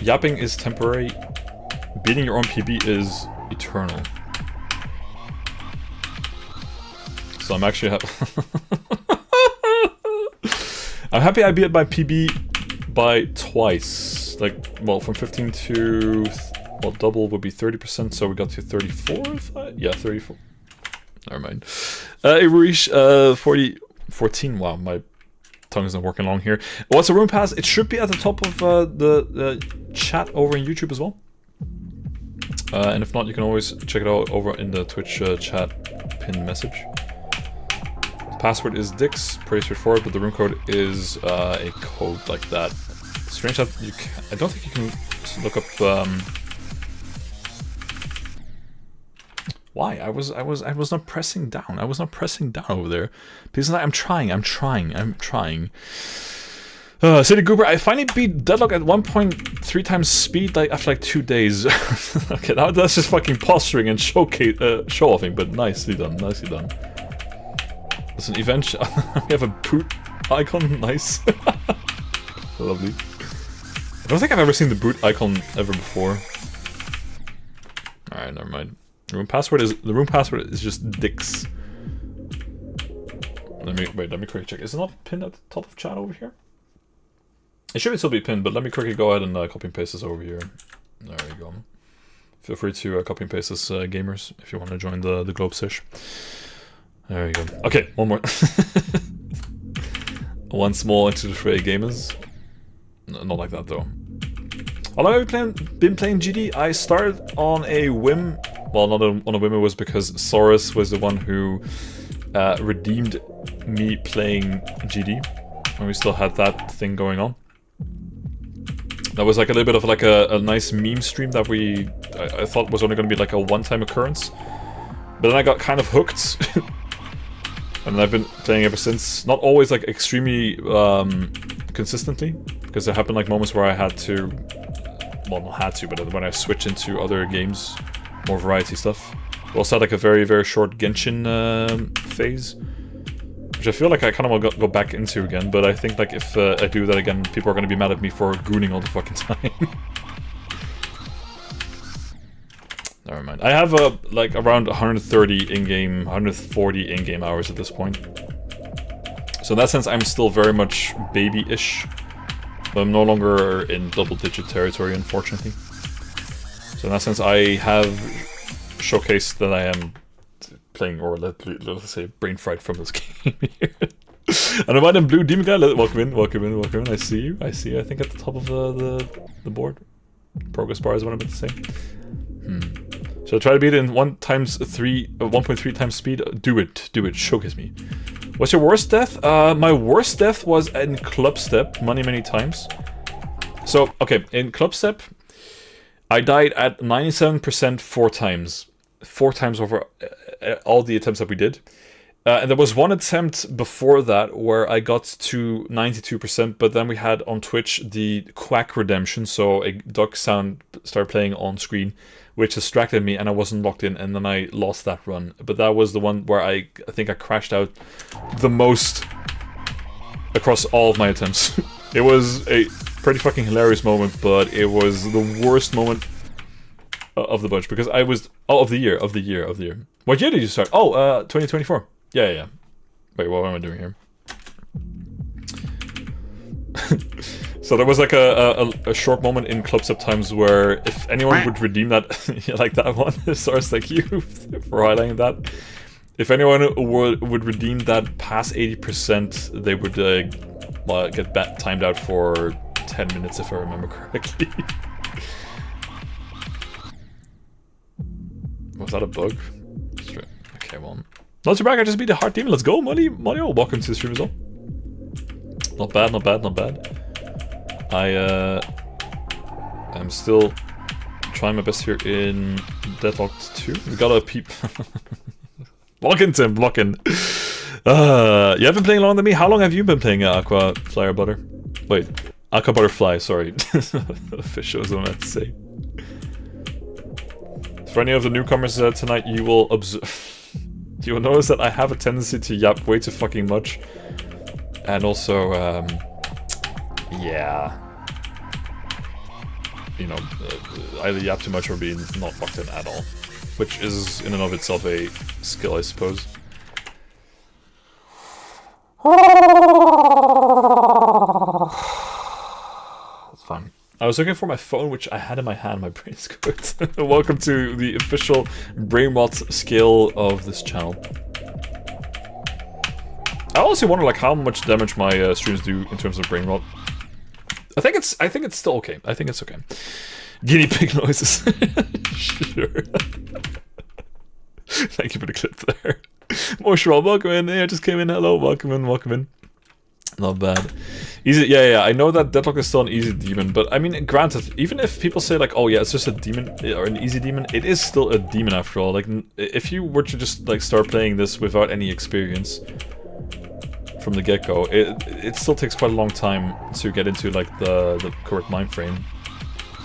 Yapping is temporary. Beating your own PB is eternal. So I'm actually I'm happy I beat my PB by twice. Like, well, from 15 to... Well, double would be 30%, so we got to 34? Yeah, 34. Never mind. Irish, 14. Wow, my tongue isn't working along here. What's the room pass? It should be at the top of the chat over in YouTube as well. And if not, you can always check it out over in the Twitch chat pin message. The password is Dix, pretty straightforward, but the room code is a code like that. Strange that you can, I don't think you can look up. Why? I was not pressing down. I was not pressing down over there. Because I'm trying. City Goober, I finally beat Deadlock at 1.3 times speed like after like 2 days. Okay, that's just fucking posturing and show-offing, but nicely done, It's an event. We have a boot icon, nice. Lovely. I don't think I've ever seen the boot icon ever before. Alright, never mind. The room password is just Dix. Let me quickly check. Is it not pinned at the top of chat over here? It should still be pinned, but let me quickly go ahead and copy and paste this over here. There we go. Feel free to copy and paste this, gamers, if you want to join the globe sesh. There you go. Okay, one more. Once more into the fray, gamers. No, not like that though. How long have you been playing GD? I started on a whim. Well, not on a whim, it was because Saurus was the one who redeemed me playing GD. And we still had that thing going on. That was like a little bit of like a nice meme stream that I thought was only going to be like a one-time occurrence. But then I got kind of hooked. And I've been playing ever since. Not always like extremely consistently. Because there happened like moments where I had to... Well, not had to, but when I switch into other games, more variety stuff. We also had like a very, very short Genshin phase. Which I feel like I kind of want to go back into again, but I think like if I do that again, people are going to be mad at me for gooning all the fucking time. Never mind. I have like around 130 in-game, 140 in-game hours at this point. So in that sense, I'm still very much baby-ish. But I'm no longer in double-digit territory, unfortunately. So in that sense, I have showcased that I am playing, or let's say, brain fried from this game here. And I'm in blue demon guy. Welcome in. I see you. I think at the top of the board. Progress bar is what I'm about to say. So try to beat it in 1.3 times speed. Do it. Showcase me. What's your worst death? My worst death was in Club Step many times. So, okay, in Club Step, I died at 97% 4 times. 4 times over all the attempts that we did. And there was one attempt before that where I got to 92%, but then we had on Twitch the Quack Redemption, so a duck sound started playing on screen, which distracted me and I wasn't locked in, and then I lost that run. But that was the one where I think I crashed out the most across all of my attempts. It was a pretty fucking hilarious moment, but it was the worst moment of the bunch, because I was... Oh, of the year. What year did you start? Oh, 2024. Yeah. Wait, what am I doing here? So there was like a short moment in Club Step times where if anyone would redeem that, yeah, like that one, sorry, thank you for highlighting that. If anyone would redeem that past 80%, they would get timed out for 10 minutes if I remember correctly. Was that a bug? Okay, well. Not too bad, I just beat the Heart Demon. Let's go, Mario. Welcome to the stream as well. Not bad, not bad, not bad. I'm still trying my best here in Deadlocked 2. We got a peep. Lock in, Tim, lock in. You have been playing longer than me? How long have you been playing Aqua Flyer Butter? Wait, Aqua Butterfly, sorry. Fish was what I meant to say. For any of the newcomers tonight, you will observe. You will notice that I have a tendency to yap way too fucking much. And also, yeah. You know, either yap too much or be not locked in at all. Which is, in and of itself, a skill, I suppose. That's fine. I was looking for my phone, which I had in my hand. My brain is good. Welcome to the official brain rot scale of this channel. I honestly wonder, like, how much damage my streams do in terms of brain rot. I think it's still okay. I think it's okay. Guinea pig noises. Sure. Thank you for the clip there. Moshral, welcome in. Hey, I just came in. Hello, welcome in, welcome in. Not bad. Easy, yeah. I know that Deadlock is still an easy demon, but I mean, granted, even if people say like, oh yeah, it's just a demon or an easy demon, it is still a demon after all. Like, if you were to just like start playing this without any experience from the get-go, it still takes quite a long time to get into like the correct mind frame.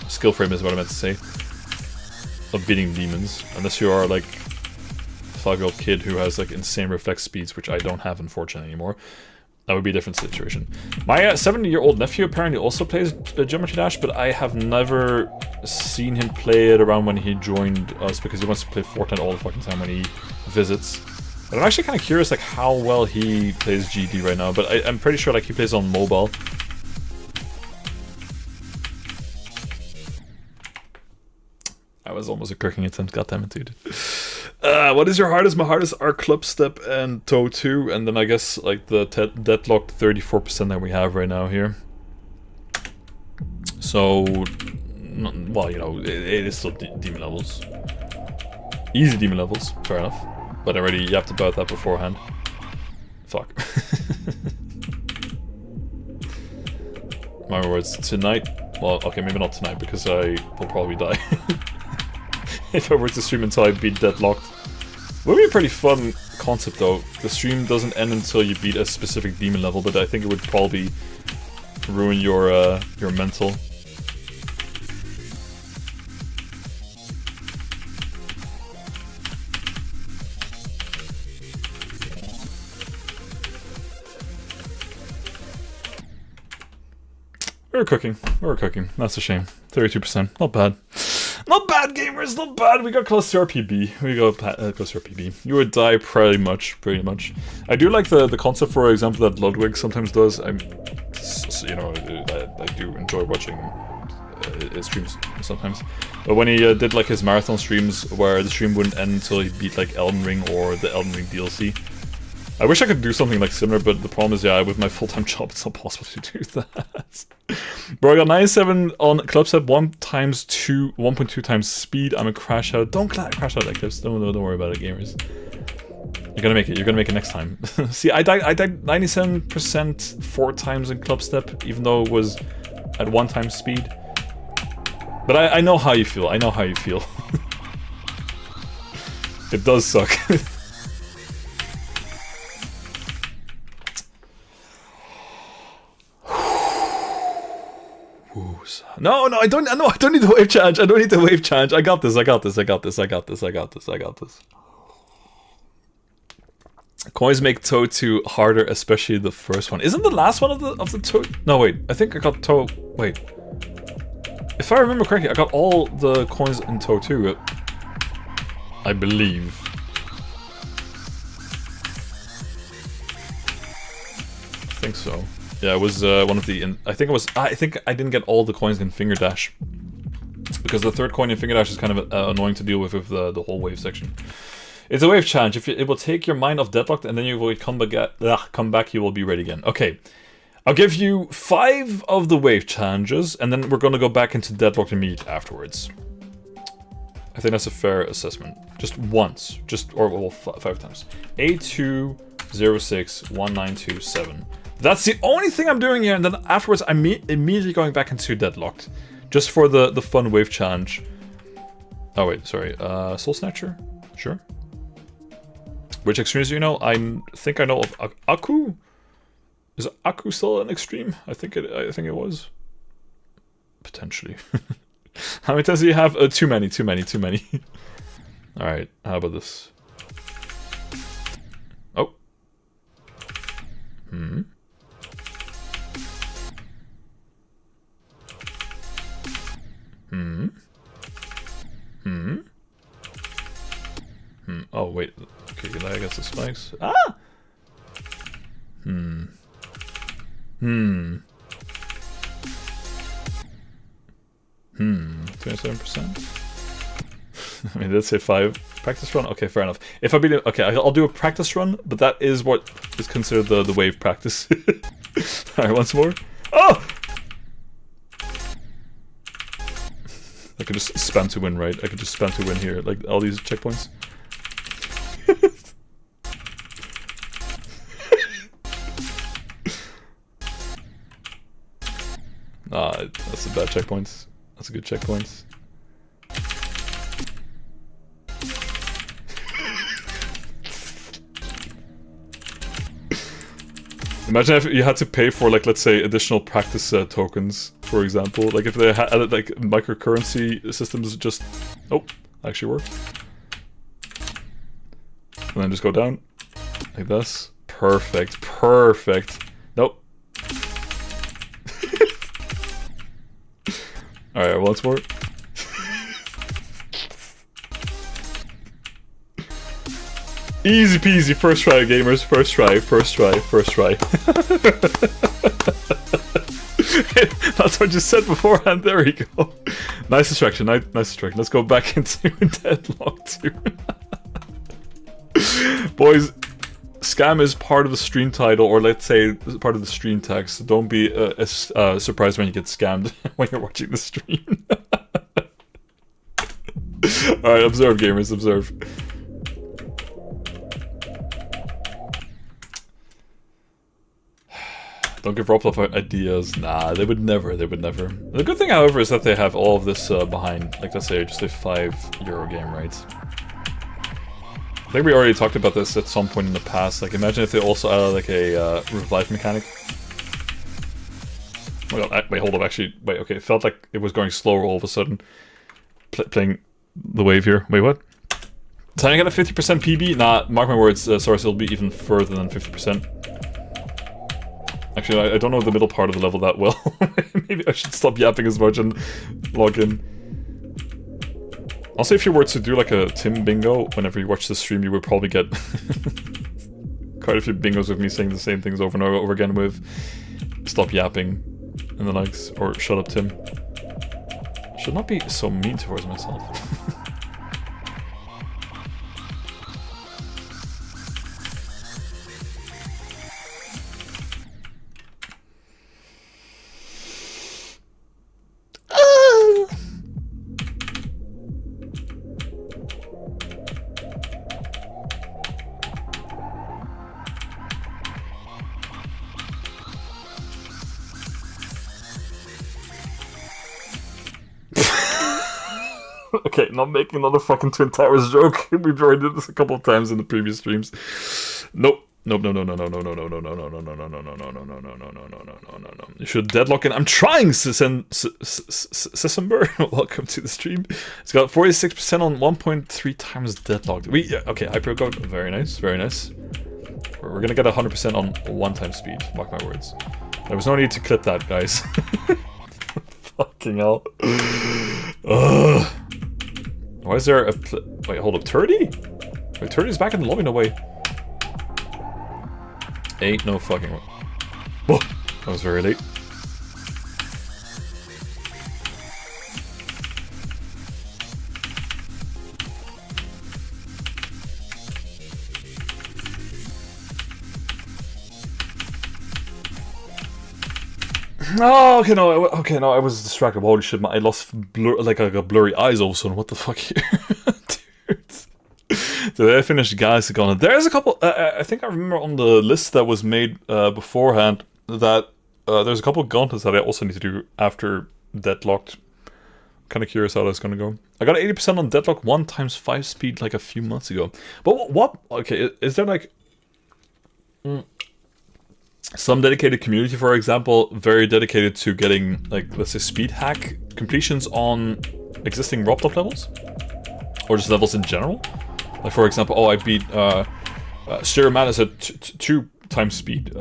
Skill frame is what I meant to say. Of beating demons, unless you are like a 5-year-old kid who has like insane reflex speeds, which I don't have unfortunately anymore. That would be a different situation. My 70-year-old nephew apparently also plays Geometry Dash, but I have never seen him play it around when he joined us because he wants to play Fortnite all the fucking time when he visits. But I'm actually kind of curious like how well he plays GD right now, but I'm pretty sure like he plays on mobile. I was almost a cooking attempt, goddammit, dude. What is your hardest? My hardest are Club Step and Toe 2, and then I guess like the Deadlocked 34% that we have right now here. So, well, you know, it is still demon levels. Easy demon levels, fair enough. But I already yapped about that beforehand. Fuck. My words, tonight, well, okay, maybe not tonight because I will probably die. If I were to stream until I beat Deadlocked. Would be a pretty fun concept though. The stream doesn't end until you beat a specific demon level, but I think it would probably ruin your mental. We're cooking. That's a shame. 32%. Not bad. Not bad, gamers, not bad. We got close to our PB. Close to our PB. You would die pretty much. I do like the concept, for example, that Ludwig sometimes does. You know, I do enjoy watching his streams sometimes. But when he did like his marathon streams, where the stream wouldn't end until he beat like Elden Ring or the Elden Ring DLC. I wish I could do something like similar, but the problem is, yeah, with my full-time job, it's not possible to do that. Bro, I got 97 on Club Step, 1.2 times speed. I'm a crash out. Don't crash out like this. Don't worry about it, gamers. You're gonna make it. You're gonna make it next time. See, I died 97% 4 times in Club Step, even though it was at 1 time speed. But I know how you feel. I know how you feel. It does suck. No, I don't need the wave challenge. I don't need the wave challenge. I got this. Coins make Toe 2 harder, especially the first one. Isn't the last one of the Toe? No, wait. I think I got Toe. Wait. If I remember correctly, I got all the coins in Toe 2. I believe. I think so. Yeah, it was one of the. I think it was. I think I didn't get all the coins in Finger Dash because the third coin in Finger Dash is kind of annoying to deal with the whole wave section. It's a wave challenge. If it will take your mind off Deadlocked, and then you will come back, you will be ready again. Okay, I'll give you 5 of the wave challenges, and then we're gonna go back into Deadlocked immediately afterwards. I think that's a fair assessment. Just once, or well, 5 times. A206192 That's the only thing I'm doing here, and then afterwards I'm immediately going back into Deadlocked, just for the fun wave challenge. Oh wait, sorry. Soul Snatcher, sure. Which extremes do you know? I think I know of Aku. Is Aku still an extreme? I think it was. Potentially. How many times do you have? Too many. Alright, how about this? Oh. Oh, wait. Okay, can I get the spikes? Ah! 27%? I mean, let's say 5. Practice run? Okay, fair enough. If I beat it, okay, I'll do a practice run, but that is what is considered the wave practice. Alright, once more. Oh! I could just spam to win, right? I could just spam to win here, like all these checkpoints. That's a bad checkpoint. That's a good checkpoint. Imagine if you had to pay for, like, let's say, additional practice tokens, for example. Like, if they had, like, microcurrency systems just... Oh, actually worked. And then just go down. Like this. Perfect. Perfect. Nope. Alright, once more. Easy peasy, first try, gamers. First try. That's what you said beforehand. There we go. Nice distraction. Nice distraction. Let's go back into Deadlocked too. Boys, scam is part of the stream title, or let's say part of the stream text. So don't be surprised when you get scammed when you're watching the stream. Alright, observe, gamers, observe. Don't give Robtop ideas. Nah, they would never. The good thing, however, is that they have all of this behind. Like, let's say, just a €5 game, right? I think we already talked about this at some point in the past. Like, imagine if they also added, like, a revive mechanic. Oh god, wait, hold up, actually. Wait, okay, it felt like it was going slower all of a sudden. Playing the wave here. Wait, what? So I get a 50% PB? Nah, mark my words, Source, it'll be even further than 50%. Actually, I don't know the middle part of the level that well. Maybe I should stop yapping as much and log in. Also, if you were to do like a Tim bingo, whenever you watch the stream, you would probably get quite a few bingos with me saying the same things over and over again with stop yapping and the likes, or shut up Tim. I should not be so mean towards myself. Okay, not making another fucking Twin Towers joke. We've already did this a couple of times in the previous streams. Nope. You should deadlock in. I'm trying, Sisember. Welcome to the stream. It's got 46% on 1.3 times deadlocked. Okay, hyper go. Very nice, very nice. We're gonna get 100% on 1 time speed. Mark my words. There was no need to clip that, guys. Fucking hell. Ugh. Why is there a... Wait, hold up. Turdy? Wait, Turdy's back in the lobby? No way. Ain't no fucking way. Whoa. That was very late. Oh, okay, no, I was distracted. Holy shit, I lost I got blurry eyes all of a sudden. What the fuck here? Dude. Did I finish Guys Gone? There's a couple, I think I remember on the list that was made beforehand that there's a couple of gauntlets that I also need to do after Deadlocked. Kind of curious how that's gonna go. I got 80% on Deadlock 1 times 5 speed like a few months ago. But what? Okay, is there like... some dedicated community, for example, very dedicated to getting, like, let's say, speed hack completions on existing Robtop levels? Or just levels in general? Like, for example, oh, I beat Stereo Madness at 2 times speed.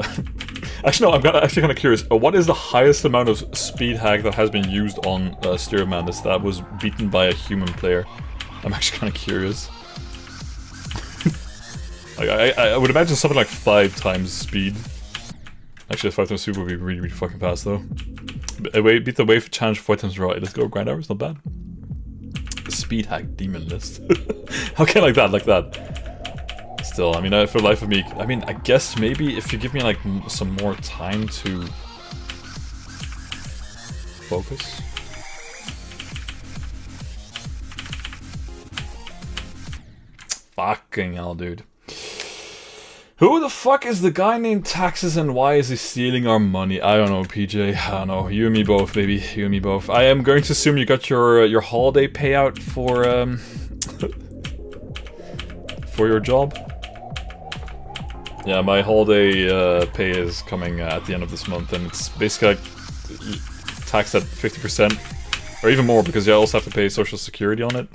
Actually, no, I'm actually kind of curious. What is the highest amount of speed hack that has been used on Stereo Madness that was beaten by a human player? I'm actually kind of curious. I would imagine something like 5 times speed. Actually, 5 times speed would be really, really fucking fast, though. Beat the wave challenge 4 times right. Let's go, grind hours, not bad. Speed hack demon list. How can I like that? Like that? Still, I mean, for the life of me, I mean, I guess maybe if you give me, like, some more time to focus. Fucking hell, dude. Who the fuck is the guy named Taxes and why is he stealing our money? I don't know, PJ. I don't know. You and me both, baby. You and me both. I am going to assume you got your holiday payout for for your job. Yeah, my holiday pay is coming at the end of this month, and it's basically like taxed at 50% or even more because you also have to pay Social Security on it.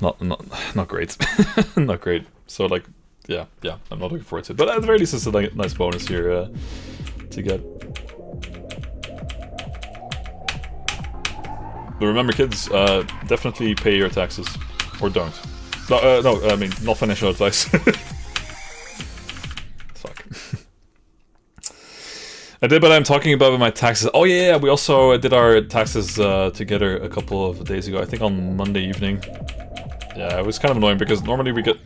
Not great. Not great. So like. Yeah, I'm not looking forward to it. But at the very least, it's a nice bonus here to get. But remember, kids, definitely pay your taxes. Or don't. No, I mean, not financial advice. Fuck. I did, but I'm talking about my taxes. Oh yeah, we also did our taxes together a couple of days ago. I think on Monday evening. Yeah, it was kind of annoying because normally we get...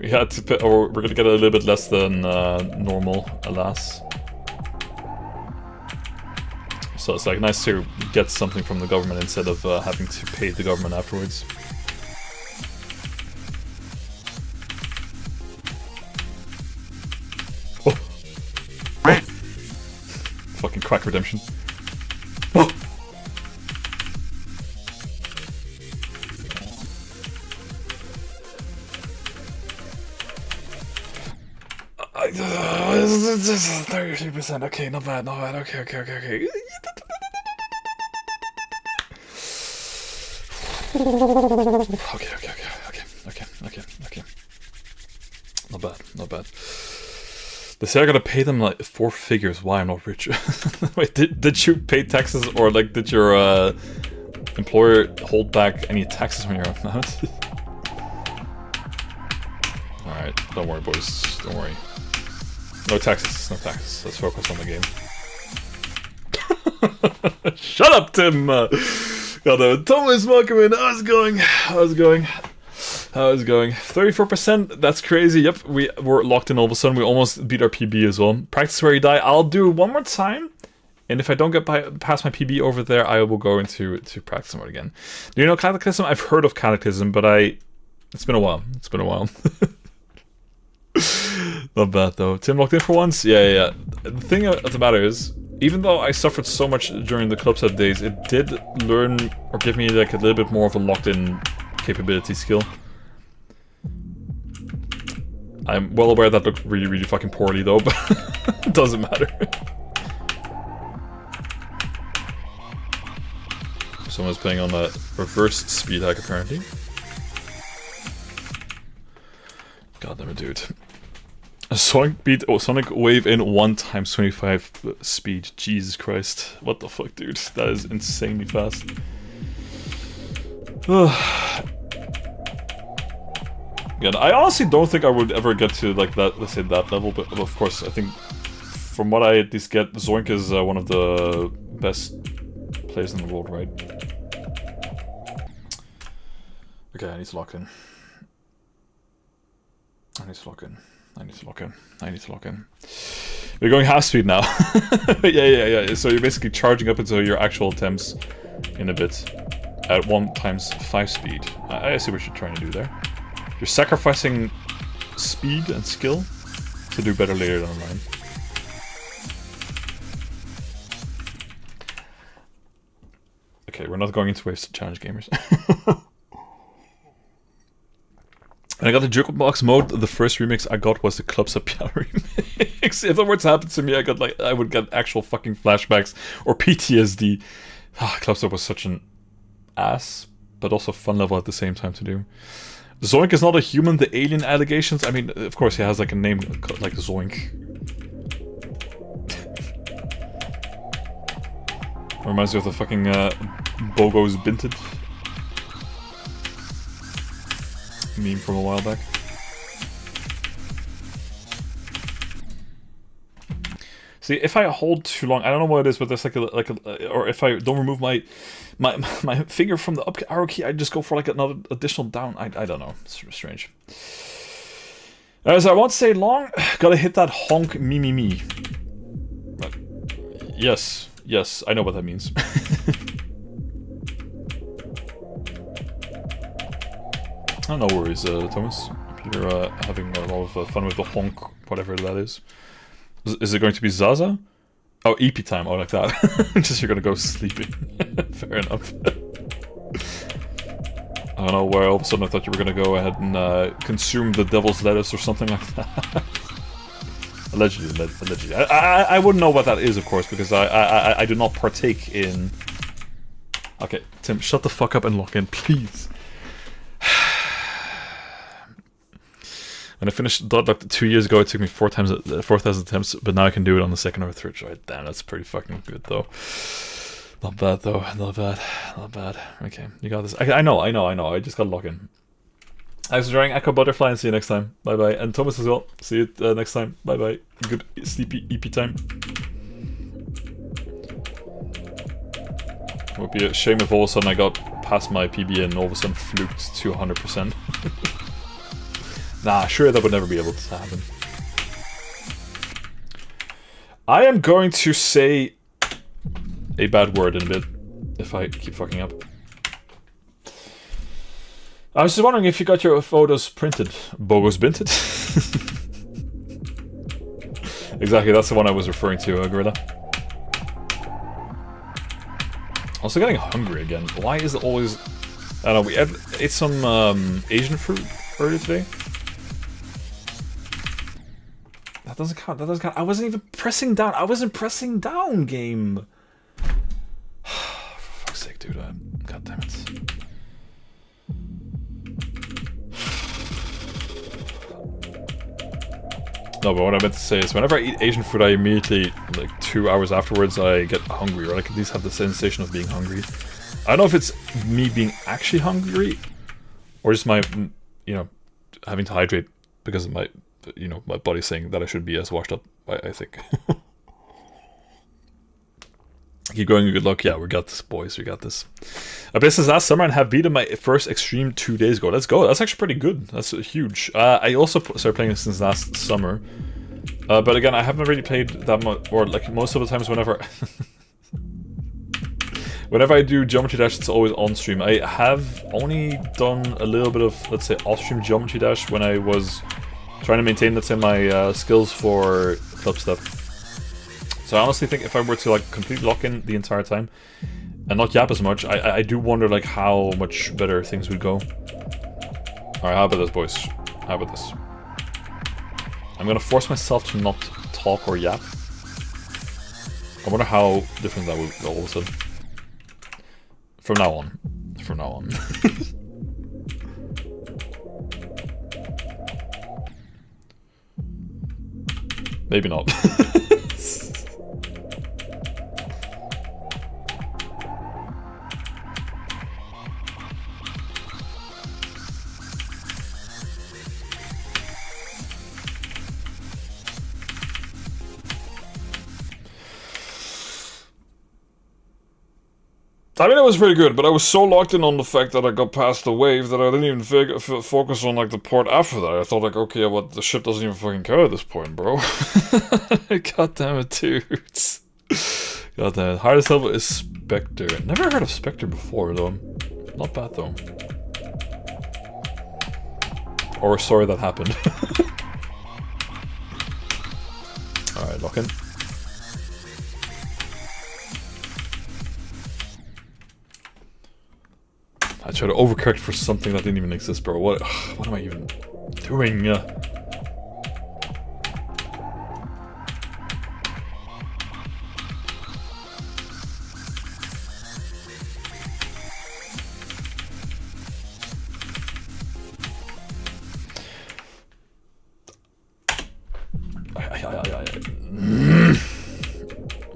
we had to pay, or we're gonna get a little bit less than normal, alas. So it's like nice to get something from the government instead of having to pay the government afterwards. Oh. Oh. Fucking crack redemption. Oh. Uh, 33%. Okay, not bad. Okay. Okay. Not bad. They say I gotta pay them like 4 figures. Why I'm not rich? Wait, did you pay taxes, or like did your employer hold back any taxes when you're out? Alright, don't worry, boys. Don't worry. No taxes. Let's focus on the game. Shut up, Tim! God, Thomas Markman, how's it going? 34%, that's crazy. Yep, we were locked in all of a sudden. We almost beat our PB as well. Practice where you die. I'll do it one more time. And if I don't get past my PB over there, I will go into practice mode again. Do you know Cataclysm? I've heard of Cataclysm, but it's been a while. Not bad though. Tim locked in for once? Yeah. The thing of the matter is, even though I suffered so much during the club set days, it did learn or give me like a little bit more of a locked in capability skill. I'm well aware that looked really, really fucking poorly though, but it doesn't matter. Someone's playing on a reverse speed hack apparently. God damn it, dude. Sonic beat Sonic Wave in 1 times 25 speed. Jesus Christ. What the fuck, dude? That is insanely fast. Again, I honestly don't think I would ever get to like that, let's say that level, but of course, I think from what I at least get, Zoink is one of the best players in the world, right? Okay, I need to lock in. I need to lock in. I need to lock in. I need to lock in. We're going half speed now. yeah. So you're basically charging up into your actual attempts in a bit at 1x5 speed. I see what you're trying to do there. You're sacrificing speed and skill to do better later down the line. Okay, we're not going into wasted challenge gamers. And I got the Jukebox mode. The first remix I got was the Club Sapial remix. If that were to happen to me, I would get actual fucking flashbacks or PTSD. Club Sap was such an ass, but also fun level at the same time to do. Zoink is not a human. The alien allegations. I mean, of course, he has like a name like Zoink. Reminds me of the fucking Bogo's Binted meme from a while back. See, if I hold too long, I don't know what it is, but there's like a or if I don't remove my finger from the up arrow key, I just go for like another additional down. I don't know. It's strange. As I won't say long, gotta hit that honk me. But yes, I know what that means. Oh, no worries, Thomas. You're having a lot of fun with the honk, whatever that is. Is it going to be Zaza? Oh, EP time. Oh, like that. Just you're gonna go sleeping. Fair enough. I don't know where all of a sudden I thought you were gonna go ahead and consume the devil's lettuce or something like that. Allegedly. I wouldn't know what that is, of course, because I do not partake in... Okay, Tim, shut the fuck up and lock in, please. When I finished Deadlocked 2 years ago, it took me 4,000 attempts, but now I can do it on the second or third try. Damn, that's pretty fucking good, though. Not bad, though. Not bad. Okay, you got this. I know. I just gotta log in. Thanks for joining Echo Butterfly, and see you next time. Bye-bye. And Thomas as well. See you next time. Bye-bye. Good sleepy EP time. It would be a shame if all of a sudden I got past my PB and all of a sudden fluked to 100%. Nah, sure, that would never be able to happen. I am going to say a bad word in a bit if I keep fucking up. I was just wondering if you got your photos printed. Bogo's Binted? Exactly, that's the one I was referring to, Gorilla. Also getting hungry again. Why is it always... I don't know, we ate some Asian fruit earlier today. That doesn't count. I wasn't even pressing down. I wasn't pressing down, game. For fuck's sake, dude. God damn it. No, but what I meant to say is whenever I eat Asian food, I immediately, like 2 hours afterwards, I get hungry, or I can at least have the sensation of being hungry. I don't know if it's me being actually hungry, or just my, you know, having to hydrate because of my... You know, my body's saying that I should be as washed up, I think. Keep going, good luck. Yeah, we got this, boys. We got this. I played since last summer and have beaten my first extreme 2 days ago. Let's go. That's actually pretty good. That's huge. I also started playing this since last summer. But again, I haven't really played that much, or like most of the times whenever... Whenever I do Geometry Dash, it's always on stream. I have only done a little bit of, let's say, off-stream Geometry Dash when I was... trying to maintain, let's say, my skills for club stuff. So I honestly think if I were to like completely lock in the entire time and not yap as much, I do wonder like how much better things would go. Alright, how about this, boys? How about this? I'm gonna force myself to not talk or yap. I wonder how different that would go all of a sudden. From now on. Maybe not. I mean, it was pretty good, but I was so locked in on the fact that I got past the wave that I didn't even focus on like the port after that. I thought like, okay, what, the ship doesn't even fucking care at this point, bro. God damn it, dudes. God damn it. Hardest level is Spectre. Never heard of Spectre before, though. Not bad, though. Or sorry that happened. Alright, lock in. I tried to overcorrect for something that didn't even exist, bro. What am I even doing?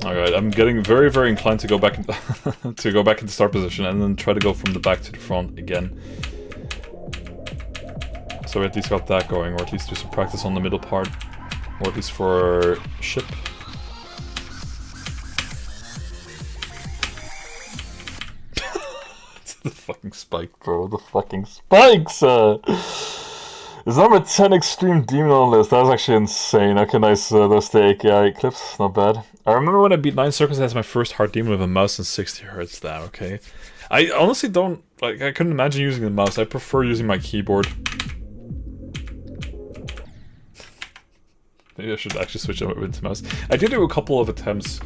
Alright, I'm getting very, very inclined to go back to go back into start position and then try to go from the back to the front again. So we at least got that going, or at least do some practice on the middle part, or at least for ship. The fucking spike, bro. The fucking spikes! It's number 10 Extreme Demon on the list. That was actually insane. Okay, nice. Those the AKI clips. Not bad. I remember when I beat 9 Circles as my first hard demon with a mouse and 60 Hz. That, okay. I honestly don't... Like, I couldn't imagine using the mouse. I prefer using my keyboard. Maybe I should actually switch over into mouse. I did do a couple of attempts,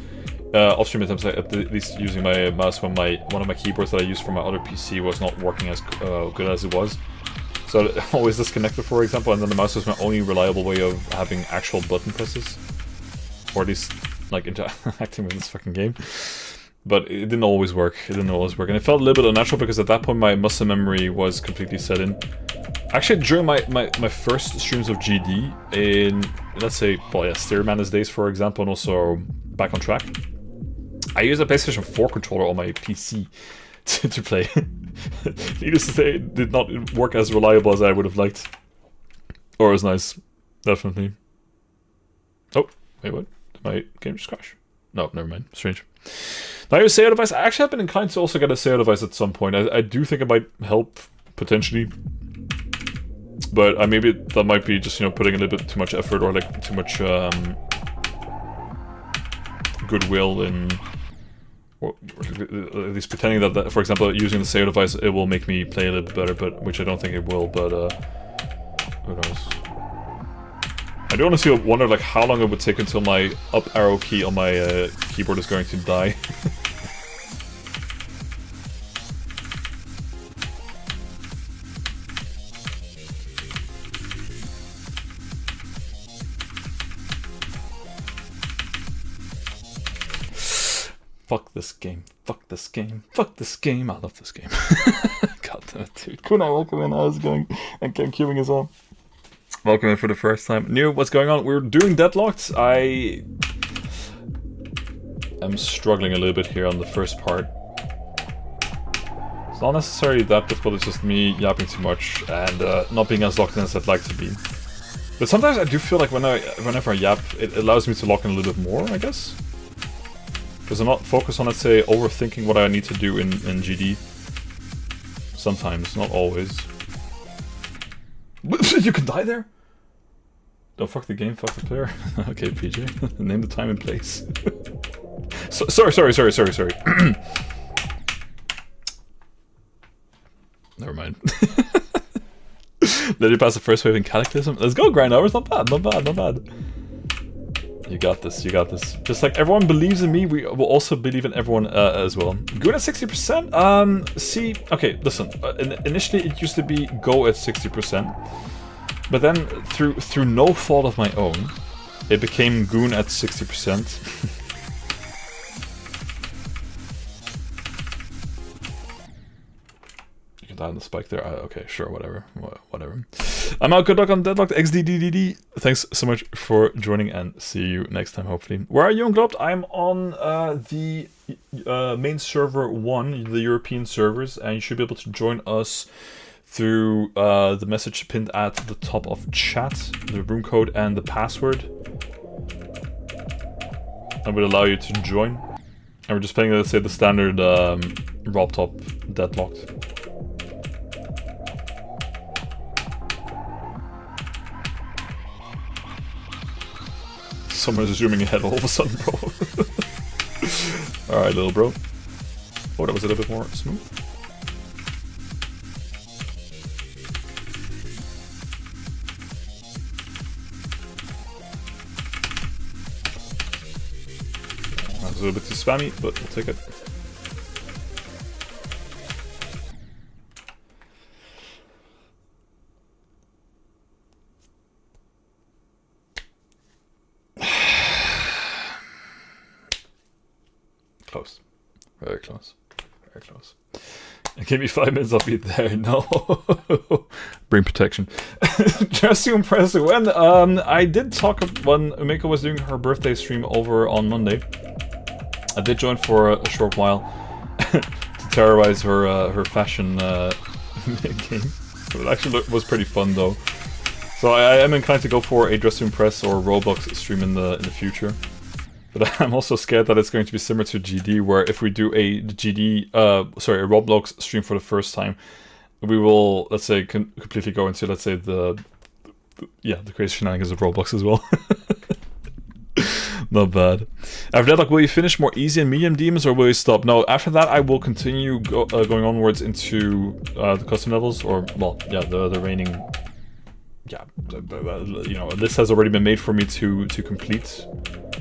off-stream attempts, at least using my mouse when one of my keyboards that I used for my other PC was not working as good as it was. So it always disconnected, for example, and then the mouse was my only reliable way of having actual button presses. Or at least, like, interacting with this fucking game. But it didn't always work. It didn't always work. And it felt a little bit unnatural because at that point my muscle memory was completely set in. Actually, during my first streams of GD, in, let's say, well, yeah, Stereo Madness days, for example, and also Back on Track, I used a PlayStation 4 controller on my PC to play. Needless to say, it did not work as reliable as I would have liked. Or as nice. Definitely. Oh, wait, what? Did my game just crash? No, never mind. Strange. Now your SEO device. I actually have been inclined to also get a SEO device at some point. I do think it might help, potentially. But maybe that might be just, you know, putting a little bit too much effort or like too much goodwill in... Or at least pretending that, for example, using the SEO device, it will make me play a little bit better, but which I don't think it will, but who knows. I do honestly wonder like how long it would take until my up arrow key on my keyboard is going to die. Fuck this game. Fuck this game. Fuck this game. I love this game. God damn it, dude. Kunai, welcome in. How's it going? And Ken Cubing as well. Welcome in for the first time. New, what's going on? We're doing Deadlocked. I am struggling a little bit here on the first part. It's not necessarily that difficult, it's just me yapping too much and not being as locked in as I'd like to be. But sometimes I do feel like whenever I yap, it allows me to lock in a little bit more, I guess. Because I'm not focused on, let's say, overthinking what I need to do in GD. Sometimes, not always. You can die there? Don't fuck the game, fuck the player. Okay, PJ. Name the time and place. Sorry. Never mind. Let you pass the first wave in Cataclysm. Let's go, grind hours. Not bad, not bad, not bad. You got this, you got this. Just like everyone believes in me, we will also believe in everyone as well. Good at 60%? See, okay, listen. Initially it used to be go at 60%. But then, through no fault of my own, it became goon at 60%. You can die on the spike there. Okay, sure, whatever. I'm out. Good luck on Deadlocked. XDDDD. Thanks so much for joining, and see you next time, hopefully. Where are you on Globed? I'm on the main server 1, the European servers, and you should be able to join us through the message pinned at the top of chat, the room code and the password. That would allow you to join. And we're just playing, let's say, the standard Robtop Deadlocked. Someone is zooming ahead all of a sudden, bro. Alright, little bro. Oh, that was a little bit more smooth. That was a little bit too spammy, but we'll take it. Close. Very close. Very close. Give me 5 minutes, I'll be there. No. Bring protection. Just to impress when I did talk when Umeko was doing her birthday stream over on Monday. I did join for a short while to terrorize her fashion game. So it actually was pretty fun though. So I am inclined to go for a Dress to Impress or Roblox stream in the future. But I'm also scared that it's going to be similar to GD, where if we do a Roblox stream for the first time, we will, let's say, completely go into, let's say, the crazy shenanigans of Roblox as well. Not bad. After that, like, will you finish more easy and medium demons, or will you stop? No, after that, I will continue going onwards into the custom levels, or, well, yeah, the reigning. Yeah, you know, this has already been made for me to complete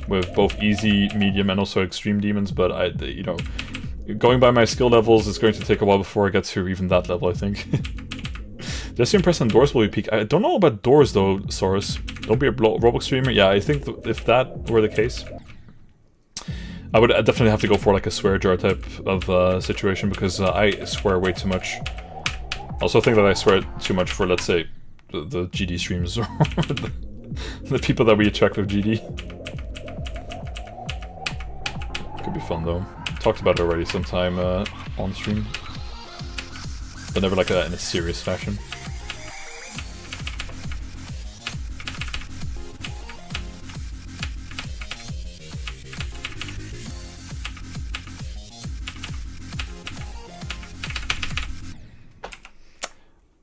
with both easy, medium, and also extreme demons. But you know, going by my skill levels is going to take a while before I get to even that level, I think. Just to impress on doors will be peak. I don't know about doors though, Saurus. Don't be a Roblox streamer. Yeah, I think if that were the case, I would definitely have to go for like a swear jar type of situation, because I swear way too much. I also think that I swear too much for, let's say, the GD streams, or the people that we attract with GD. Could be fun though. Talked about it already sometime on stream, but never like in a serious fashion.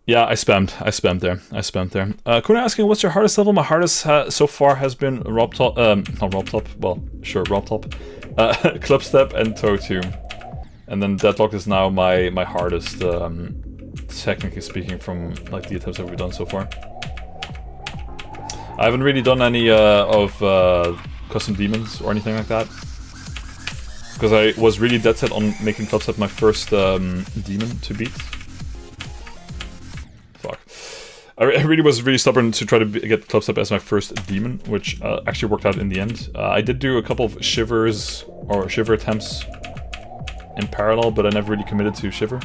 Yeah, I spammed there. Kuna asking, what's your hardest level? My hardest so far has been Robtop, not Robtop, well, sure, Robtop, Club Step and Toe 2. And then Deadlocked is now my hardest, technically speaking, from like the attempts that we've done so far. I haven't really done any of custom demons or anything like that, because I was really dead set on making Club Step my first demon to beat. I really was really stubborn to try to get Club Step as my first demon, which actually worked out in the end. I did do a couple of shiver attempts in parallel, but I never really committed to Shiver.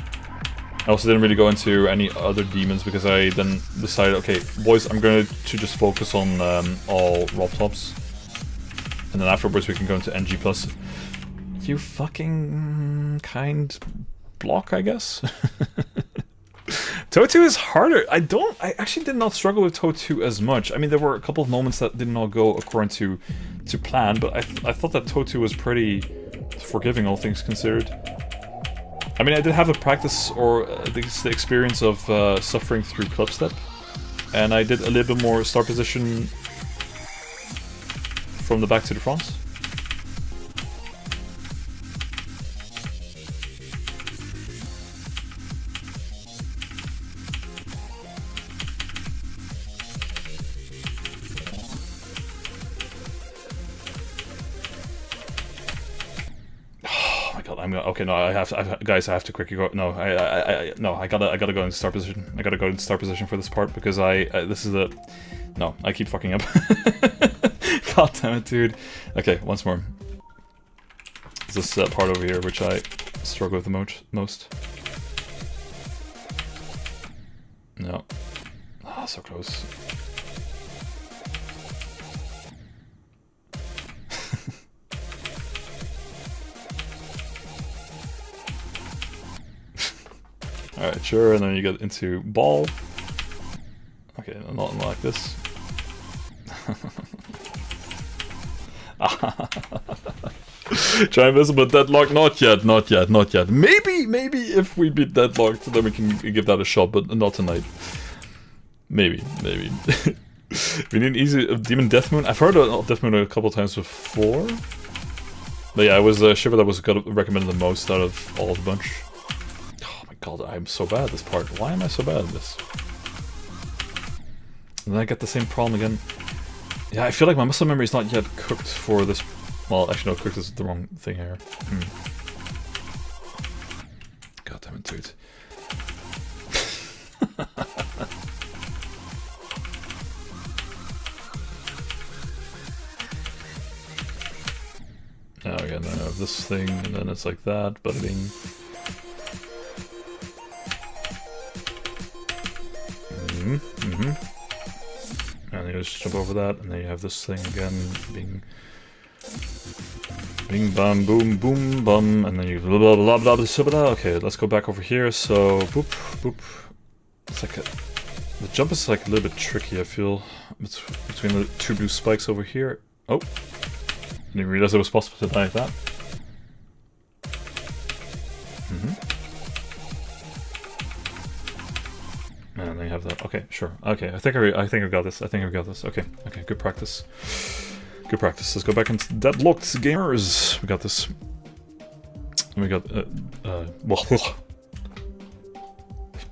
I also didn't really go into any other demons, because I then decided, okay, boys, I'm going to just focus on all Robtops, and then afterwards we can go into NG+. You fucking kind block, I guess? Toe 2 is harder. I actually did not struggle with Toe 2 as much. I mean, there were a couple of moments that did not go according to plan, but I thought that Toe 2 was pretty forgiving, all things considered. I mean, I did have a practice, or the experience of suffering through Club Step, and I did a little bit more start position from the back to the front. Okay, no, guys, I have to quickly go. No, I gotta go into start position. I gotta go into start position for this part, because this is no, I keep fucking up. God damn it, dude. Okay, once more. This part over here, which I struggle with the most. No. Ah, so close. Alright, sure, and then you get into ball. Okay, not like this. Try invisible Deadlocked? Not yet, not yet, not yet. Maybe if we beat Deadlocked, then we can give that a shot, but not tonight. Maybe. We need an easy Demon Death Moon. I've heard of Death Moon a couple times before. But yeah, it was Shiver that was recommended the most out of all of the bunch. Oh my god, I'm so bad at this part. Why am I so bad at this? And then I get the same problem again. Yeah, I feel like my muscle memory is not yet cooked for this. Well, actually, no, cooked is the wrong thing here. God damn it, dude. Now again, I have this thing, and then it's like that, but bing. And you just jump over that, and then you have this thing again, bing. Bing, bam, boom, boom, bum, and then you blah, blah, blah, blah, blah, blah, blah. Okay, let's go back over here, so, boop, boop. It's like the jump is like a little bit tricky, I feel, between the two blue spikes over here. Oh. I didn't realize it was possible to die like that. And then you have that. Okay, sure. Okay, I think I got this. Okay, good practice. Good practice. Let's go back into Deadlocked gamers. We got this. We got well,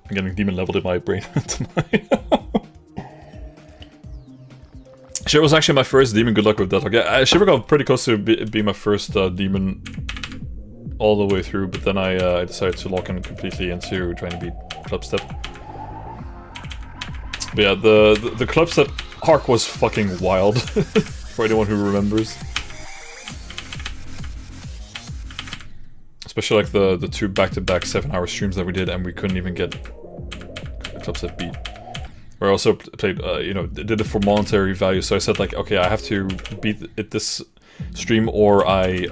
I'm getting demon leveled in my brain tonight. Shiver was actually my first demon. Good luck with Deadlocked. Yeah, Shiver got pretty close to being my first demon all the way through, but then I decided to lock in completely into trying to beat Clubstep. But yeah, the Clubstep arc was fucking wild, for anyone who remembers. Especially like the two back-to-back 7-hour streams that we did, and we couldn't even get Clubstep beat. Where I also played, you know, did it for monetary value, so I said like, okay, I have to beat it this stream or I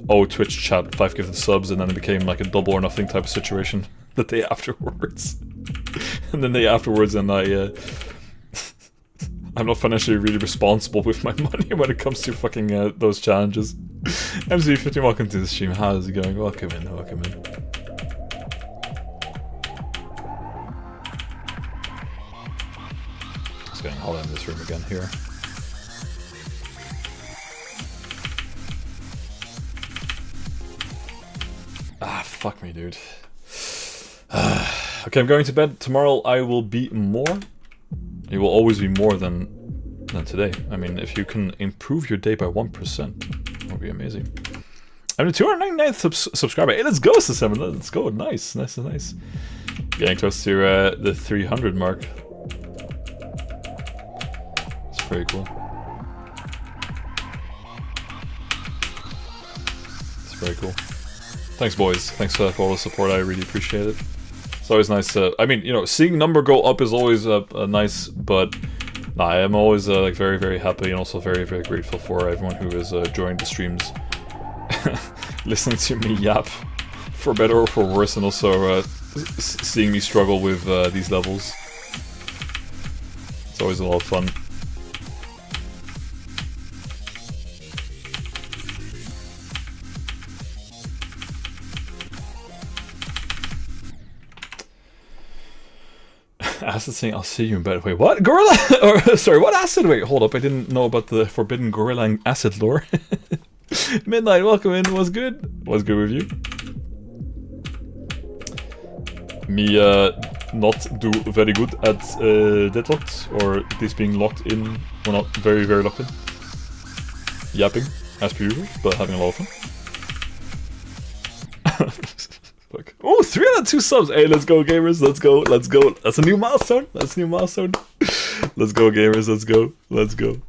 owe Twitch chat 5 gifted subs, and then it became like a double or nothing type of situation the day afterwards. And then the day afterwards, and I'm not financially really responsible with my money when it comes to fucking those challenges. MZ15, welcome to the stream, how is it going? Welcome in, welcome in. Getting all in this room again here. Ah, fuck me, dude. Okay, I'm going to bed. Tomorrow I will be more. You will always be more than today. I mean, if you can improve your day by 1%, that would be amazing. I'm the 299th subscriber. Hey, let's go, System. Let's go. Nice. Getting close to the 300 mark. Very cool. It's very cool. Thanks, boys. Thanks for all the support. I really appreciate it. It's always nice. I mean, you know, seeing number go up is always nice, but nah, I am always like very, very happy and also very, very grateful for everyone who has joined the streams, listening to me yap, for better or for worse, and also seeing me struggle with these levels. It's always a lot of fun. Acid saying, I'll see you in bed. Wait, what? Gorilla? Or, sorry, what acid? Wait, hold up. I didn't know about the forbidden gorilla acid lore. Midnight, welcome in. What's good? What's good with you? Me, not do very good at Deadlocked, or at least being locked in. Well, not very, very locked in. Yapping, as per usual, but having a lot of fun. Oh, 302 subs! Hey, let's go, gamers! Let's go! That's a new milestone! Let's go, gamers! Let's go!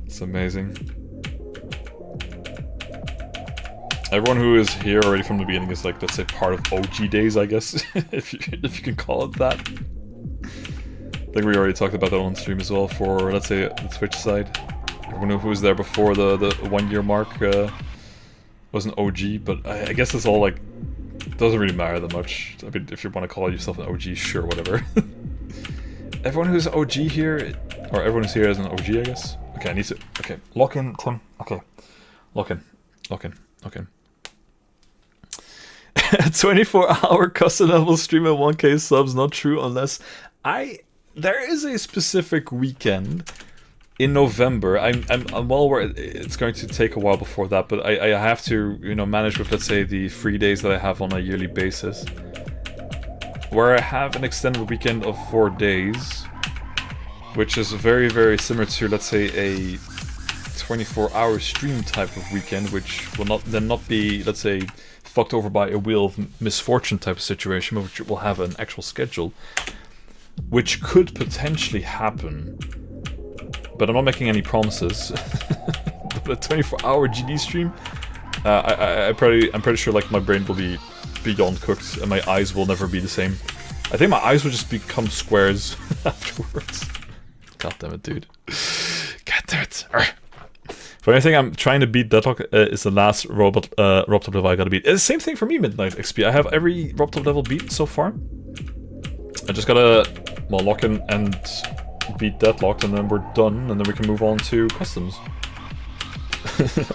It's amazing. Everyone who is here already from the beginning is like, let's say, part of OG days, I guess, if you can call it that. I think we already talked about that on stream as well for, let's say, the Twitch side. Everyone who was there before the 1 year mark was an OG, but I guess it's all like, it doesn't really matter that much. I mean, if you want to call yourself an OG, sure, whatever. Everyone who's OG here, or everyone who's here is an OG, I guess. Okay, I need to, okay, lock in, Tim. Okay, Lock in. Lock in. Lock in. 24-hour custom level stream at 1k subs, not true unless there is a specific weekend in November. I'm well aware it's going to take a while before that, but I have to, you know, manage with, let's say, the 3 days that I have on a yearly basis, where I have an extended weekend of 4 days, which is very, very similar to, let's say, a 24-hour stream type of weekend, which will not be, let's say, fucked over by a wheel of misfortune type of situation, which will have an actual schedule, which could potentially happen, but I'm not making any promises. But a 24-hour GD stream, I'm pretty sure like my brain will be beyond cooked and my eyes will never be the same. I think my eyes will just become squares afterwards. God damn it, dude. God damn it. For anything, I'm trying to beat Deadlock is the last Robtop level I gotta beat. It's the same thing for me, Midnight XP. I have every Robtop level beat so far. I just gotta, well, lock in and beat Deadlocked, and then we're done, and then we can move on to customs.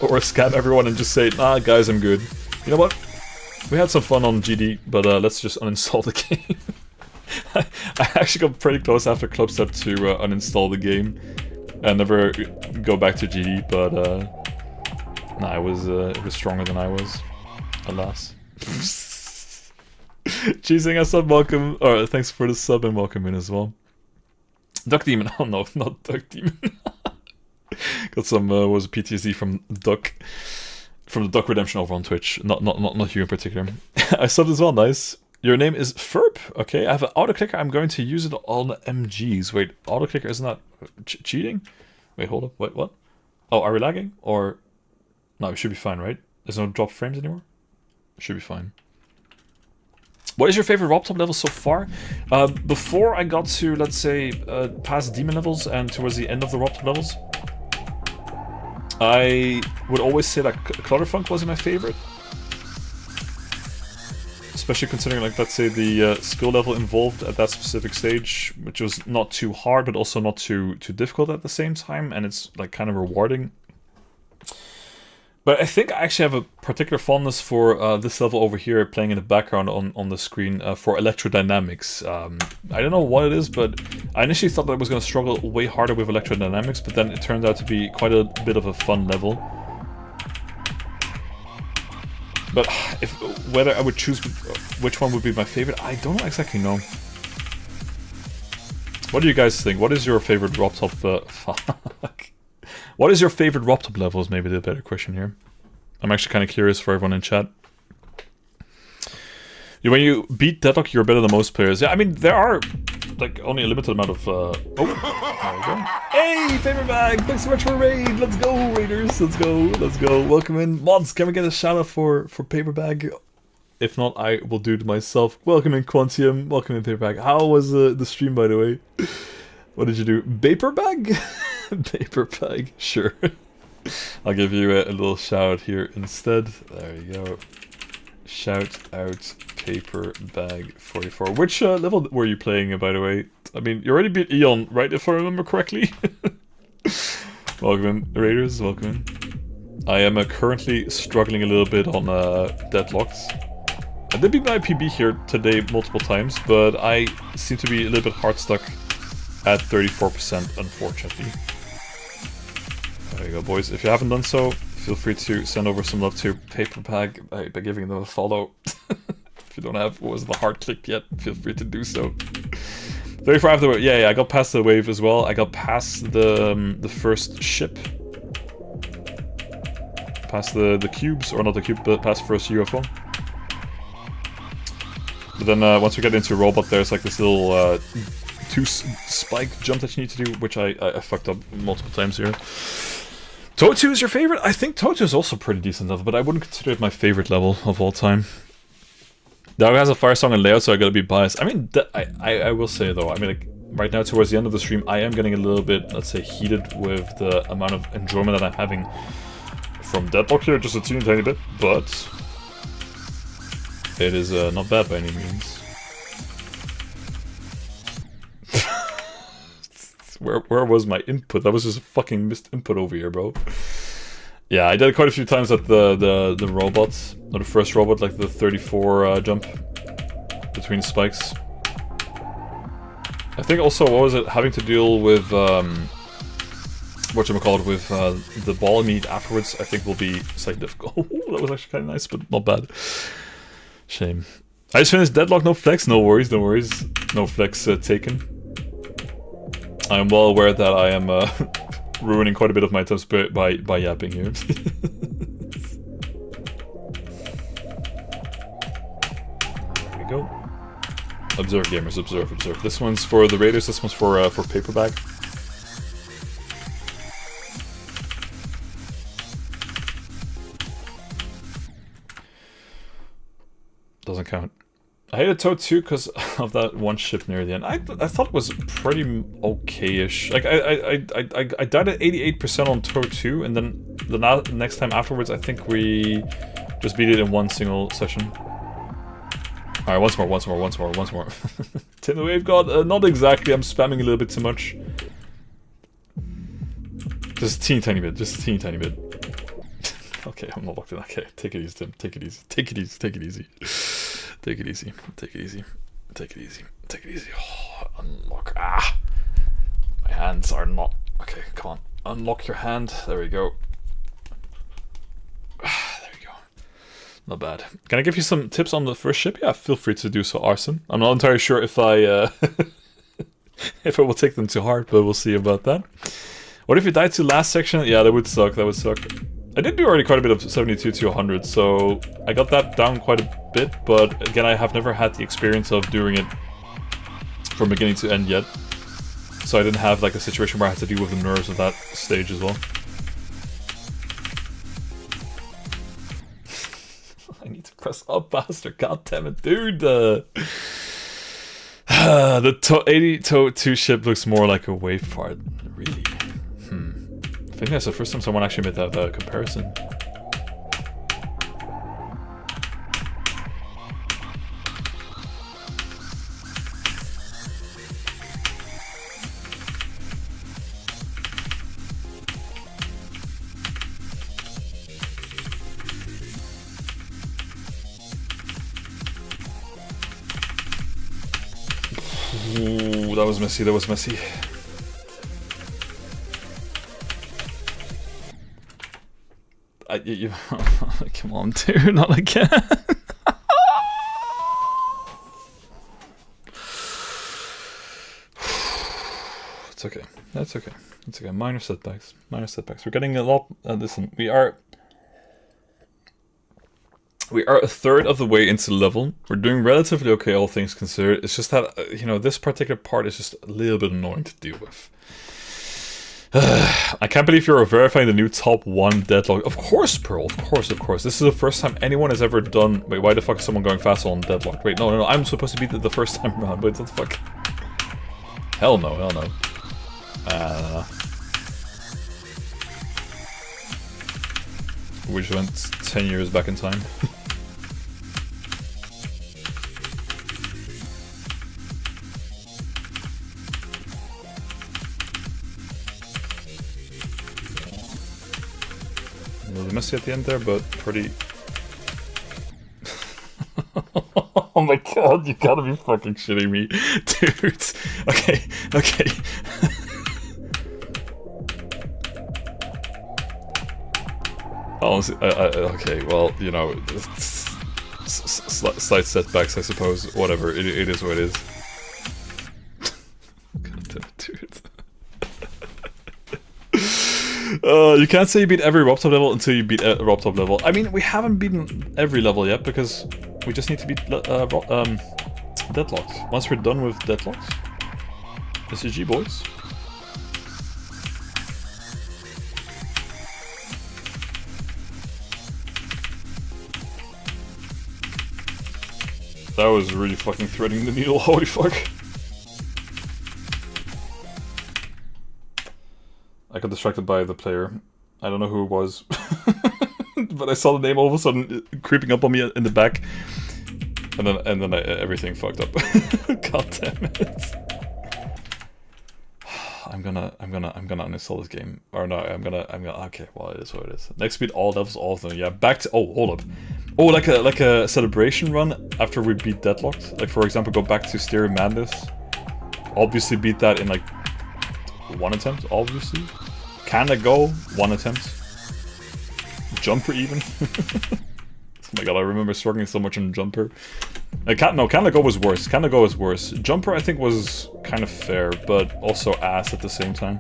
Or scam everyone and just say, nah, guys, I'm good. You know what? We had some fun on GD, but let's just uninstall the game. I actually got pretty close after Club Step to uninstall the game and never go back to GD, but nah, it was stronger than I was, alas. Cheesing a sub, welcome. Alright, thanks for the sub and welcome in as well. Duck Demon, oh no, not Duck Demon. Got some was PTSD from Duck, from the Duck Redemption over on Twitch. Not you in particular. I subbed as well, nice. Your name is Ferp. Okay, I have an auto clicker. I'm going to use it on MGs. Wait, auto clicker isn't that cheating? Wait, hold up. Wait, what? Oh, are we lagging? Or no, we should be fine, right? There's no drop frames anymore. Should be fine. What is your favorite Robtop level so far? Before I got to, let's say, past demon levels and towards the end of the Robtop levels, I would always say that Clutterfunk was my favorite. Especially considering, like, let's say, the skill level involved at that specific stage, which was not too hard, but also not too difficult at the same time, and it's, like, kind of rewarding. But I think I actually have a particular fondness for this level over here, playing in the background on the screen, for electrodynamics. I don't know what it is, but I initially thought that I was going to struggle way harder with electrodynamics, but then it turned out to be quite a bit of a fun level. But whether I would choose which one would be my favorite, I don't exactly know. What do you guys think? What is your favorite Robtop? Fuck. What is your favorite Robtop level is maybe the better question here. I'm actually kind of curious for everyone in chat. When you beat Deadlock, you're better than most players. Yeah, I mean, there are like only a limited amount of... Oh, there we go. Hey, Paper Bag! Thanks so much for raid! Let's go, Raiders! Let's go, let's go. Welcome in. Mods, can we get a shout out for Paper Bag? If not, I will do it myself. Welcome in, Quantium. Welcome in, Paper Bag. How was the stream, by the way? What did you do? Paper Bag? Paper Bag, sure. I'll give you a little shout here instead. There you go. Shout out Paper Bag 44. Which level were you playing, by the way? I mean, you already beat Eon, right? If I remember correctly. Welcome in, Raiders. Welcome in. I am currently struggling a little bit on Deadlocked. I did beat my PB here today multiple times, but I seem to be a little bit hard stuck at 34%, unfortunately. There you go, boys. If you haven't done so, feel free to send over some love to Paper Bag by giving them a follow. If you don't have what was the hard click yet, feel free to do so. 34 after the wave. Yeah, I got past the wave as well. I got past the first ship. Past the cubes, or not the cube, but past first UFO. But then once we get into robot, there's like this little spike jump that you need to do, which I fucked up multiple times here. Totu is your favorite? I think Totu is also pretty decent level, but I wouldn't consider it my favorite level of all time. Dao has a fire song and layout, so I gotta be biased. I mean, I will say though, I mean, like, right now towards the end of the stream, I am getting a little bit, let's say, heated with the amount of enjoyment that I'm having from Deadlock here, just a teeny tiny bit, but it is not bad by any means. Where was my input? That was just a fucking missed input over here, bro. Yeah, I did it quite a few times at the robots, or the first robot, like the 34 jump between spikes. I think also, what was it, having to deal with whatchamacallit, with the ball meat afterwards, I think will be slightly difficult. That was actually kind of nice, but not bad. Shame. I just finished Deadlock, no flex, no worries, no worries. No flex taken. I am well aware that I am ruining quite a bit of my attempts by yapping here. There we go. Observe, gamers, observe, observe. This one's for the Raiders, this one's for paperback. Doesn't count. I hated Toad 2 because of that one ship near the end. I thought it was pretty okay-ish. Like, I died at 88% on Toad 2, and then the next time afterwards, I think we just beat it in one single session. Alright, once more. Tin the Wave God, not exactly, I'm spamming a little bit too much. Just a teeny tiny bit, just a teeny tiny bit. Okay, I'm not locked in. Okay, take it easy, Tim. Take it easy. Take it easy. Take it easy. Take it easy. Take it easy. Take it easy. Take it easy. Oh, unlock. Ah! My hands are not... Okay, come on. Unlock your hand. There we go. There we go. Not bad. Can I give you some tips on the first ship? Yeah, feel free to do so, Arson. I'm not entirely sure if I... if I will take them to heart, but we'll see about that. What if you died to last section? Yeah, that would suck. That would suck. I did do already quite a bit of 72 to 100, so I got that down quite a bit, but again, I have never had the experience of doing it from beginning to end yet. So I didn't have like a situation where I had to deal with the nerves of that stage as well. I need to press up faster, god damn it, dude! The 80 to 2 ship looks more like a wave part, really. I think that's the first time someone actually made that comparison. Ooh, that was messy, that was messy. Come on, dude, not again. It's okay. That's okay. It's okay. Minor setbacks. Minor setbacks. We're getting a lot. Listen, we are a third of the way into the level. We're doing relatively okay, all things considered. It's just that you know, this particular part is just a little bit annoying to deal with. I can't believe you're verifying the new top 1 Deadlock. Of course, Pearl. Of course, of course. This is the first time anyone has ever done... Wait, why the fuck is someone going fast on Deadlock? Wait, no. I'm supposed to beat it the first time around. Wait, what the fuck? Hell no, hell no. We just went 10 years back in time. A little messy at the end there, but pretty... Oh my god, you gotta be fucking shitting me. Dude. Okay, okay. Honestly, okay, well, you know, slight setbacks, I suppose. Whatever, it is what it is. God damn it, dude. You can't say you beat every Robtop level until you beat a Robtop level. I mean, we haven't beaten every level yet because we just need to beat Deadlocked. Once we're done with Deadlocked, it's GG, boys. That was really fucking threading the needle, holy fuck. I got distracted by the player. I don't know who it was. But I saw the name all of a sudden creeping up on me in the back. And then everything fucked up. God damn it. I'm gonna uninstall this game. Or no, I'm gonna. Okay, well, it is what it is. Next speed, all levels, all of them. Yeah, back to. Oh, hold up. Oh, like a celebration run after we beat Deadlocked. Like, for example, go back to Stereo Madness. Obviously, beat that in like 1 attempt. Obviously, Can Let Go, 1 attempt. Jumper even. Oh my god, I remember struggling so much on Jumper. Can Let Go was worse. Can Let Go was worse. Jumper, I think, was kind of fair, but also ass at the same time.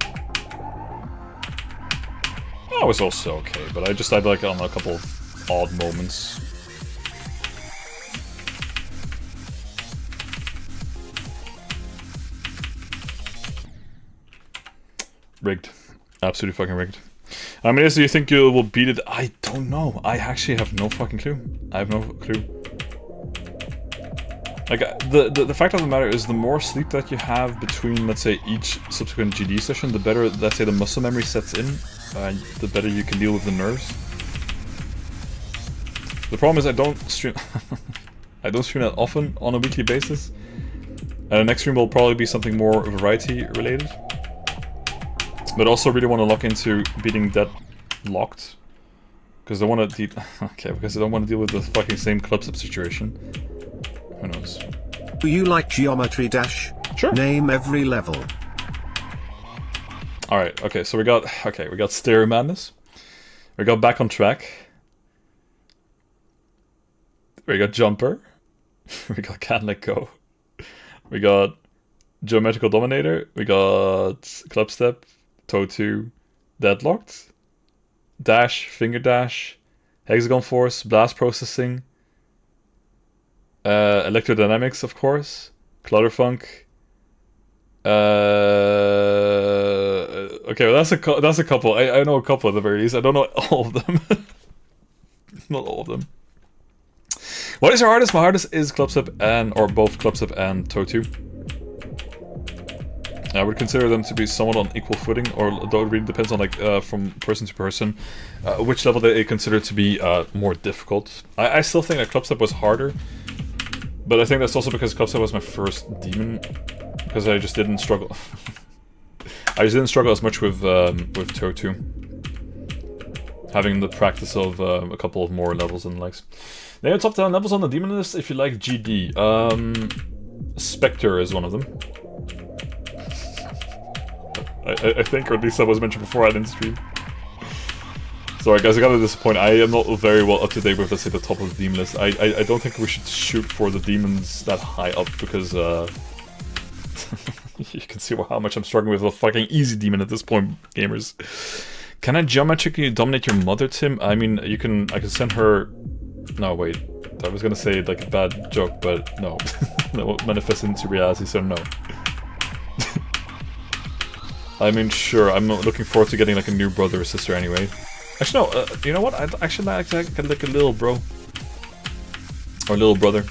That was also okay, but I just died like on a couple of odd moments. Rigged. Absolutely fucking rigged. I mean, do you think you will beat it? I don't know. I actually have no fucking clue. I have no clue. Like, the fact of the matter is, the more sleep that you have between, let's say, each subsequent GD session, the better, let's say, the muscle memory sets in, the better you can deal with the nerves. The problem is I don't stream... I don't stream that often on a weekly basis. And the next stream will probably be something more variety related. But also really want to look into beating Deadlocked. Because I want to okay, because I don't want to deal with the fucking same club sub situation. Who knows? Do you like Geometry Dash? Sure. Name every level. Alright, okay, so we got Stereo Madness. We got Back on Track. We got Jumper. We got Can Let Go. We got Geometrical Dominator. We got Club Step. Toe 2, Deadlocked, Dash, Finger Dash, Hexagon Force, Blast Processing, Electrodynamics, of course, Clutterfunk. Okay, well that's a couple. I know a couple at the very least. I don't know all of them. Not all of them. What is your hardest? My hardest is Club Step or both Club Step and Toe 2. I would consider them to be somewhat on equal footing, or though it really depends on, like, from person to person, which level they consider to be more difficult. I still think that Club Step was harder, but I think that's also because Club Step was my first demon, because I just didn't struggle. I just didn't struggle as much with Toe 2, having the practice of a couple of more levels and the likes. Name top 10 levels on the demon list if you like GD. Spectre is one of them. I think, or at least that was mentioned before I didn't stream. Sorry guys, I gotta disappoint. I am not very well up to date with, let's say, the top of the demon list. I don't think we should shoot for the demons that high up, because you can see how much I'm struggling with a fucking easy demon at this point, gamers. Can I geometrically dominate your mother, Tim? I mean, I can send her... No, wait. I was gonna say, like, a bad joke, but no. That won't manifest into reality, so no. I mean, sure, I'm looking forward to getting, like, a new brother or sister anyway. Actually, no, you know what? I'd actually like to get, like, a little bro. Or little brother.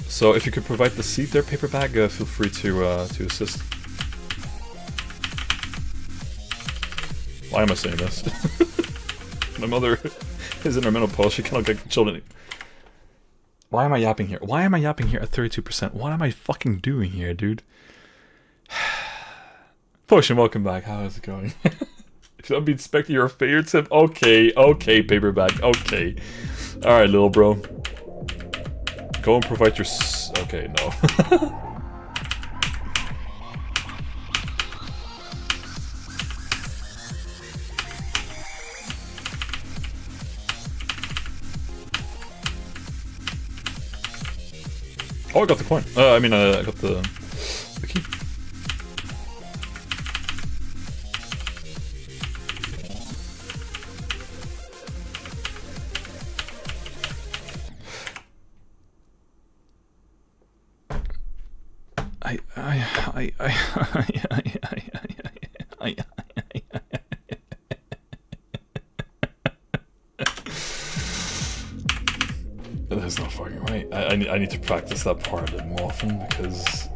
So, if you could provide the seat there, paper bag, feel free to assist. Why am I saying this? My mother is in her menopause, she cannot get children. Why am I yapping here? Why am I yapping here at 32%? What am I fucking doing here, dude? Potion, welcome back. How is it going? Should I be expecting your favorite tip? Okay, paperback, okay. Alright, little bro. Go and provide your okay, no. Oh, I got the coin. I mean, I got the key. There's no fucking way. I need to practice that part a bit more often, because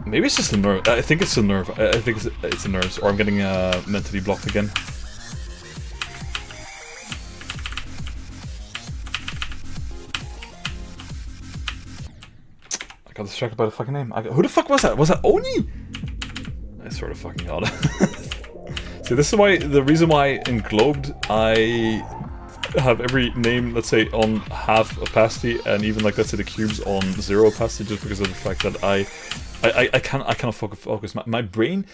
maybe it's just a nerve. I think it's a nerve. I think it's a nerves, or I'm getting mentally blocked again. I got distracted by the fucking name. Who the fuck was that? Was that Oni? I swear to fucking god. See, this is why, the reason why in Globed I have every name, let's say, on half opacity, and even like, let's say, the cubes on 0 opacity, just because of the fact that I cannot focus. My brain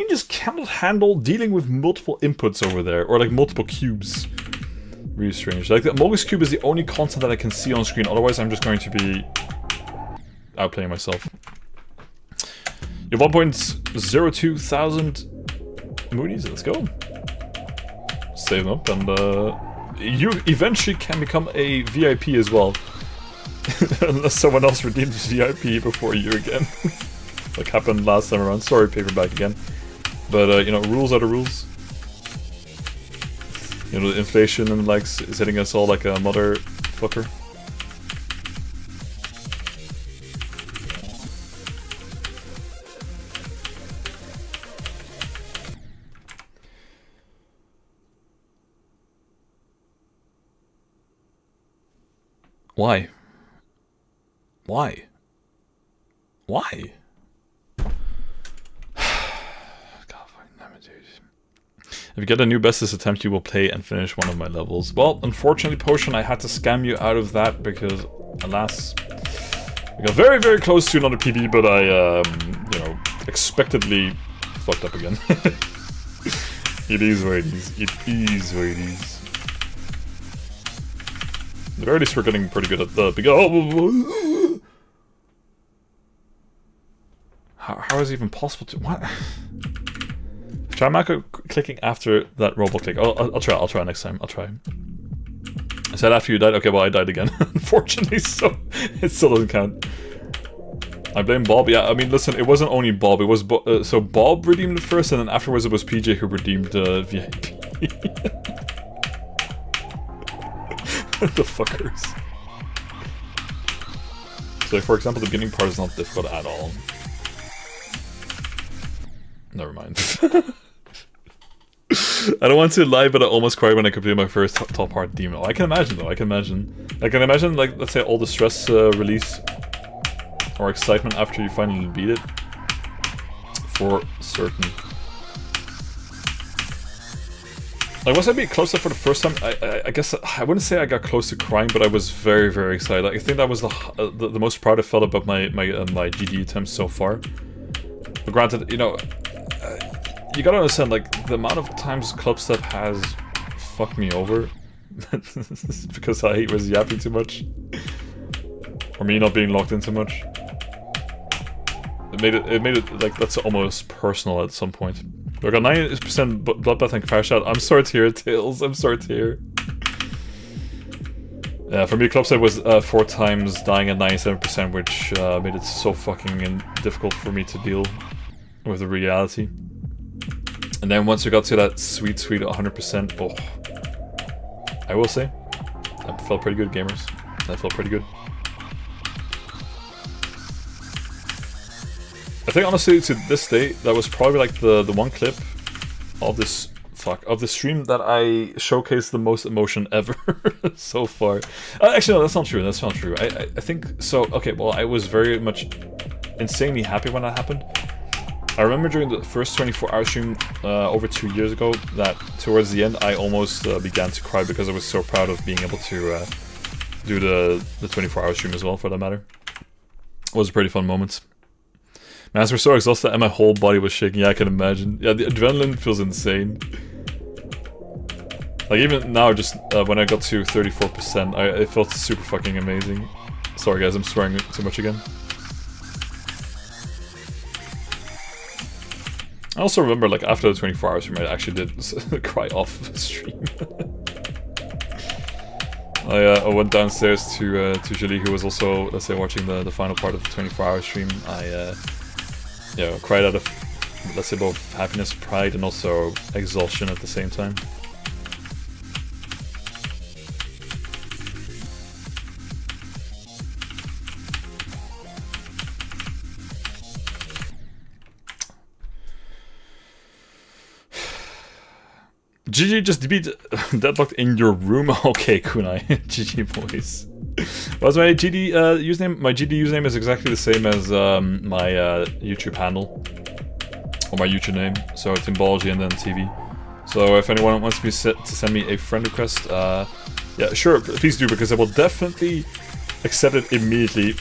just cannot handle dealing with multiple inputs over there, or like multiple cubes. Really strange. Like, the Mogus cube is the only constant that I can see on screen, otherwise I'm just going to be outplaying myself. You have 1.02 thousand Moonies, let's go. Save them up, and you eventually can become a VIP as well. Unless someone else redeems VIP before you again. Like happened last time around. Sorry, paperback again. But, you know, rules are the rules. You know, the inflation and likes is hitting us all like a motherfucker. Why? Why? Why? God fucking damn it, dude. If you get a new bestest attempt, you will play and finish one of my levels. Well, unfortunately, Potion, I had to scam you out of that because, alas, we got very, very close to another PB, but I, you know, expectedly fucked up again. It is what it is. It is what it is. At the very least, we're getting pretty good at the big. Oh! How is it even possible to what? Try macro clicking after that robot click. I'll try next time. I'll try. I said after you died. Okay, well I died again, unfortunately, so it still doesn't count. I blame Bob. Yeah, I mean, listen, it wasn't only Bob. It was so Bob redeemed it first, and then afterwards it was PJ who redeemed VIP. The fuckers. So, for example, the beginning part is not difficult at all. Never mind. I don't want to lie, but I almost cried when I completed my first top part demo. I can imagine, though. I can imagine. I can imagine, like, let's say, all the stress release or excitement after you finally beat it. For certain. Like, was I being close up for the first time? I guess I wouldn't say I got close to crying, but I was very, very excited. I think that was the most proud I felt about my GD attempts so far. But granted, you know, you gotta understand, like, the amount of times Clubstep has fucked me over because I was yapping too much, or me not being locked in too much. It made it like that's almost personal at some point. I got 90% bloodbath and crash out. I'm sorry to hear, Tails. I'm sorry to hear. Yeah, for me, Clubstep was 4 times dying at 97%, which made it so fucking difficult for me to deal with the reality. And then once we got to that sweet 100%, oh, I will say, that felt pretty good, gamers. That felt pretty good. I think honestly, to this day, that was probably like the one clip of this of the stream that I showcased the most emotion ever so far. Actually, no, that's not true. That's not true. I think so. Okay, well, I was very much insanely happy when that happened. I remember during the first 24-hour stream over 2 years ago that towards the end I almost began to cry because I was so proud of being able to do the 24-hour stream as well, for that matter. It was a pretty fun moment. Man, we're so exhausted and my whole body was shaking. Yeah, I can imagine. Yeah, the adrenaline feels insane. Like, even now, just when I got to 34%, it felt super fucking amazing. Sorry guys, I'm swearing too much again. I also remember, like, after the 24 hours stream, I actually did cry off stream. I went downstairs to Julie, who was also, let's say, watching the final part of the 24-hour stream. I cried out of, let's say, both happiness, pride, and also exhaustion at the same time. GG just beat Deadlocked in your room. Okay, Kunai. GG boys. What's my GD username? My GD username is exactly the same as my YouTube handle. or my YouTube name. So Timbology and then TV. So if anyone wants me to send me a friend request, yeah, sure, please do, because I will definitely accept it immediately.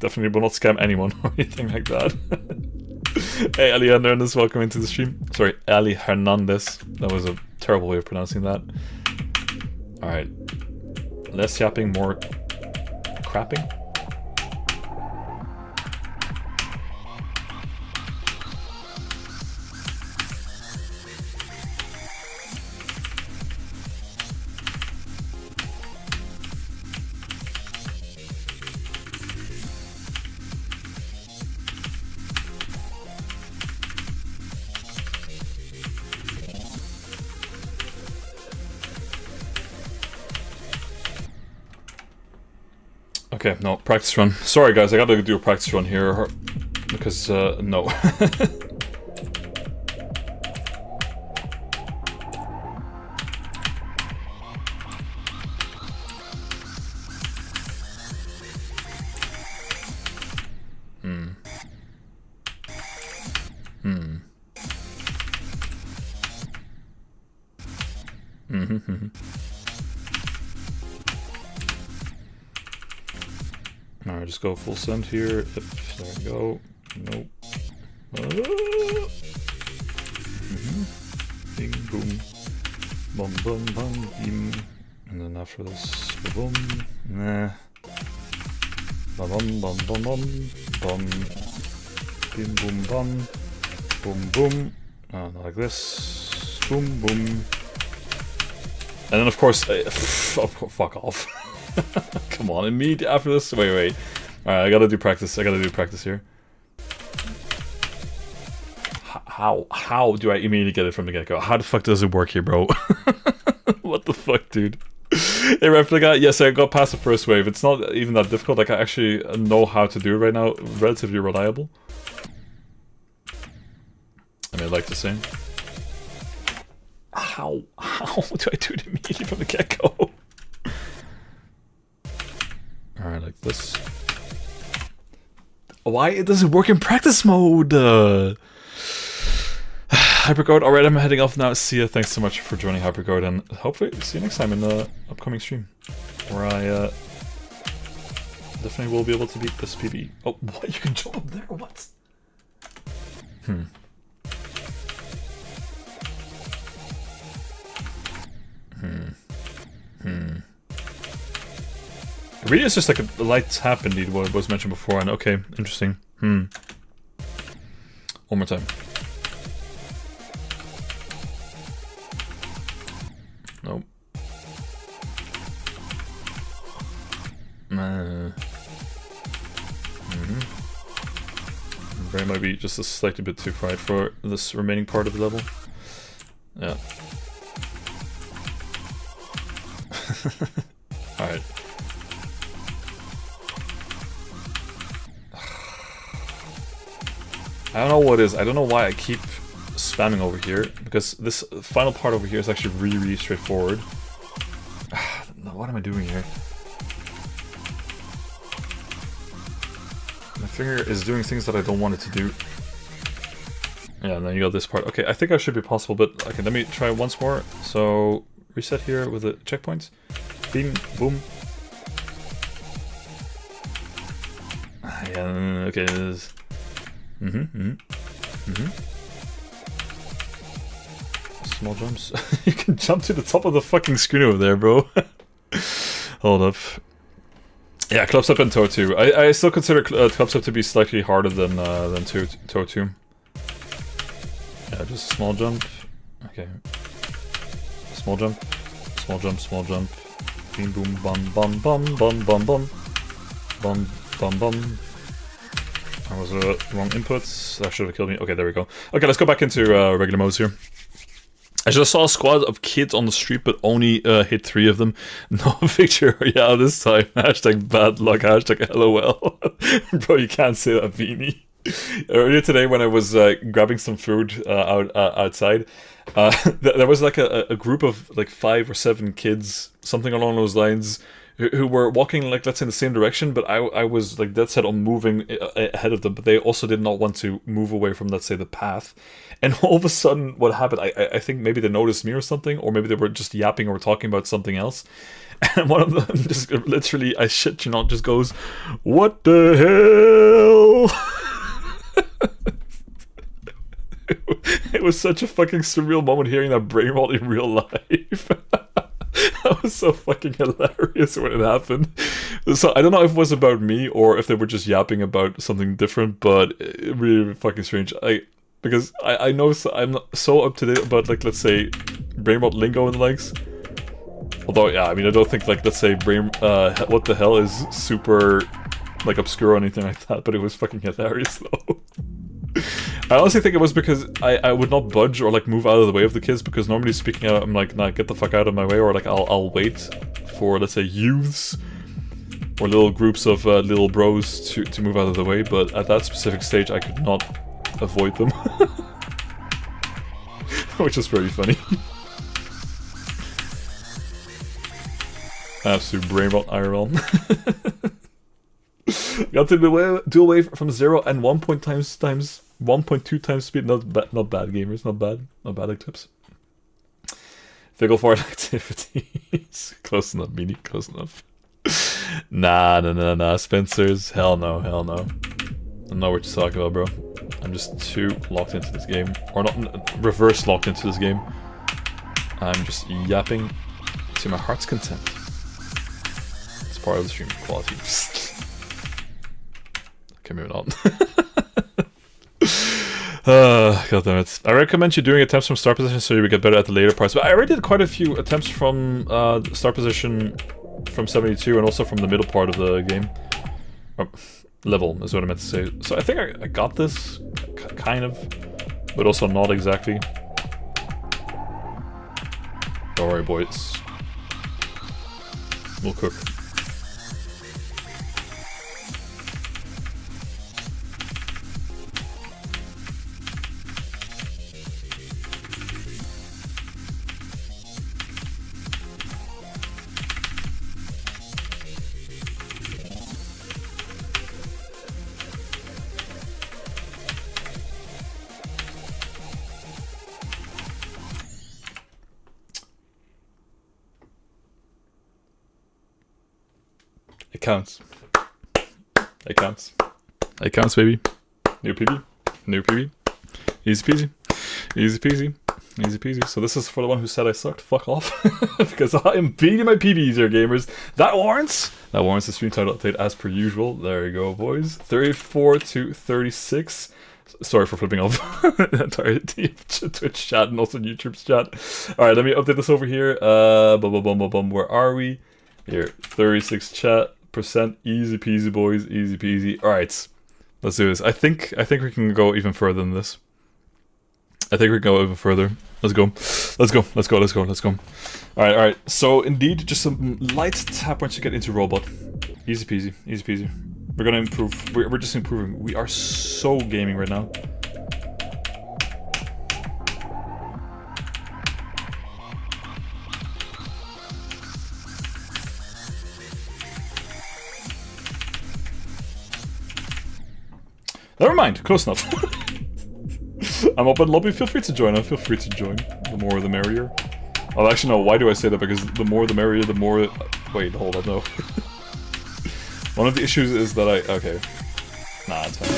Definitely will not scam anyone or anything like that. Hey, Ali Hernandez, welcome into the stream. Sorry, Ali Hernandez. That was a terrible way of pronouncing that. Alright. Less yapping, more crapping. Okay, no, practice run. Sorry guys, I gotta do a practice run here, because, no. Alright, just go full send here. Yep, there we go. Nope. Bing, boom. Bum, bum, bum, beam. And then after this, boom. Nah. Bum, bum, bum, bum, bum. Bum. Bim, boom, bum. Boom, boom. Not like this. Boom, boom. And then of course, oh, fuck off. Come on, immediately after this. Wait. Alright, I gotta do practice. Here. How do I immediately get it from the get-go? How the fuck does it work here, bro? What the fuck, dude? Hey, Replica, yes, I got past the first wave. It's not even that difficult. Like, I actually know how to do it right now. Relatively reliable. I mean, I'd like to say. How do I do it immediately from the get-go? Alright, like this. Why it doesn't work in practice mode? Hyperguard, alright, I'm heading off now. See ya, thanks so much for joining Hyperguard, and hopefully see you next time in the upcoming stream. Where I definitely will be able to beat this PB. Oh, what? You can jump up there? What? Really, it's just like a light tap indeed, what was mentioned before, and okay, interesting. One more time. Nope. Brain might be just a slightly bit too quiet for this remaining part of the level. Yeah. Alright. I don't know what it is. I don't know why I keep spamming over here, because this final part over here is actually really straightforward. What am I doing here? My finger is doing things that I don't want it to do. Yeah, and then you got this part. Okay, I think I should be possible, but okay, let me try once more. So, reset here with the checkpoints. Beam, boom. Yeah, okay, it is. Small jumps. You can jump to the top of the fucking screen over there, bro. Hold up. Yeah, Club Step and Toe 2. I still consider Club Step to be slightly harder than Toe 2. Yeah, just a small jump. Okay. Small jump. Small jump, small jump. Beam, boom, bum, bum, bum, bum, bum, bum. Bum, bum, bum. That was a wrong input. That should have killed me. Okay, there we go. Okay, let's go back into regular modes here. I just saw a squad of kids on the street, but only hit 3 of them. No picture. Yeah, this time. Hashtag bad luck. Hashtag LOL. Bro, you can't say that, Beanie. Earlier today, when I was grabbing some food outside, there was like a group of like 5 or 7 kids, something along those lines, who were walking, like, let's say in the same direction, but I was like dead set on moving ahead of them, but they also did not want to move away from, let's say, the path. And all of a sudden, what happened, I think maybe they noticed me or something, or maybe they were just yapping or talking about something else. And one of them just literally, I shit you not, just goes, "What the hell?" It was such a fucking surreal moment hearing that brain rot in real life. That was so fucking hilarious when it happened. So I don't know if it was about me or if they were just yapping about something different, but really fucking strange. Because I know I'm not so up to date about, like, let's say, brain rot lingo and the likes. Although, yeah, I mean, I don't think, like, let's say, what the hell is super, like, obscure or anything like that, but it was fucking hilarious, though. I honestly think it was because I would not budge or, like, move out of the way of the kids, because normally speaking out, I'm like, nah, get the fuck out of my way, or, like, I'll wait for, let's say, youths or little groups of little bros to move out of the way, but at that specific stage, I could not avoid them. Which is very funny. Absolute brain rot IRL. Got to do away from 0 and 1.2 times speed. Not bad gamers, not bad tips. Fickle fart activities. Close enough, Meanie, close enough. Nah, Spencer's. Hell no. I don't know what you're talking about, bro. I'm just too locked into this game. Or not, reverse locked into this game. I'm just yapping to my heart's content. It's part of the stream quality. Okay, maybe not. God damn it. I recommend you doing attempts from start position so you will get better at the later parts. But I already did quite a few attempts from start position from 72 and also from the middle part of the game. Or, level is what I meant to say. So I think I got this, kind of, but also not exactly. Don't worry, boys. We'll cook. It counts. It counts. It counts, baby. New PB. Easy peasy. Easy peasy. Easy peasy. So this is for the one who said I sucked. Fuck off. Because I am beating my PBs here, gamers. That warrants the stream title update as per usual. There you go, boys. 34 to 36. Sorry for flipping off the entire Twitch chat and also YouTube's chat. Alright, let me update this over here. Where are we? Here, 36 chat. %, easy peasy, boys, easy peasy. Alright, let's do this. I think we can go even further than this. I think we can go even further. Let's go. Alright. So indeed, just some light tap once you get into robot. Easy peasy. We're gonna improve. We're just improving. We are so gaming right now. Never mind, close enough. I'm open lobby, feel free to join. The more the merrier. Oh, actually no, why do I say that? Because the more the merrier, the more... Wait, hold on, no. One of the issues is that okay. Nah, it's fine.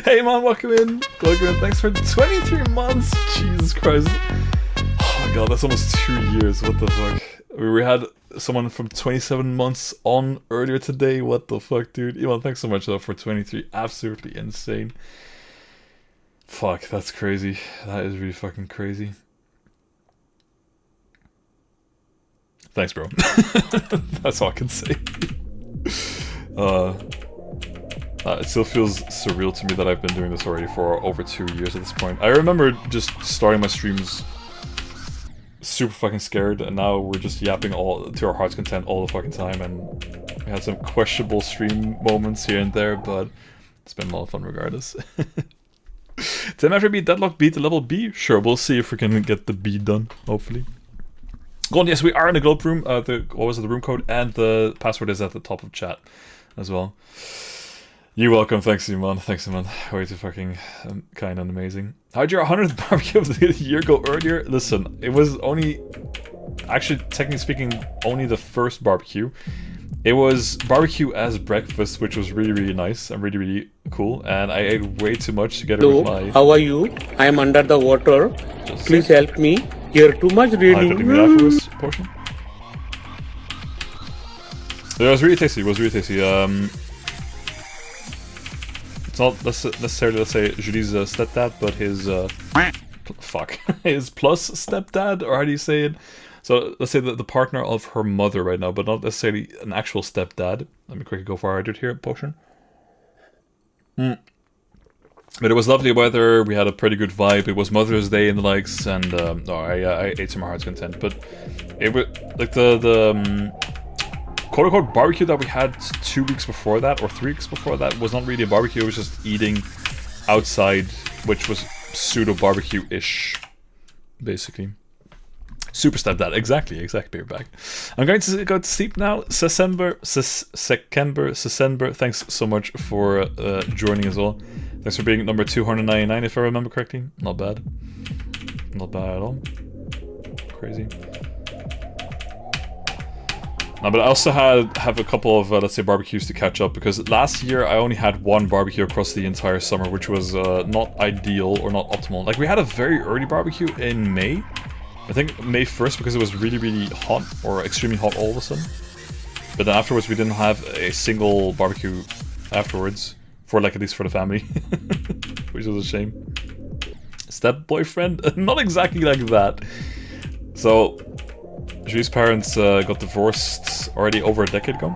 Hey man, welcome in. Thanks for 23 months. Jesus Christ. Oh my god, that's almost 2 years. What the fuck? We had someone from 27 months on earlier today. What the fuck, dude? Elon, thanks so much though for 23. Absolutely insane. Fuck, that's crazy. That is really fucking crazy. Thanks, bro. That's all I can say. It still feels surreal to me that I've been doing this already for over 2 years at this point. I remember just starting my streams super fucking scared, and now we're just yapping all to our heart's content all the fucking time, and we had some questionable stream moments here and there, but it's been a lot of fun regardless. Tim, after beat Deadlocked, beat the level B? Sure, we'll see if we can get the B done, hopefully. Golden, yes, we are in the globe room. What was it, the room code and the password is at the top of chat as well. You're welcome. Thanks, Simon. Thanks, Simon. Way too fucking kind and amazing. How'd your 100th barbecue of the year go earlier? Listen, it was only, actually, technically speaking, only the first barbecue. It was barbecue as breakfast, which was really, really nice and really, really cool. And I ate way too much together with my... How are you? I am under the water. Please help me. Here too much raining. Portion. It was really tasty. It was really tasty. It's not necessarily, let's say, Julie's stepdad, but his fuck, his plus stepdad, or how do you say it? So let's say the partner of her mother right now, but not necessarily an actual stepdad. Let me quickly go for it here, potion. But it was lovely weather. We had a pretty good vibe. It was Mother's Day and the likes, and I ate to my heart's content. But it was like the quote-unquote barbecue that we had 2 weeks before that, or 3 weeks before that, was not really a barbecue. It was just eating outside, which was pseudo-barbecue-ish, basically. Super stepdad, exactly, you're back. I'm going to go to sleep now. Secember, thanks so much for joining as well. Thanks for being number 299, if I remember correctly. Not bad. Not bad at all. Crazy. No, but I also have a couple of, let's say, barbecues to catch up, because last year I only had 1 barbecue across the entire summer, which was not ideal or not optimal. Like, we had a very early barbecue in May. I think May 1st, because it was really, really hot, or extremely hot all of a sudden. But then afterwards we didn't have a single barbecue afterwards, for like, at least for the family. Which was a shame. Step boyfriend? Not exactly like that. So, Julie's parents got divorced already over a decade ago.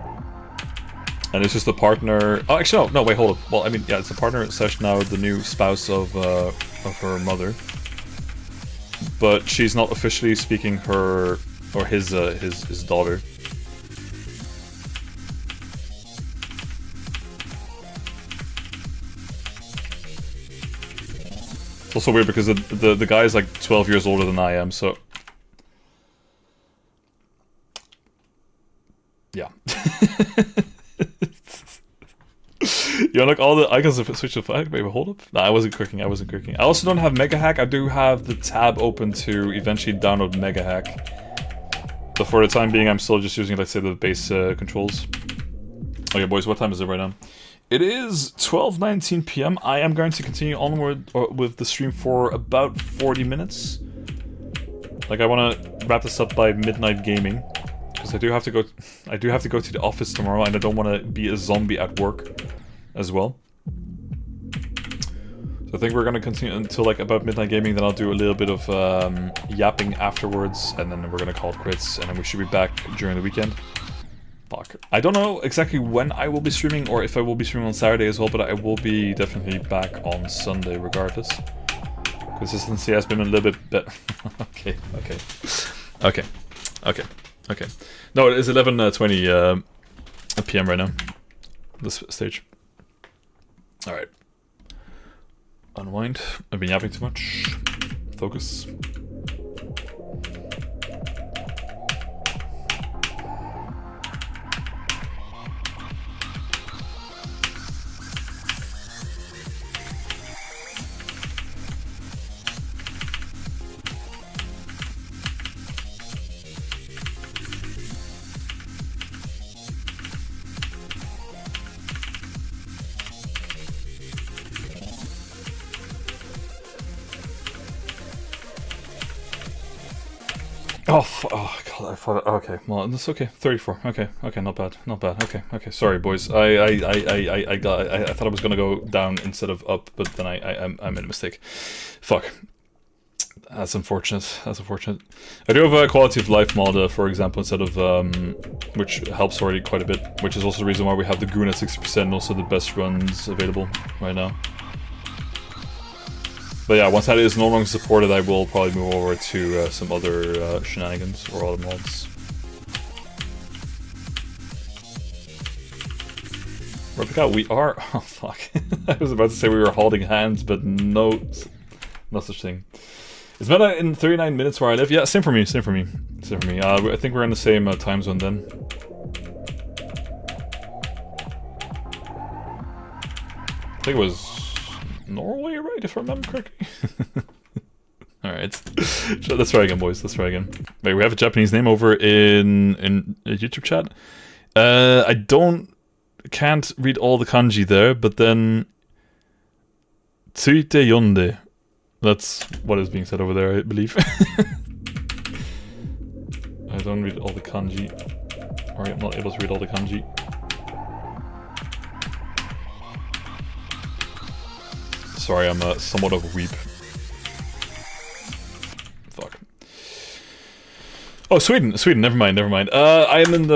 And it's just the partner... Oh, actually, no, wait, hold up. Well, I mean, yeah, it's the partner / now the new spouse of her mother. But she's not officially speaking her... or his daughter. It's also weird because the guy is like 12 years older than I am, so... Yeah. You unlock all the icons of Switch to Flag? Wait, hold up. Nah, I wasn't cooking. I also don't have Mega Hack. I do have the tab open to eventually download Mega Hack. But for the time being, I'm still just using, let's say, the base controls. Okay, boys, what time is it right now? It is 12:19 PM. I am going to continue onward with the stream for about 40 minutes. Like, I want to wrap this up by midnight gaming. Because I do have to go to the office tomorrow, and I don't want to be a zombie at work as well. So I think we're going to continue until like about midnight gaming, then I'll do a little bit of yapping afterwards, and then we're going to call it quits, and then we should be back during the weekend. Fuck. I don't know exactly when I will be streaming, or if I will be streaming on Saturday as well, but I will be definitely back on Sunday regardless. Consistency has been a little bit better. Okay. No, it is 11:20 PM right now. This stage. Alright. Unwind. I've been yapping too much. Focus. Oh god, I thought. Okay, well, that's okay. 34. Okay, not bad. Okay. Sorry, boys. I thought I was gonna go down instead of up, but then I made a mistake. Fuck. That's unfortunate. I do have a quality of life mod, for example, instead of which helps already quite a bit. Which is also the reason why we have the Goon at 60%, and also the best runs available right now. But yeah, once that is no longer supported, I will probably move over to some other shenanigans or other mods. Replica, we are... Oh, fuck. I was about to say we were holding hands, but no... No such thing. Is midnight in 39 minutes where I live? Yeah, same for me, same for me. Same for me. I think we're in the same time zone then. I think it was Norway, right, if I remember correctly? Alright. Let's try again, boys. Let's try again. Wait, we have a Japanese name over in YouTube chat. I can't read all the kanji there, but then Tsuite yonde. That's what is being said over there, I believe. I don't read all the kanji. Or I'm not able to read all the kanji. Sorry, I'm somewhat of a weep. Fuck. Oh, Sweden, never mind. I am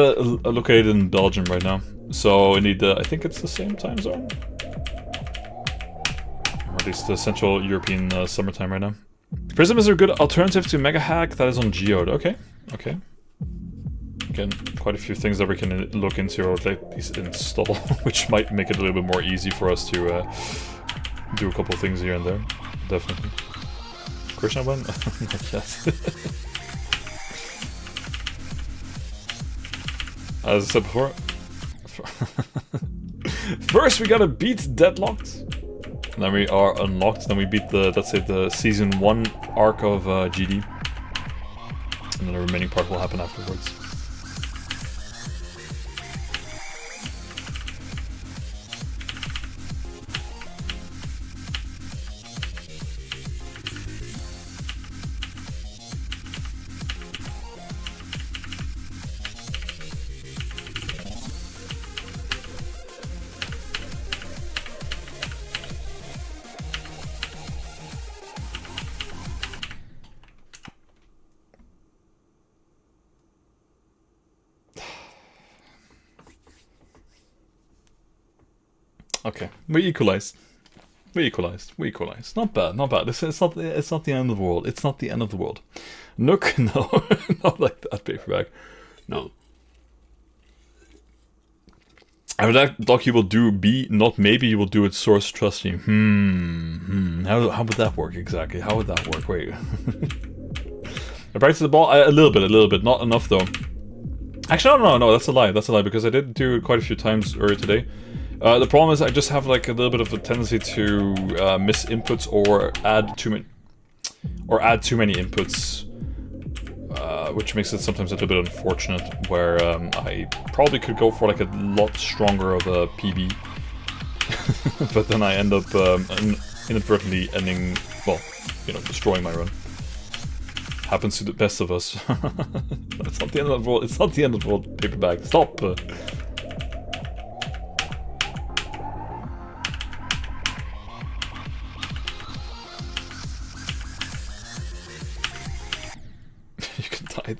located in Belgium right now. So, indeed, I think it's the same time zone. Or at least the Central European summertime right now. Prism is a good alternative to Mega Hack that is on Geode. Okay. Again, quite a few things that we can look into or at least install, which might make it a little bit more easy for us to do a couple of things here and there. Definitely. Krishna went? Not yet. As I said before, first we gotta beat Deadlocked, and then we are unlocked, then we beat the Season 1 arc of GD, and then the remaining part will happen afterwards. Okay, we equalized. Not bad. It's not the end of the world. It's not the end of the world. Nook, no, not like that paperback. No. I would like Doc you will do B, not maybe you will do it source, trust me. How would that work exactly? How would that work? Wait. I practiced the ball a little bit, not enough though. Actually, no, that's a lie, because I did do it quite a few times earlier today. The problem is I just have like a little bit of a tendency to miss inputs or add too many inputs, which makes it sometimes a little bit unfortunate. Where I probably could go for like a lot stronger of a PB, but then I end up inadvertently ending, well, destroying my run. Happens to the best of us. It's not the end of the world. It's not the end of the world. Paperback, stop.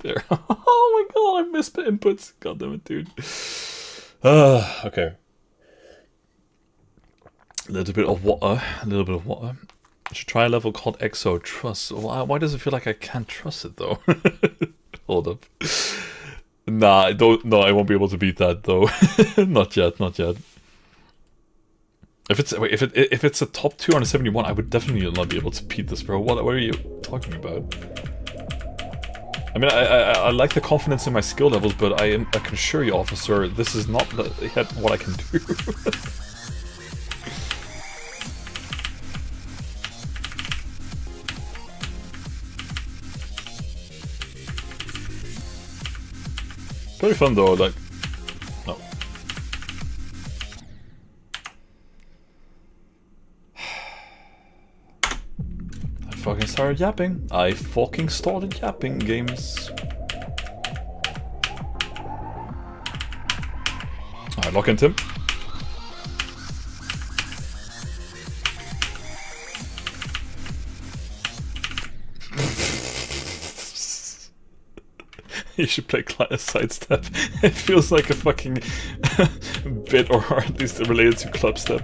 There. Oh my god, I missed the inputs. God damn it, dude. Okay. A little bit of water. I should try a level called Exo Trust. Why does it feel like I can't trust it though? Hold up. Nah, I won't be able to beat that though. Not yet. If it's a top 2 on a 71, I would definitely not be able to beat this, bro. What are you talking about? I mean, I like the confidence in my skill levels, but I can assure you, officer, this is not yet what I can do. Very fun though, like... No. I fucking started yapping, games. Alright, lock into him. You should play sidestep. It feels like a fucking bit, or at least related to clubstep.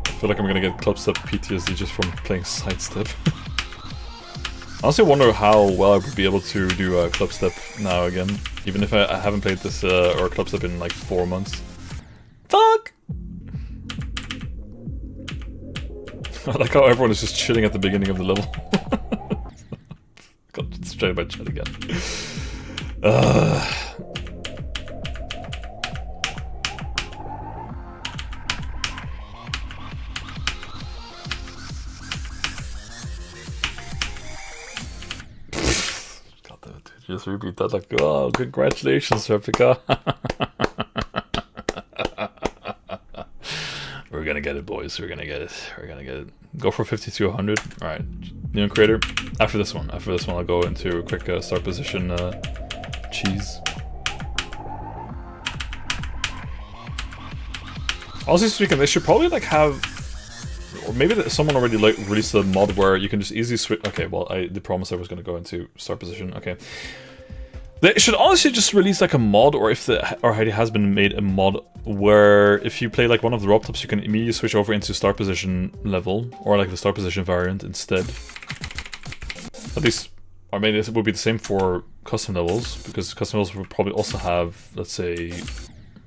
I feel like I'm gonna get clubstep PTSD just from playing sidestep. I honestly wonder how well I would be able to do clubstep now again, even if I haven't played this or clubstep in like 4 months. Fuck! I like how everyone is just chilling at the beginning of the level. Got distracted by chat again. God damn it, dude. Just repeat that like, oh, congratulations, Replica. We're gonna get it, boys. We're gonna get it. We're gonna get it. Go for 5200. Alright. New creator. After this one, I'll go into a quick start position cheese. Honestly speaking, they should probably like have, or maybe someone already like released a mod where you can just easily switch. Okay, well, I did promise I was gonna go into start position. Okay. They should honestly just release like a mod, or if the already has been made a mod where if you play like one of the Robtops, you can immediately switch over into start position level, or like the start position variant instead. At least, I mean, it would be the same for custom levels, because custom levels would probably also have, let's say,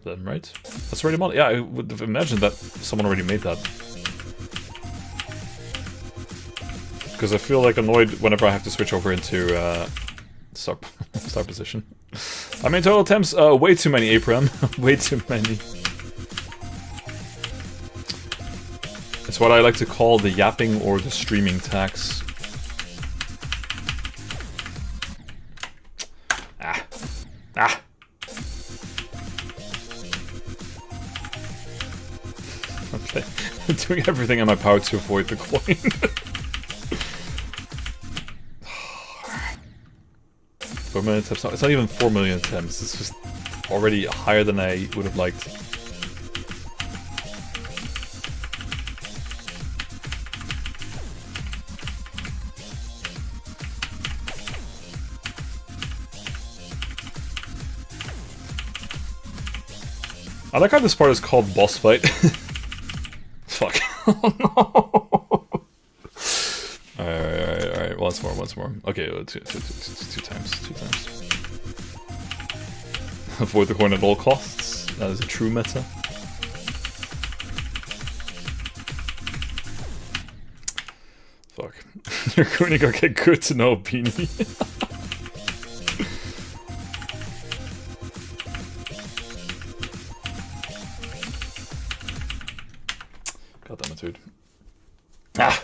them, right? That's already mod. Yeah, I would have imagined that someone already made that. Because I feel like annoyed whenever I have to switch over into start position. I mean, total attempts, way too many, Aprem. Way too many. It's what I like to call the yapping or the streaming tax. Ah. Okay. I'm doing everything in my power to avoid the coin. 4 million attempts. It's not even 4 million attempts. It's just already higher than I would have liked. I like how this part is called boss fight. Fuck. Oh no. Alright. Once more. Okay, two times. Avoid the coin at all costs. That is a true meta. Fuck. You're going to go get good to know, Beanie. God damn it, dude. Ah!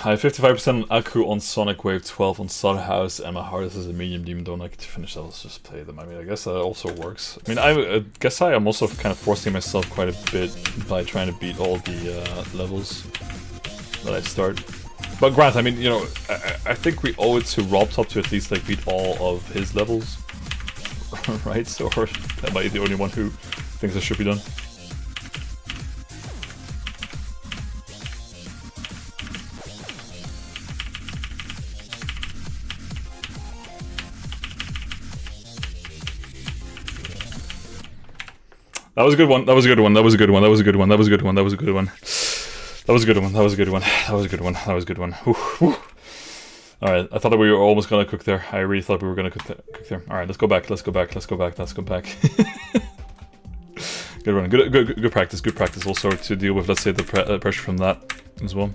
I have 55% Aku on Sonic Wave, 12 on Slaughterhouse, and my hardest is a medium demon. Don't like to finish levels, just play them. I mean, I guess that also works. I mean, I guess I am also kind of forcing myself quite a bit by trying to beat all the levels that I start. But Grant, I mean, you know, I think we owe it to Robtop to at least like beat all of his levels, right? So, or am I the only one who thinks that should be done? That was a good one. That was a good one. That was a good one. That was a good one. That was a good one. That was a good one. That was a good one. That was a good one. That was a good one. That was a good one. Alright, I thought that we were almost gonna cook there. I really thought we were gonna cook there. Alright, let's go back. Let's go back. Let's go back. Let's go back. Good one. Good practice. Good practice also to deal with, let's say, the pressure from that as well.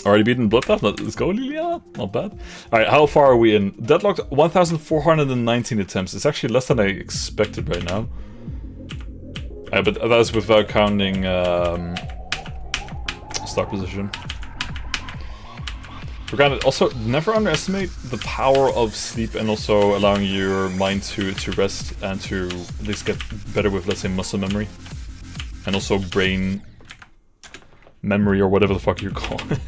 Already beaten Bloodbath. Let's go, Lilia. Not bad. Alright, how far are we in? Deadlocked 1,419 attempts. It's actually less than I expected right now. But that's without counting start position. For granted, also never underestimate the power of sleep and also allowing your mind to rest and to at least get better with, let's say, muscle memory. And also brain memory or whatever the fuck you call it.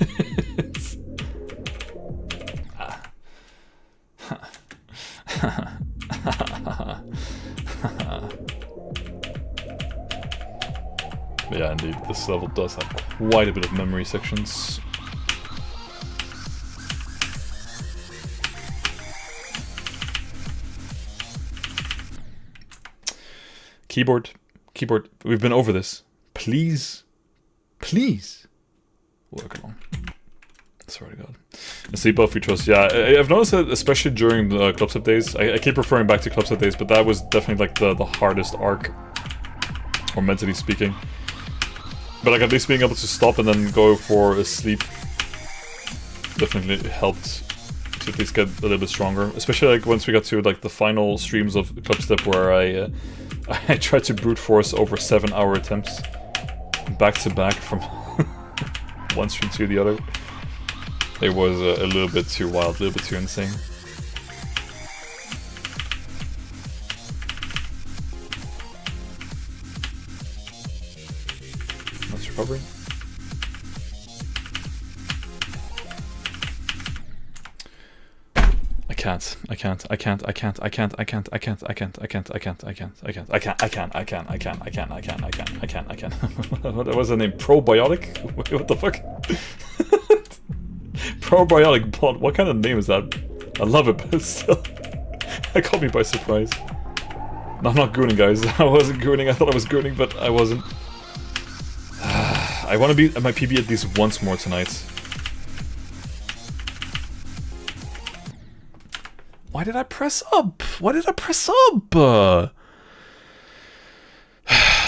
But yeah, indeed, this level does have quite a bit of memory sections. Keyboard, we've been over this. Please work along. I swear to God. And sleep buff we trust. Yeah, I've noticed that especially during the Club Set days. I keep referring back to Club Set days, but that was definitely like the hardest arc, or mentally speaking. But like at least being able to stop and then go for a sleep definitely helped to at least get a little bit stronger. Especially like once we got to like the final streams of Clubstep where I tried to brute force over 7-hour attempts back to back from one stream to the other. It was a little bit too wild, a little bit too insane. Nice recovery. I can't. What was the name? Probiotic? What the fuck? Probiotic bot. What kind of name is that? I love it, but it's still... It caught me by surprise. No, I'm not gooning, guys. I wasn't gooning. I thought I was gooning, but I wasn't. I want to be at my PB at least once more tonight. Why did I press up? Why did I press up?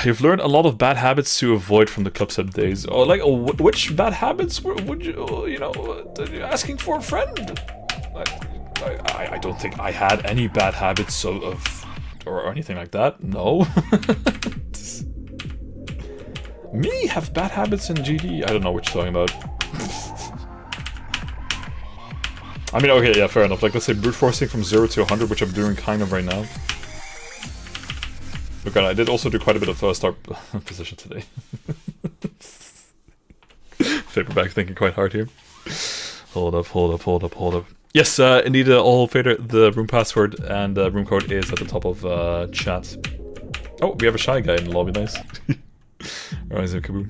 You've learned a lot of bad habits to avoid from the Clubstep days. Or like, which bad habits would you, you know, asking for a friend? I don't think I had any bad habits of or anything like that. No. Me have bad habits in GD? I don't know what you're talking about. I mean, okay, yeah, fair enough. Like, let's say brute forcing from 0 to 100, which I'm doing kind of right now. Look, I did also do quite a bit of start position today. Paperback thinking quite hard here. Hold up. Yes, indeed, all fader, the room password and room code is at the top of chat. Oh, we have a shy guy in the lobby, nice. Rise of Kaboom.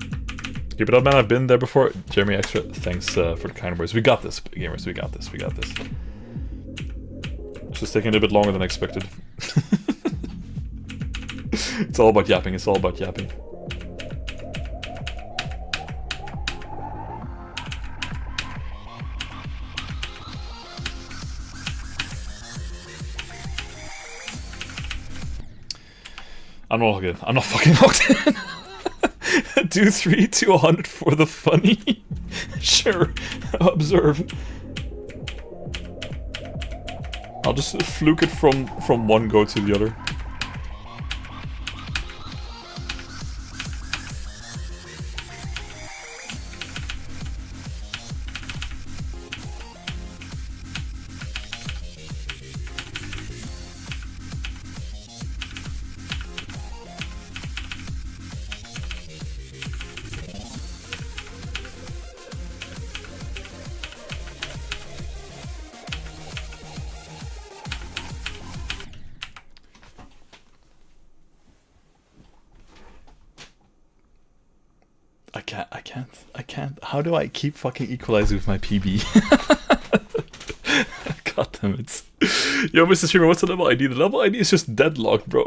Keep it up, man. I've been there before. Jeremy Extra, thanks for the kind words. We got this, gamers. We got this. It's just taking a little bit longer than expected. It's all about yapping. I'm not fucking locked in. Do 3 to 100 for the funny. Sure. Observe. I'll just fluke it from one go to the other. I can't. How do I keep fucking equalizing with my PB? God damn it. Yo, Mr. Streamer, what's the level ID? The level ID is just Deadlocked, bro.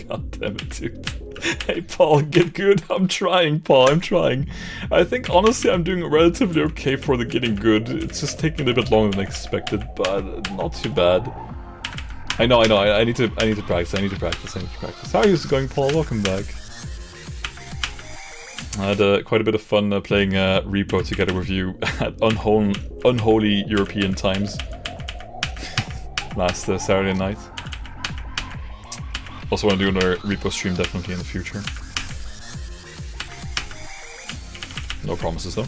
God damn it, dude. Hey, Paul, get good. I'm trying, Paul. I'm trying. I think, honestly, I'm doing relatively okay for the getting good. It's just taking a little bit longer than expected, but not too bad. I know. I need to practice. I need to practice. How are you going, Paul? Welcome back. I had quite a bit of fun playing Repo together with you at unholy European times last Saturday night. Also want to do another Repo stream definitely in the future. No promises though.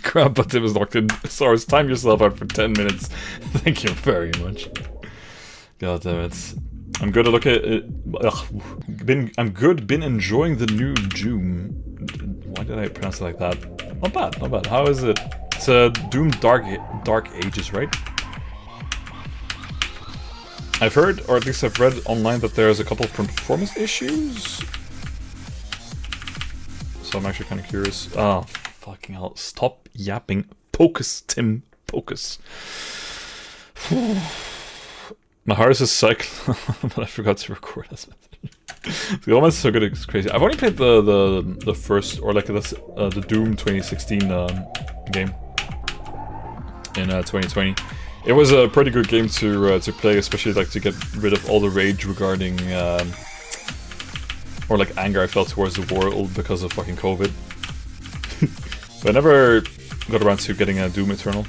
Crap, but it was locked in. Source, time yourself out for 10 minutes. Thank you very much. God damn it. I'm good to look at it. I'm good, been enjoying the new Doom. Why did I pronounce it like that? Not bad. How is it? It's Doom Dark Ages, right? I've heard, or at least I've read online, that there's a couple of performance issues. so I'm actually kind of curious. Oh, fucking hell. Stop yapping. Focus, Tim. Focus. My heart is a cycle, but I forgot to record this. The comments are so good, it's crazy. I've only played the first, or like the Doom 2016 game in 2020. It was a pretty good game to play, especially like to get rid of all the rage regarding or like anger I felt towards the world because of fucking COVID. But I never got around to getting a Doom Eternal.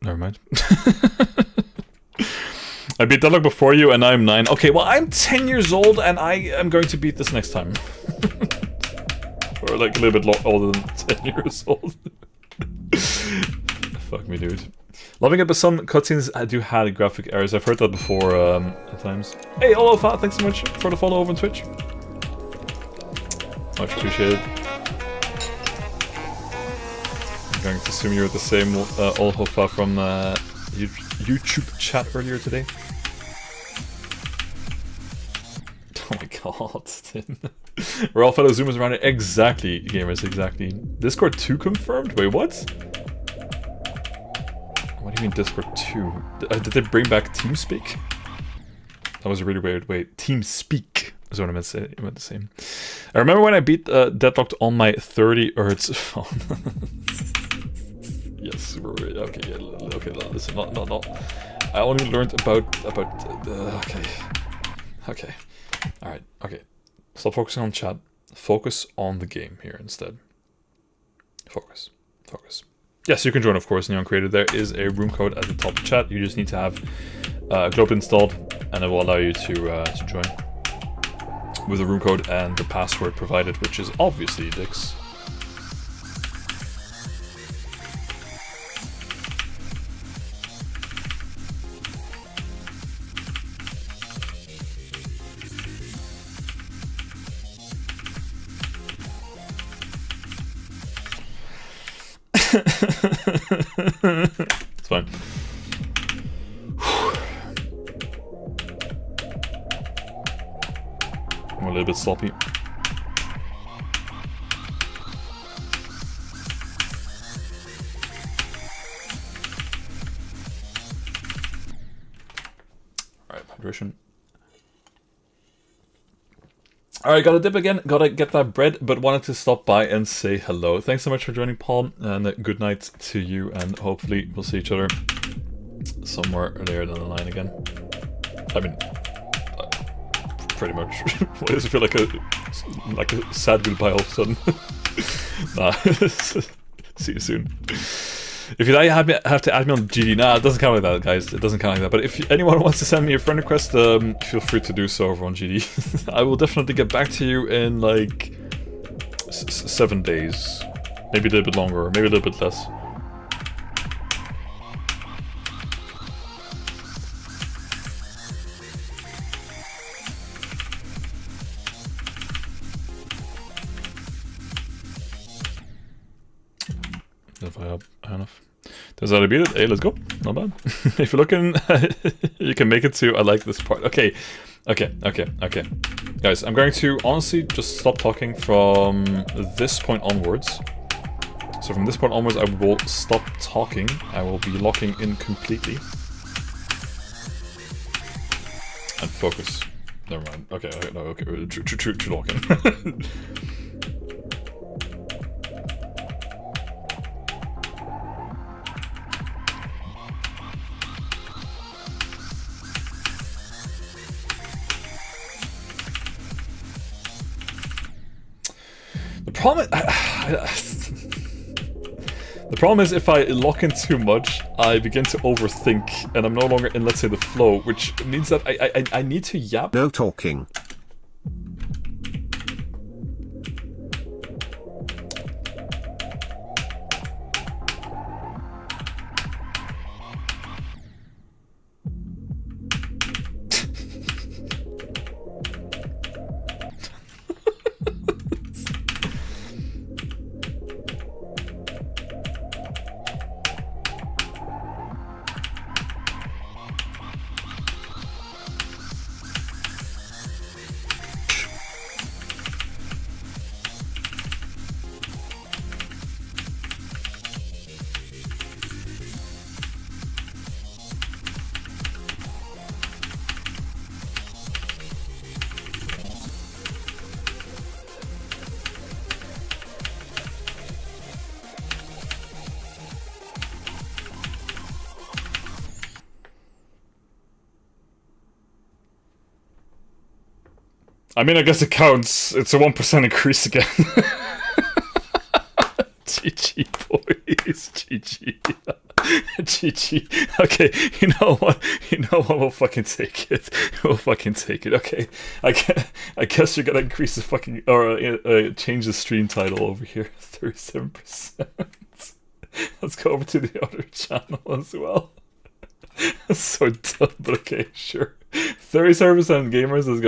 Never mind. I beat Deadlocked before you and I'm 9. Okay, well I'm 10 years old and I am going to beat this next time. Or like a little bit older than 10 years old. Fuck me, dude. Loving it, but some cutscenes do have graphic errors. I've heard that before at times. Hey, Olofa, thanks so much for the follow over on Twitch. Much appreciated. I'm going to assume you're the same Olofa from YouTube chat earlier today. Oh my god, Tim. We're all fellow zoomers around it. Exactly, gamers, exactly. Discord 2 confirmed? Wait, what? What do you mean Discord 2? Did they bring back TeamSpeak? That was a really weird. Wait, TeamSpeak is what I meant to say. I remember when I beat Deadlocked on my 30 Hz phone. Yes, okay, yeah, okay, listen, no. I only learned about okay. Alright, okay. Stop focusing on chat. Focus on the game here instead. Focus. Yes, you can join, of course. Neon Creator. There is a room code at the top of the chat. You just need to have Globe installed, and it will allow you to join with the room code and the password provided, which is obviously Dix. It's fine. I'm a little bit sloppy. Alright, hydration. Alright, gotta dip again, gotta get that bread, but wanted to stop by and say hello. Thanks so much for joining, Paul, and good night to you, and hopefully we'll see each other somewhere later down the line again. I mean, pretty much. Why does it feel like a sad goodbye all of a sudden? Nah, see you soon. If you have to add me on GD, nah, it doesn't count like that, guys. It doesn't count like that. But if anyone wants to send me a friend request, feel free to do so over on GD. I will definitely get back to you in like 7 days, maybe a little bit longer, maybe a little bit less. If I have enough. Does that beat it? Hey, let's go. Not bad. If you're looking, you can make it to I like this part. Okay. Guys, I'm going to honestly just stop talking from this point onwards. So from this point onwards, I will stop talking. I will be locking in completely. And focus. Never mind. Okay, no, okay. True locking. The problem is if I lock in too much, I begin to overthink, and I'm no longer in, let's say, the flow, which means that I need to yap. No talking. I mean, I guess it counts. It's a 1% increase again. GG, boys. GG. GG. Okay, you know what? You know what? We'll fucking take it. We'll fucking take it. Okay. I guess you're gonna increase the fucking... Or change the stream title over here. 37%. Let's go over to the other channel as well. That's so dumb, but okay, sure. 37% gamers, let's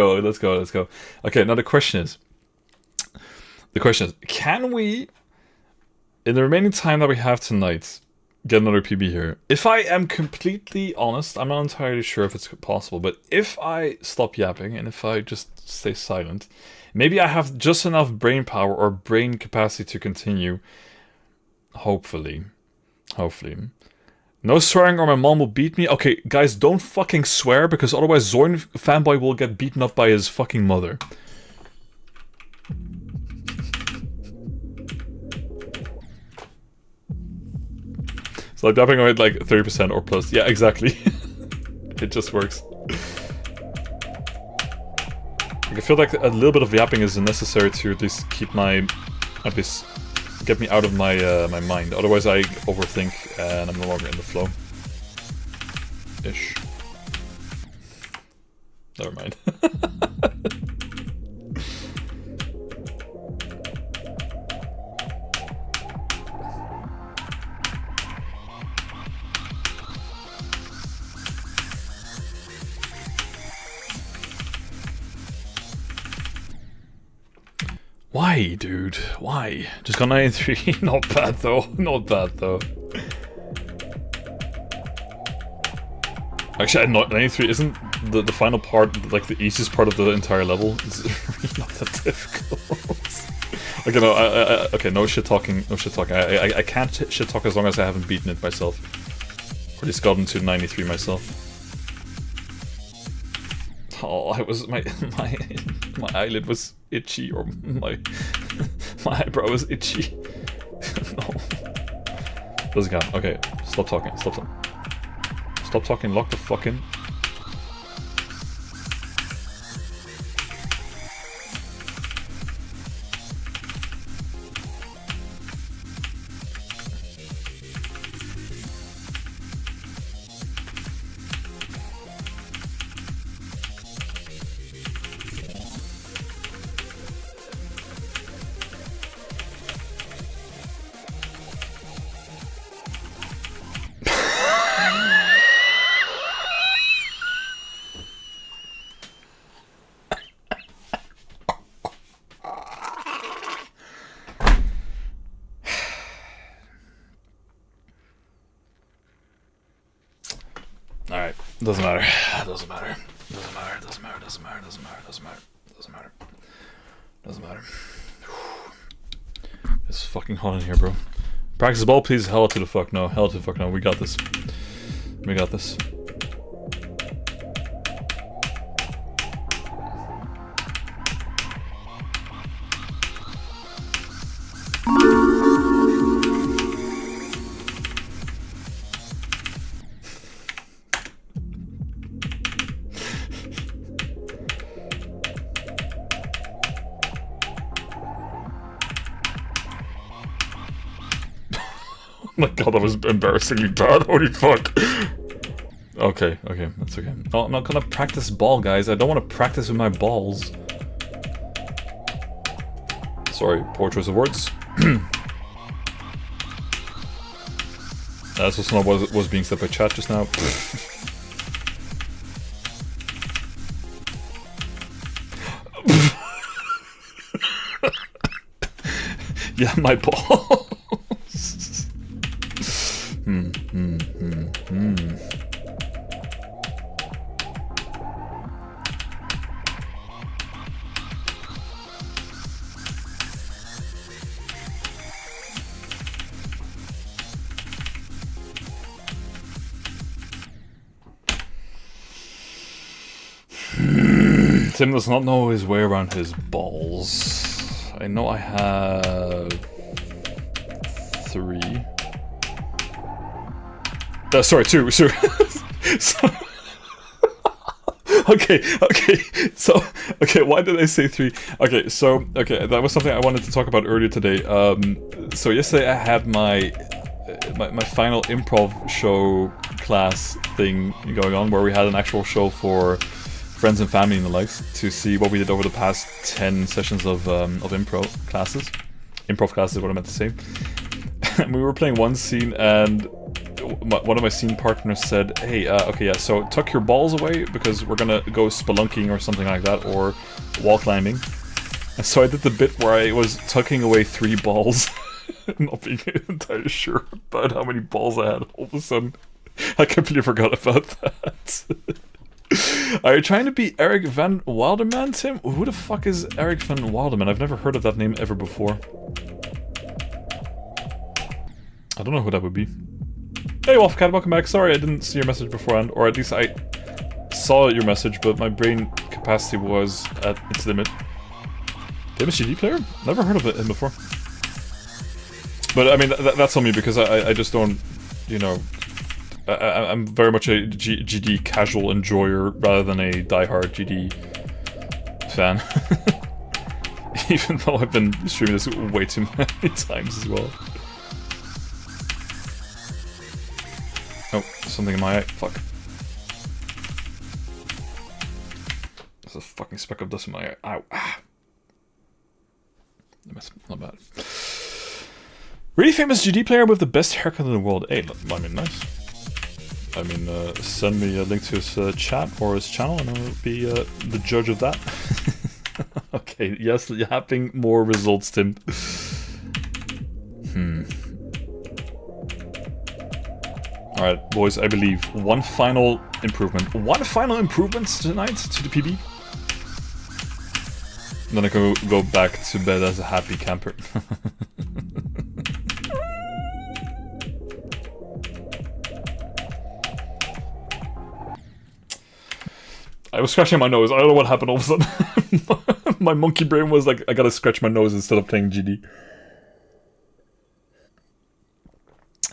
go. Okay, now the question is, can we, in the remaining time that we have tonight, get another PB here? If I am completely honest, I'm not entirely sure if it's possible, but if I stop yapping and if I just stay silent, maybe I have just enough brain power or brain capacity to continue. Hopefully. No swearing or my mom will beat me. Okay, guys, don't fucking swear, because otherwise Zorn fanboy will get beaten up by his fucking mother. So I'm dapping away at like 30% or plus. Yeah, exactly. It just works. I feel like a little bit of yapping is necessary to at least keep get me out of my my mind. Otherwise I overthink and I'm no longer in the flow. Ish. Never mind. Why, dude? Why? Just got 93. Not bad though. Not bad though. Actually, 93 isn't the final part, like the easiest part of the entire level. It's really not that difficult. Okay, no, okay, no shit talking. No shit talking. I can't shit talk as long as I haven't beaten it myself, or at least gotten to 93 myself. Oh, I was my eyelid was itchy, or my eyebrow was itchy. No, doesn't count. Okay, stop talking. Stop talking. Lock the fuck in. Alright, doesn't matter. It's fucking hot in here, bro. Practice ball, please. Hell to the fuck no. Hell to the fuck no. We got this. We got this. Oh my god, that was embarrassingly bad. Holy fuck. Okay, that's okay. Oh, I'm not gonna practice ball, guys. I don't want to practice with my balls. Sorry, poor choice of words. That's also not what was being said by chat just now. Yeah, my balls. Tim does not know his way around his balls. I know I have 3. Sorry, 2. Okay. So, okay, why did I say 3? Okay, so, that was something I wanted to talk about earlier today. So yesterday I had my final improv show class thing going on, where we had an actual show for friends and family and the likes to see what we did over the past 10 sessions of improv classes. Improv classes is what I meant to say. And we were playing one scene, and one of my scene partners said, hey, okay, yeah, so tuck your balls away, because we're gonna go spelunking or something like that, or wall climbing. And so I did the bit where I was tucking away 3 balls, not being entirely sure about how many balls I had. All of a sudden, I completely forgot about that. Are you trying to be Eric Van Wilderman, Tim? Who the fuck is Eric Van Wilderman? I've never heard of that name ever before. I don't know who that would be. Hey Wolfcat, welcome back. Sorry I didn't see your message beforehand, or at least I saw your message, but my brain capacity was at its limit. Famous GD player? Never heard of him before. But I mean, that's on me, because I just don't, you know... I'm very much a GD casual enjoyer rather than a diehard GD fan. Even though I've been streaming this way too many times as well. Oh, something in my eye. Fuck. There's a fucking speck of dust in my eye. Ow. Ah. Not bad. Really famous GD player with the best haircut in the world. Hey, I mean, nice. I mean, send me a link to his chat or his channel, and I'll be the judge of that. Okay, yes, yapping more results, Tim. Alright, boys, I believe one final improvement. One final improvement tonight to the PB. And then I can go back to bed as a happy camper. I was scratching my nose. I don't know what happened all of a sudden. My monkey brain was like, I gotta scratch my nose instead of playing GD.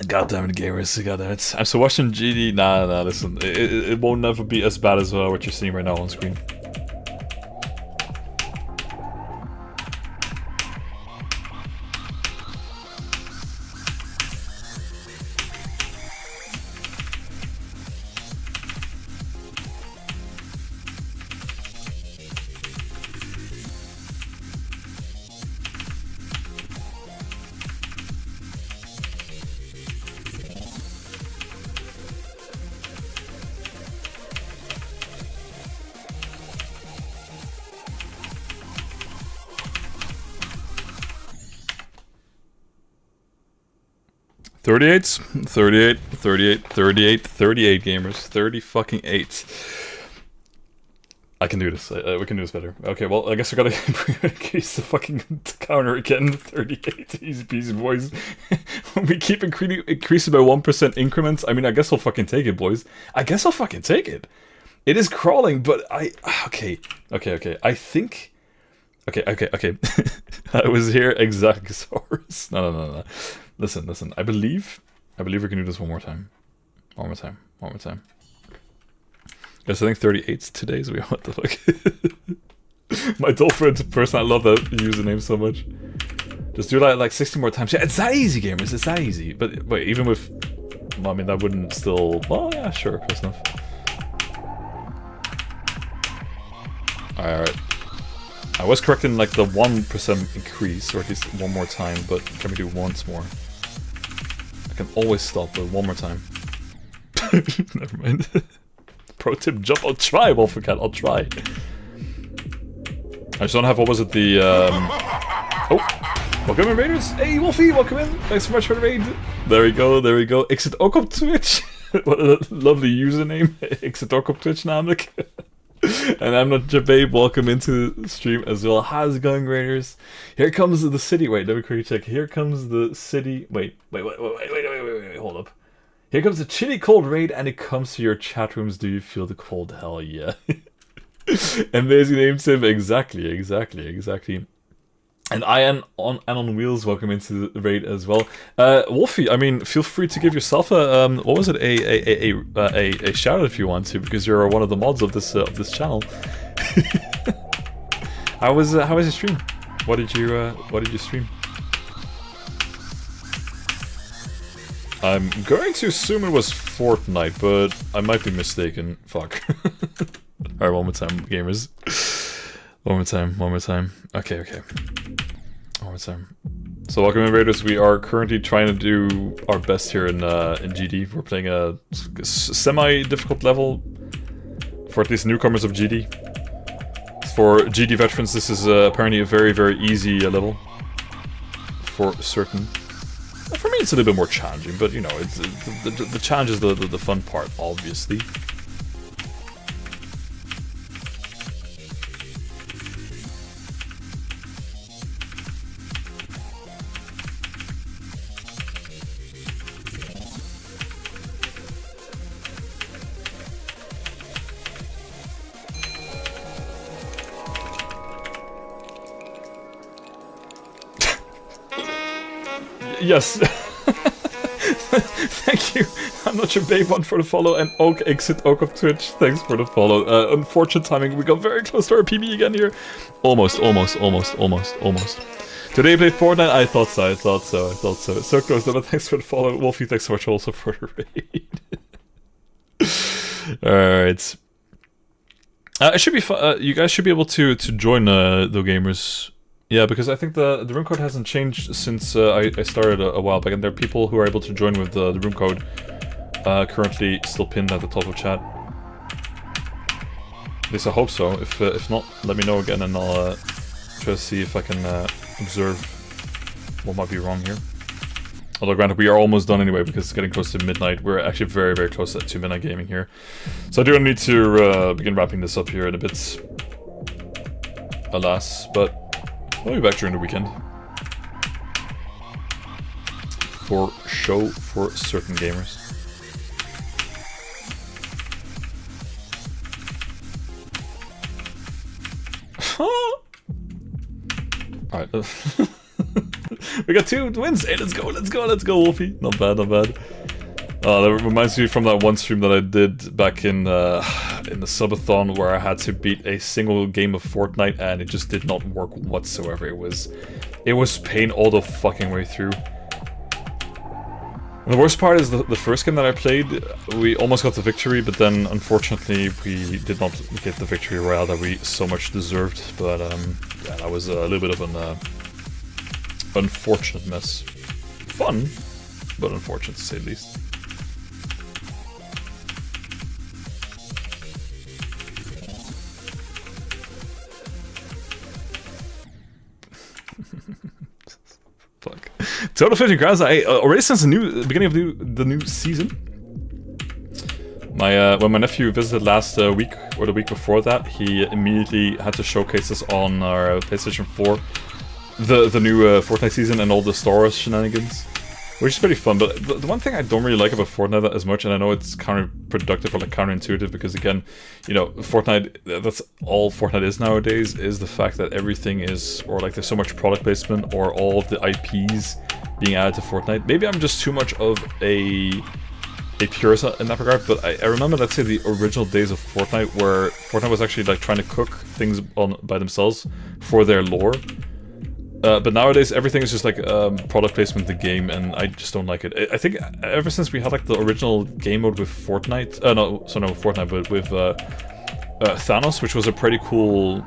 God damn it, gamers. God damn it. I'm so watching GD. Nah, listen. It won't never be as bad as what you're seeing right now on screen. Thirty-eights? 38 gamers. 30 fucking 8. I can do this. We can do this better. Okay, well, I guess I gotta increase the fucking counter again. 38. Easy peasy, boys. We keep increasing by 1% increments. I mean, I guess I'll fucking take it, boys. I guess I'll fucking take it. It is crawling, but Okay. I think... Okay. I was here Exagosaurus. No. Listen. I believe we can do this one more time. One more time. Yes, I think 38's today's. What the fuck? My Dolphin person, I love that username so much. Just do that like 60 more times. Yeah, it's that easy, gamers. It's that easy. But wait, even with... Well, I mean, that wouldn't still... Well, yeah, sure. Close enough. Alright. I was correct in like the 1% increase, or at least one more time, but can we do once more? I can always stop, but one more time. Never mind. Pro tip, jump. I'll try, Wolfcat. I'll try. I just don't have, what was it, the... Oh! Welcome in, Raiders! Hey, Wolfie, welcome in! Thanks so much for the raid! There we go. Exit Okop Twitch! What a lovely username. Exit Okop Twitch namelijk. And I'm not Jababe, welcome into the stream as well. How's it going, Raiders? Here comes the city. Wait, let me quickly check. Here comes the city. Wait, hold up. Here comes the chilly cold raid, and it comes to your chat rooms. Do you feel the cold? Hell yeah. Amazing name, Tim. Exactly. And on Wheels, welcome into the raid as well. Wolfie, I mean, feel free to give yourself a what was it, a shout out if you want to, because you're one of the mods of this channel. How was your stream? What did you stream? I'm going to assume it was Fortnite, but I might be mistaken. Fuck. Alright, one more time, gamers. One more time. Okay. One more time. So welcome in, Raiders. We are currently trying to do our best here in GD. We're playing a semi-difficult level for at least newcomers of GD. For GD veterans, this is apparently a very, very easy level. For certain. For me, it's a little bit more challenging, but you know, it's the challenge is the fun part, obviously. Yes. Thank you. I'm not your babe one for the follow, and Oak Exit Oak of Twitch. Thanks for the follow. Unfortunate timing. We got very close to our PB again here. Almost. Today I played Fortnite. I thought so. So close, but thanks for the follow. Wolfie, thanks so much also for the raid. Alright. It should be fun. You guys should be able to join the gamers. Yeah, because I think the room code hasn't changed since I started a while back, and there are people who are able to join with the room code currently still pinned at the top of chat. At least I hope so. If not, let me know again, and I'll try to see if I can observe what might be wrong here. Although granted, we are almost done anyway because it's getting close to midnight. We're actually very, very close to midnight gaming here. So I do need to begin wrapping this up here in a bit. Alas, but I'll be back during the weekend. For show, for certain gamers. Alright. We got 2 wins! Hey, let's go, Wolfie! Not bad. That reminds me from that one stream that I did back in the subathon where I had to beat a single game of Fortnite and it just did not work whatsoever. It was pain all the fucking way through. And the worst part is the first game that I played, we almost got the victory, but then unfortunately we did not get the victory royale that we so much deserved. But yeah, that was a little bit of an unfortunate mess. Fun, but unfortunate to say the least. Fuck. Total 50 crowns. Already since the beginning of the new season. When my nephew visited last week or the week before that, he immediately had to showcase us on our PlayStation 4 the new Fortnite season and all the Star Wars shenanigans, which is pretty fun. But the one thing I don't really like about Fortnite as much, and I know it's counterproductive or like counterintuitive, because again, you know, Fortnite, that's all Fortnite is nowadays, is the fact that everything is, or like there's so much product placement or all of the IPs being added to Fortnite. Maybe I'm just too much of a purist in that regard, but I remember, let's say, the original days of Fortnite where Fortnite was actually like trying to cook things by themselves for their lore. But nowadays everything is just like product placement of the game, and I just don't like it. I think ever since we had like the original game mode with Fortnite, no Fortnite, but with Thanos, which was a pretty cool,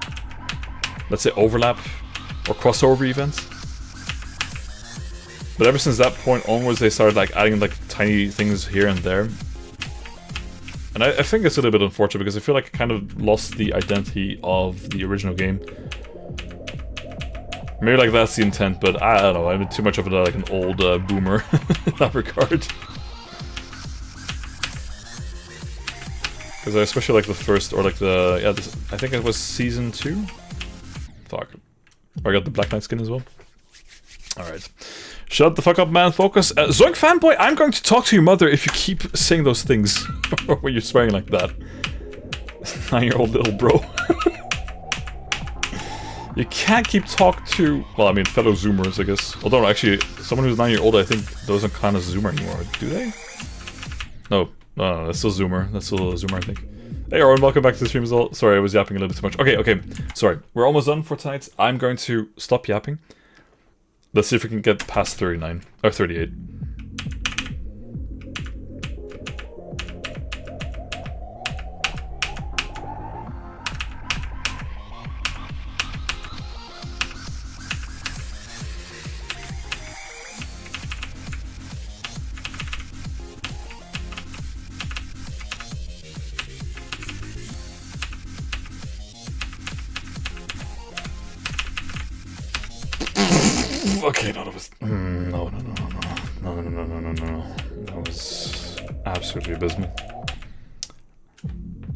let's say, overlap or crossover event. But ever since that point onwards, they started like adding like tiny things here and there. And I think it's a little bit unfortunate because I feel like it kind of lost the identity of the original game. Maybe like that's the intent, but I don't know, I'm too much of like an old boomer in that regard. Because I especially like the first, or like the, yeah, I think it was season 2? Fuck. I got the Black Knight skin as well. Alright. Shut the fuck up, man. Focus. Zoink fanboy, I'm going to talk to your mother if you keep saying those things. When you're swearing like that. 9-year-old little bro. You can't keep talk to, well, I mean, fellow Zoomers, I guess. Although, actually, someone who's 9 years old, I think, doesn't count as Zoomer anymore. Do they? No, that's still Zoomer. That's still a Zoomer, I think. Hey, Aaron, welcome back to the stream as well. Sorry, I was yapping a little bit too much. Okay, sorry. We're almost done for tonight. I'm going to stop yapping. Let's see if we can get past 39, or 38. Okay, no, that was... No. That was absolutely abysmal.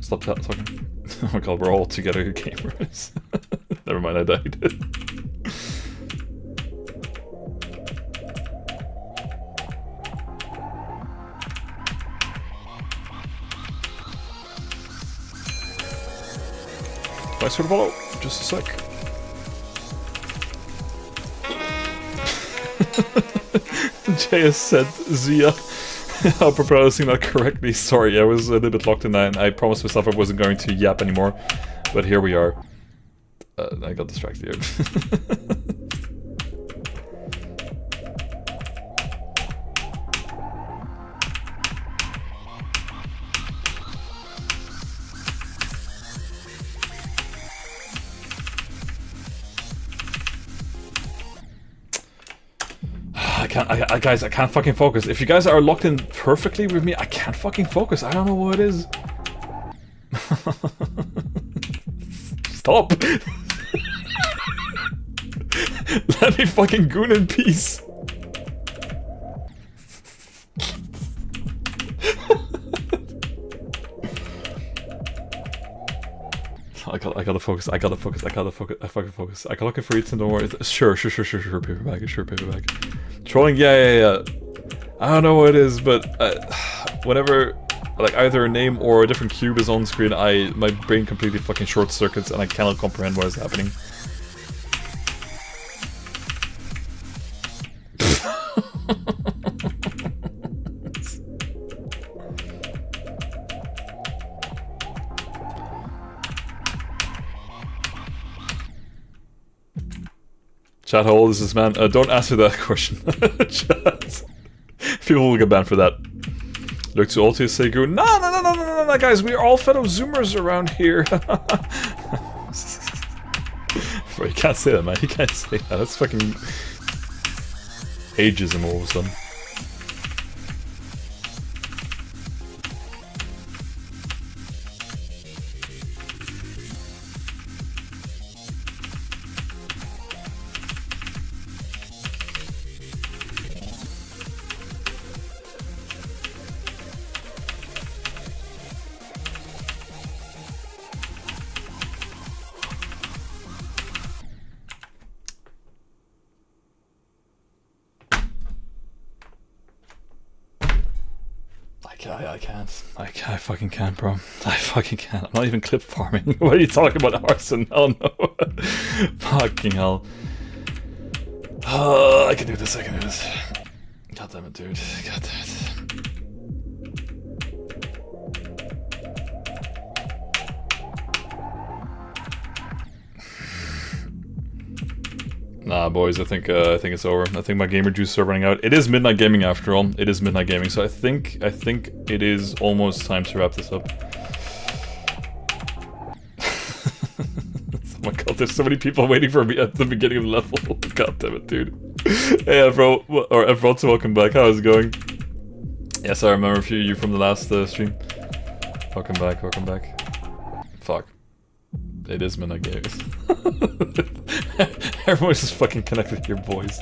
Stop talking. Oh my god, we're all together gamers. Never mind, I died. Thanks for the follow. Just a sec. Jay has said Zia. I'm pronouncing that correctly. Sorry, I was a little bit locked in that, and I promised myself I wasn't going to yap anymore. But here we are. I got distracted here. Guys, I can't fucking focus. If you guys are locked in perfectly with me, I can't fucking focus. I don't know what it is. Stop! Let me fucking goon in peace. I gotta focus. I fucking focus. I can look for you to know where it's... Sure, paperback. Trolling, yeah. I don't know what it is, but whenever like either a name or a different cube is on screen, my brain completely fucking short circuits and I cannot comprehend what is happening. Chat, how old is this man? Don't answer that question. Chat. People will get banned for that. Look too old to say goon. No, guys, we are all fellow Zoomers around here. Bro, you can't say that, man. You can't say that. That's fucking ageism all of a sudden. I fucking can't, bro. I fucking can't. I'm not even clip farming. What are you talking about, arson? Hell no. Fucking hell. I can do this, God damn it, dude. God damn it. Nah, boys, I think it's over. I think my gamer juice are running out. It is midnight gaming after all. It is midnight gaming, so I think it is almost time to wrap this up. Oh my god, there's so many people waiting for me at the beginning of the level. God damn it, dude. Hey, bro, or Robtop, welcome back. How is it going? Yes, I remember a few of you from the last stream. Welcome back. Fuck. It is midnight gaming. Everyone's just fucking connected here, boys.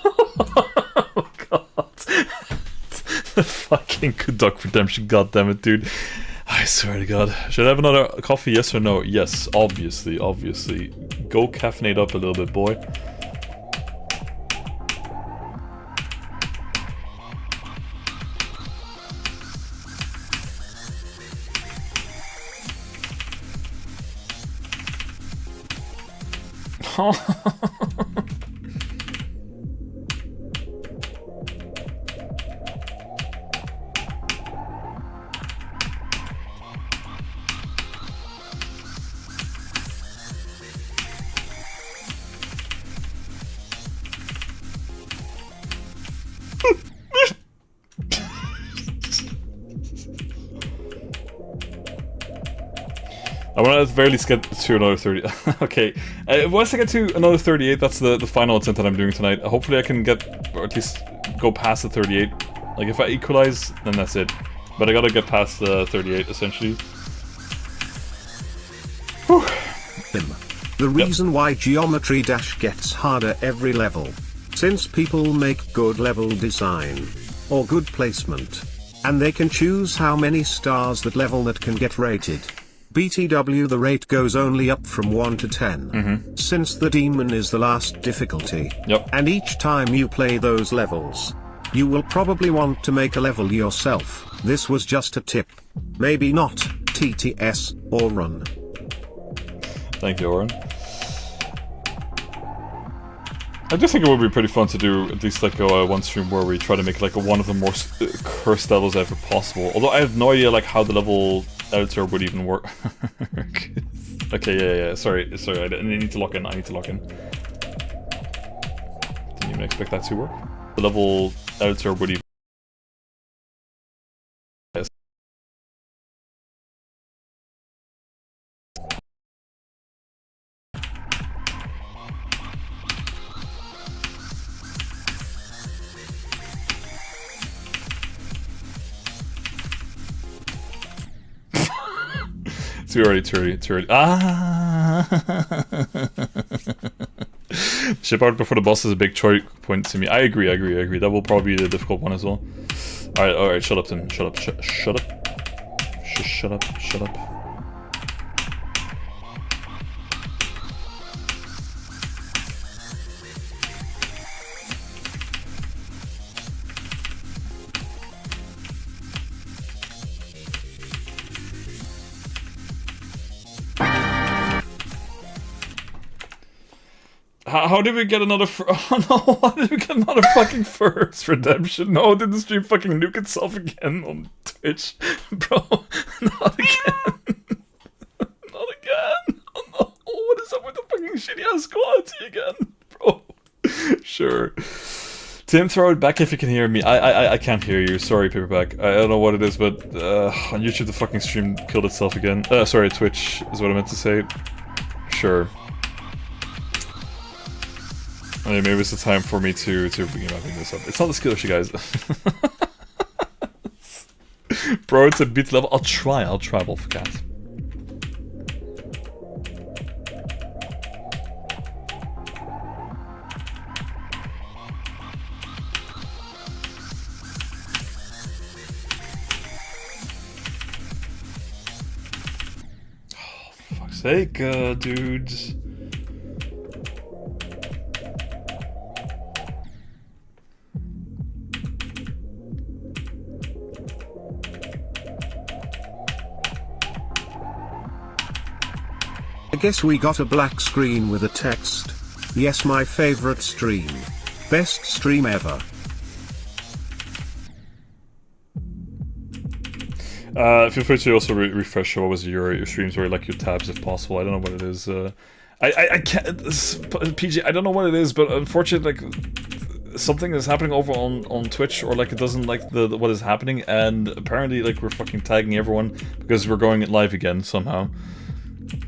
Oh god. The fucking Duck Redemption, goddammit, dude. I I swear to God. Should I have another coffee, yes or no? Yes, obviously, obviously. Go caffeinate up a little bit, boy. I want to at the very least get to another 30. Okay, once I get to another 38, that's the final attempt that I'm doing tonight. Hopefully I can get, or at least go past the 38. Like, if I equalize, then that's it. But I gotta get past the 38, essentially. Whew. The reason why Geometry Dash gets harder every level. Since people make good level design. Or good placement. And they can choose how many stars that level that can get rated. BTW the rate goes only up from 1 to 10. Since the demon is the last difficulty. Yep. And each time you play those levels, you will probably want to make a level yourself. This was just a tip. Maybe not TTS or run. Thank you, Oren. I do think it would be pretty fun to do at least like a one stream where we try to make like one of the more cursed levels ever possible. Although I have no idea like how the level editor would even work. Okay, yeah. Sorry. I need to lock in. Didn't even expect that to work. The level editor would even. Yes. Too early. Ah! Ship out before the boss is a big choice point to me. I agree. That will probably be the difficult one as well. Alright, shut up, Tim. Shut up. How did we get another oh no, how did we get another fucking first redemption? No, did the stream fucking nuke itself again on Twitch? Bro, not again. Not again. Oh no, what is up with the fucking shitty ass quality again? Bro. Sure. Tim, throw it back if you can hear me. I can't hear you. Sorry, Paperback. I don't know what it is, but on YouTube the fucking stream killed itself again. Sorry, Twitch is what I meant to say. Sure. I mean, maybe it's the time for me to begin wrapping this up. It's not the skill issue, guys. Bro, it's a beat level. I'll try, Wolfcat. Oh, for fuck's sake, dudes. I guess we got a black screen with a text. Yes, my favorite stream. Best stream ever. Feel free to also refresh what was your streams or like your tabs if possible. I don't know what it is. I can't. PG, I don't know what it is, but unfortunately, like something is happening over on Twitch, or like it doesn't like the what is happening, and apparently like we're fucking tagging everyone because we're going live again somehow.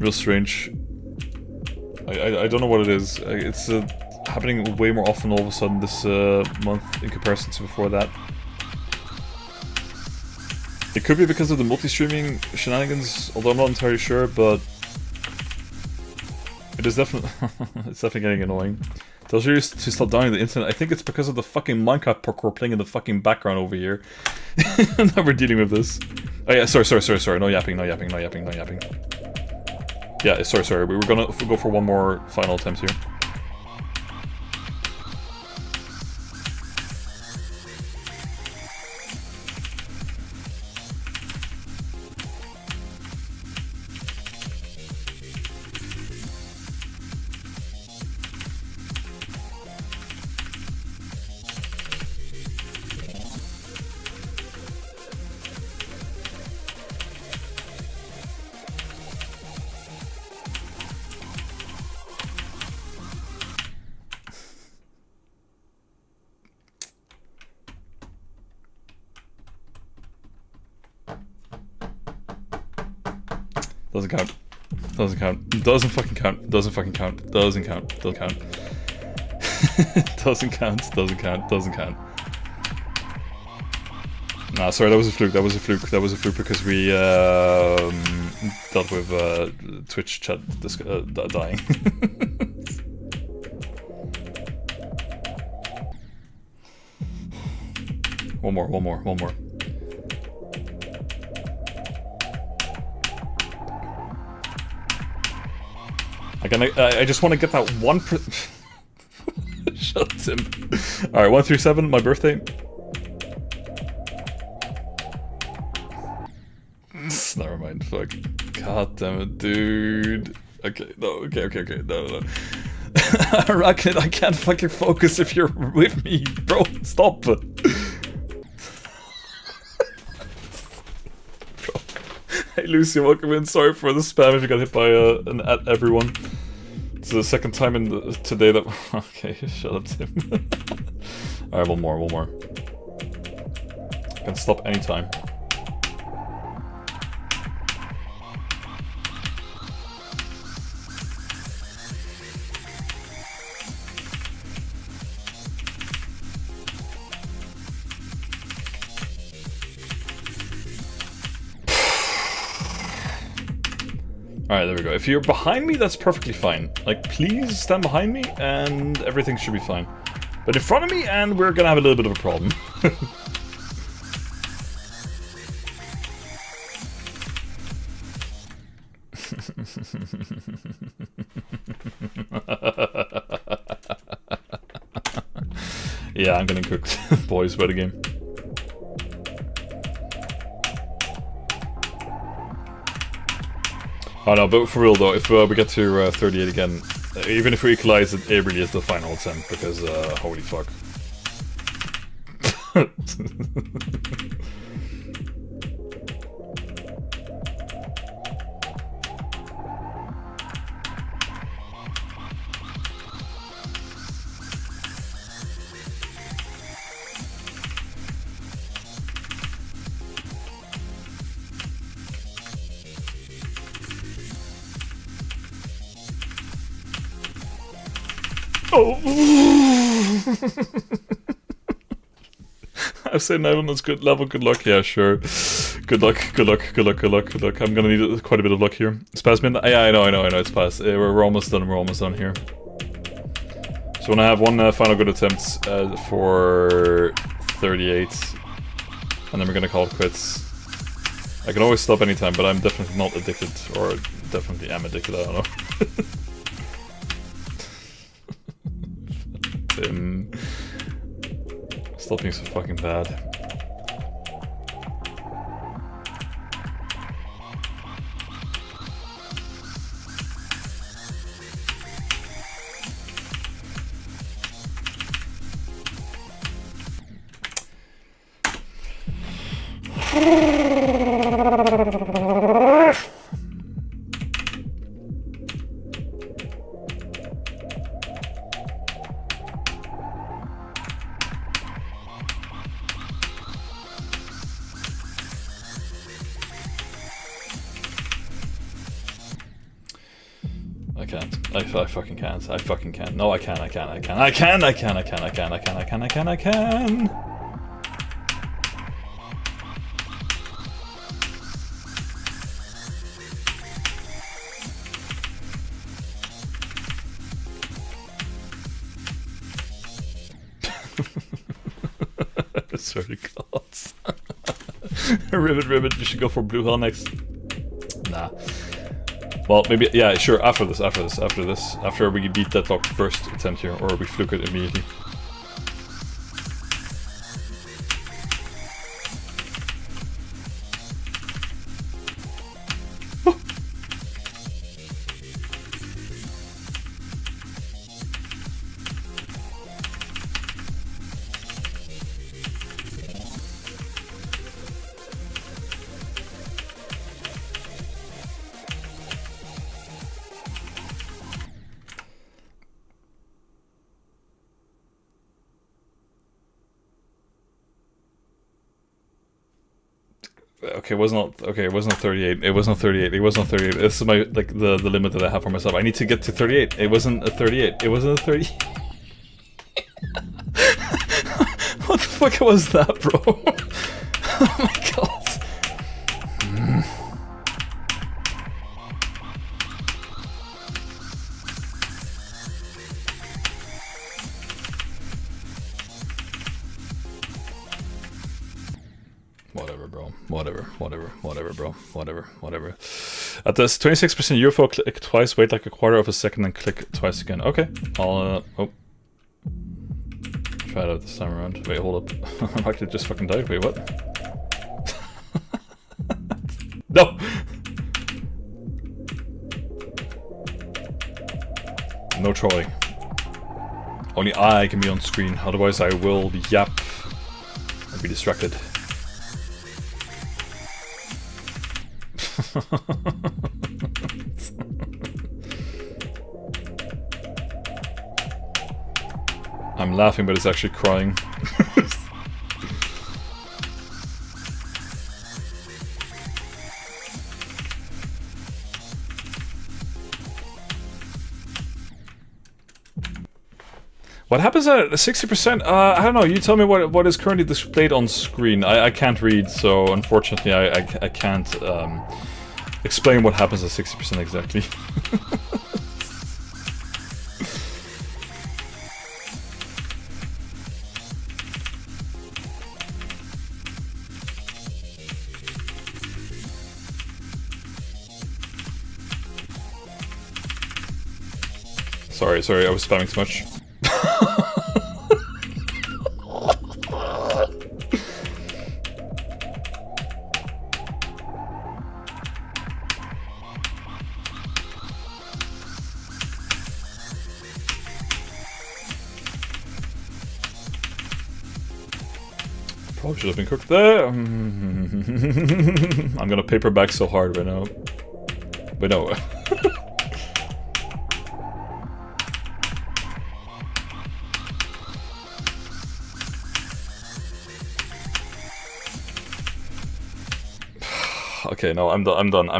Real strange. I don't know what it is. It's happening way more often all of a sudden this month in comparison to before that. It could be because of the multi-streaming shenanigans, although I'm not entirely sure, but it is definitely it's definitely getting annoying. Tells you to stop downloading the internet. I think it's because of the fucking Minecraft parkour playing in the fucking background over here that we're dealing with this. Oh yeah, sorry. No yapping. Yeah, sorry. We were gonna go for one more final attempt here. Doesn't count. Doesn't count. Doesn't fucking count. Doesn't fucking count. Doesn't count. Doesn't count. Doesn't count. Doesn't count. Doesn't count. Nah, sorry, that was a fluke. That was a fluke. That was a fluke because we dealt with Twitch chat dying. One more. I just want to get that 1%. Shut him. Alright, 137, my birthday. Never mind, fuck. God damn it, dude. Okay, no, okay, no. Arachnid, I can't fucking focus if you're with me, bro. Stop. Bro. Hey Lucy, welcome in. Sorry for the spam if you got hit by an at everyone. It's the second time in today that... Okay, shut up, Tim. Alright, one more. I can stop anytime. Alright, there we go. If you're behind me, that's perfectly fine. Like, please stand behind me and everything should be fine. But in front of me, and we're gonna have a little bit of a problem. Yeah, I'm getting cooked. Boys, what a game. Oh no, but for real though, if we get to 38 again, even if we equalize it, it really is the final attempt, because holy fuck. Oh. I say no one is good level, good luck, yeah, sure. Good luck. I'm gonna need quite a bit of luck here. Spasmin? Yeah, I know, it's past. We're almost done here. So when I have one final good attempt for 38, and then we're gonna call it quits. I can always stop anytime, but I'm definitely not addicted, or definitely am addicted, I don't know. Tim. Stop being so fucking bad. I fucking can't. I fucking can't. No, I can. Sorry, God. Ribbit, you should go for Blue Hell next. Nah. Well, maybe, yeah, sure, after we beat Deadlocked first attempt here, or we fluke it immediately. Okay, it was not 38. It was not 38. It was not 38. This is my the limit that I have for myself. I need to get to 38. It wasn't a 38. It wasn't a 30. What the fuck was that, bro? Oh my god. Whatever, bro. Whatever. At this 26% UFO, click twice, wait like a quarter of a second, and click twice again. Okay, I'll, try it out this time around. Wait, hold up. I'm actually just fucking died. Wait, what? No! No trolling. Only I can be on screen, otherwise I will yap and be distracted. I'm laughing, but it's actually crying. What happens at 60%? I don't know. You tell me what is currently displayed on screen. I can't read, so unfortunately I can't explain what happens at 60% exactly. Sorry, I was spamming too much. Probably should have been cooked there. I'm gonna paper back so hard right now. But no. Okay, no, I'm done.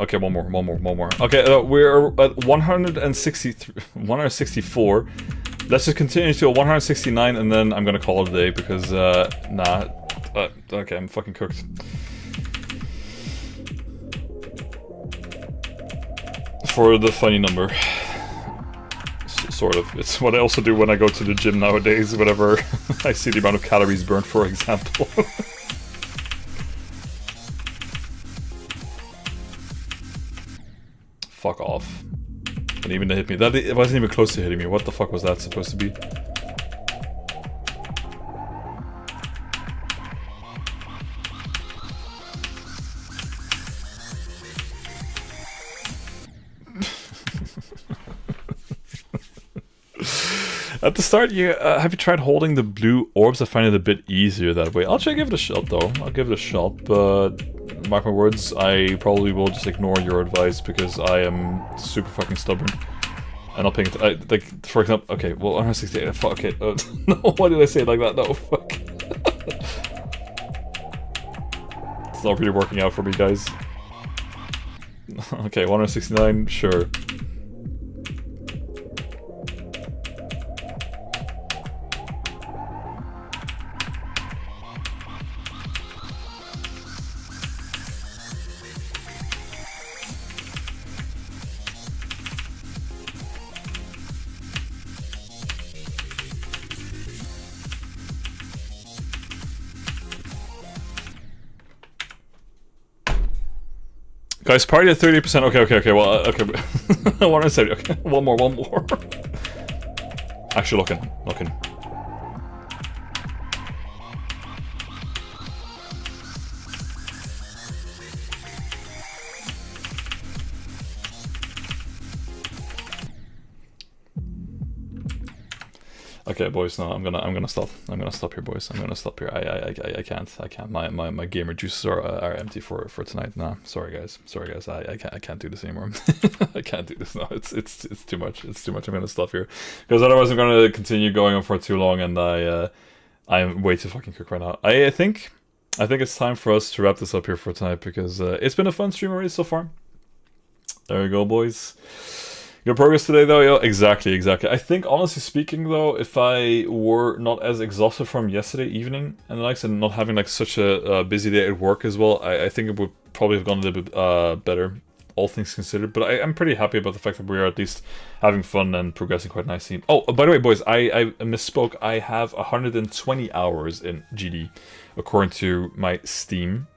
Okay, one more. Okay, we're at 164. Let's just continue to 169, and then I'm gonna call it a day, because, okay, I'm fucking cooked. For the funny number. Sort of. It's what I also do when I go to the gym nowadays, whenever I see the amount of calories burned, for example. Fuck off. Didn't even hit me. It wasn't even close to hitting me. What the fuck was that supposed to be? At the start, have you tried holding the blue orbs? I find it a bit easier that way. I'll try to give it a shot, though. I'll give it a shot, but mark my words, I probably will just ignore your advice, because I am super fucking stubborn. And I'll ping it. Like, for example, okay, well, 168. Fuck, okay. No, why did I say it like that? No, fuck. It's not really working out for me, guys. Okay, 169, sure. Guys, party at 30%. Okay. Well, okay. I want to say, okay. One more. Actually, looking. Okay, boys. No, I'm gonna stop. I'm gonna stop here, boys. I'm gonna stop here. I can't. My gamer juices are empty for tonight. Nah, sorry guys. I can't do this anymore. I can't do this. No, it's too much. It's too much. I'm gonna stop here because otherwise I'm gonna continue going on for too long, and I'm way too fucking quick right now. I think it's time for us to wrap this up here for tonight because it's been a fun stream already so far. There you go, boys. Good progress today, though, yo. Exactly. I think, honestly speaking, though, if I were not as exhausted from yesterday evening and the likes, and not having like such a busy day at work as well, I think it would probably have gone a little bit better, all things considered. But I'm pretty happy about the fact that we are at least having fun and progressing quite nicely. Oh, by the way, boys, I misspoke. I have 120 hours in GD, according to my Steam.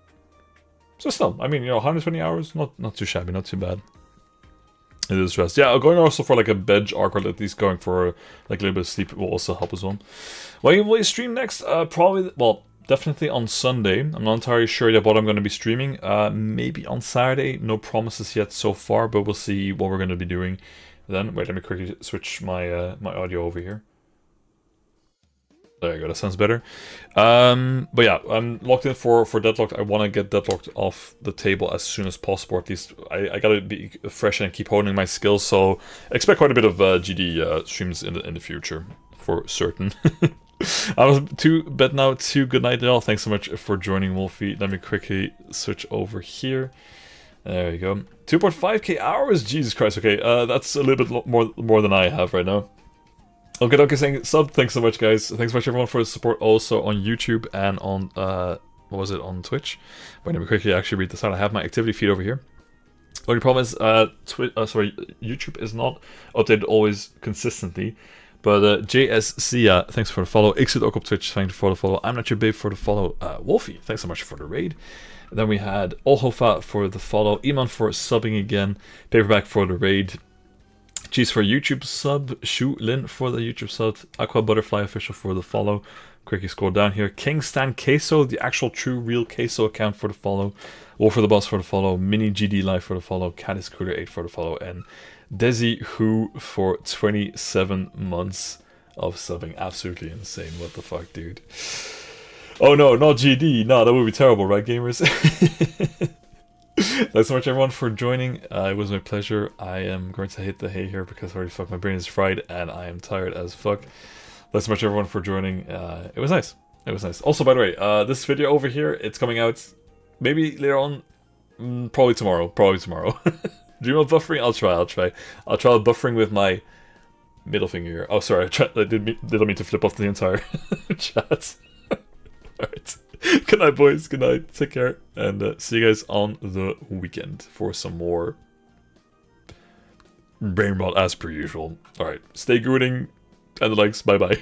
So still, I mean, 120 hours, not too shabby, not too bad. It is rest. Yeah, going also for like a bench arc, or at least going for like a little bit of sleep will also help as well. When will you stream next? Probably, well, definitely on Sunday. I'm not entirely sure yet what I'm going to be streaming. Maybe on Saturday. No promises yet so far, but we'll see what we're going to be doing then. Wait, let me quickly switch my my audio over here. There you go, that sounds better. But yeah, I'm locked in for Deadlocked. I want to get Deadlocked off the table as soon as possible. At least I gotta be fresh and keep honing my skills. So expect quite a bit of GD streams in the future, for certain. I was to bed now too. Good night, y'all. Thanks so much for joining, Wolfie. Let me quickly switch over here. There you go. 2.5k hours. Jesus Christ. Okay, that's a little bit more than I have right now. Okay, saying sub, thanks so much, guys. Thanks so much, everyone, for the support also on YouTube and on, what was it, on Twitch? Wait, let me quickly actually read this out. I have my activity feed over here. The only problem is, YouTube is not updated always consistently. But JSC, thanks for the follow. Exit ook op Twitch, thanks for the follow. I'm not your babe for the follow. Wolfie, thanks so much for the raid. And then we had Olhofa for the follow. Iman for subbing again. Paperback for the raid. Cheese for YouTube sub, Shu Lin for the YouTube sub, Aqua Butterfly Official for the follow. Quickly scroll down here. Kingstan Queso, the actual true real Queso account for the follow. Wolf for the Boss for the follow. Mini GD Live for the follow. Caddis Cooler 8 for the follow. And Desi Who for 27 months of subbing. Absolutely insane. What the fuck, dude? Oh no, not GD. No, that would be terrible, right, gamers? Thanks so much, everyone, for joining. It was my pleasure. I am going to hit the hay here because holy fuck, my brain is fried and I am tired as fuck. Thanks so much, everyone, for joining. It was nice. It was nice. Also, by the way, this video over here, it's coming out maybe later on. Probably tomorrow. Dream of buffering? I'll try buffering with my middle finger here. Oh, sorry. I didn't mean to flip off the entire chat. Alright. Good night, boys. Good night. Take care. And see you guys on the weekend for some more brain rot as per usual. Alright. Stay gooding. And the likes. Bye bye.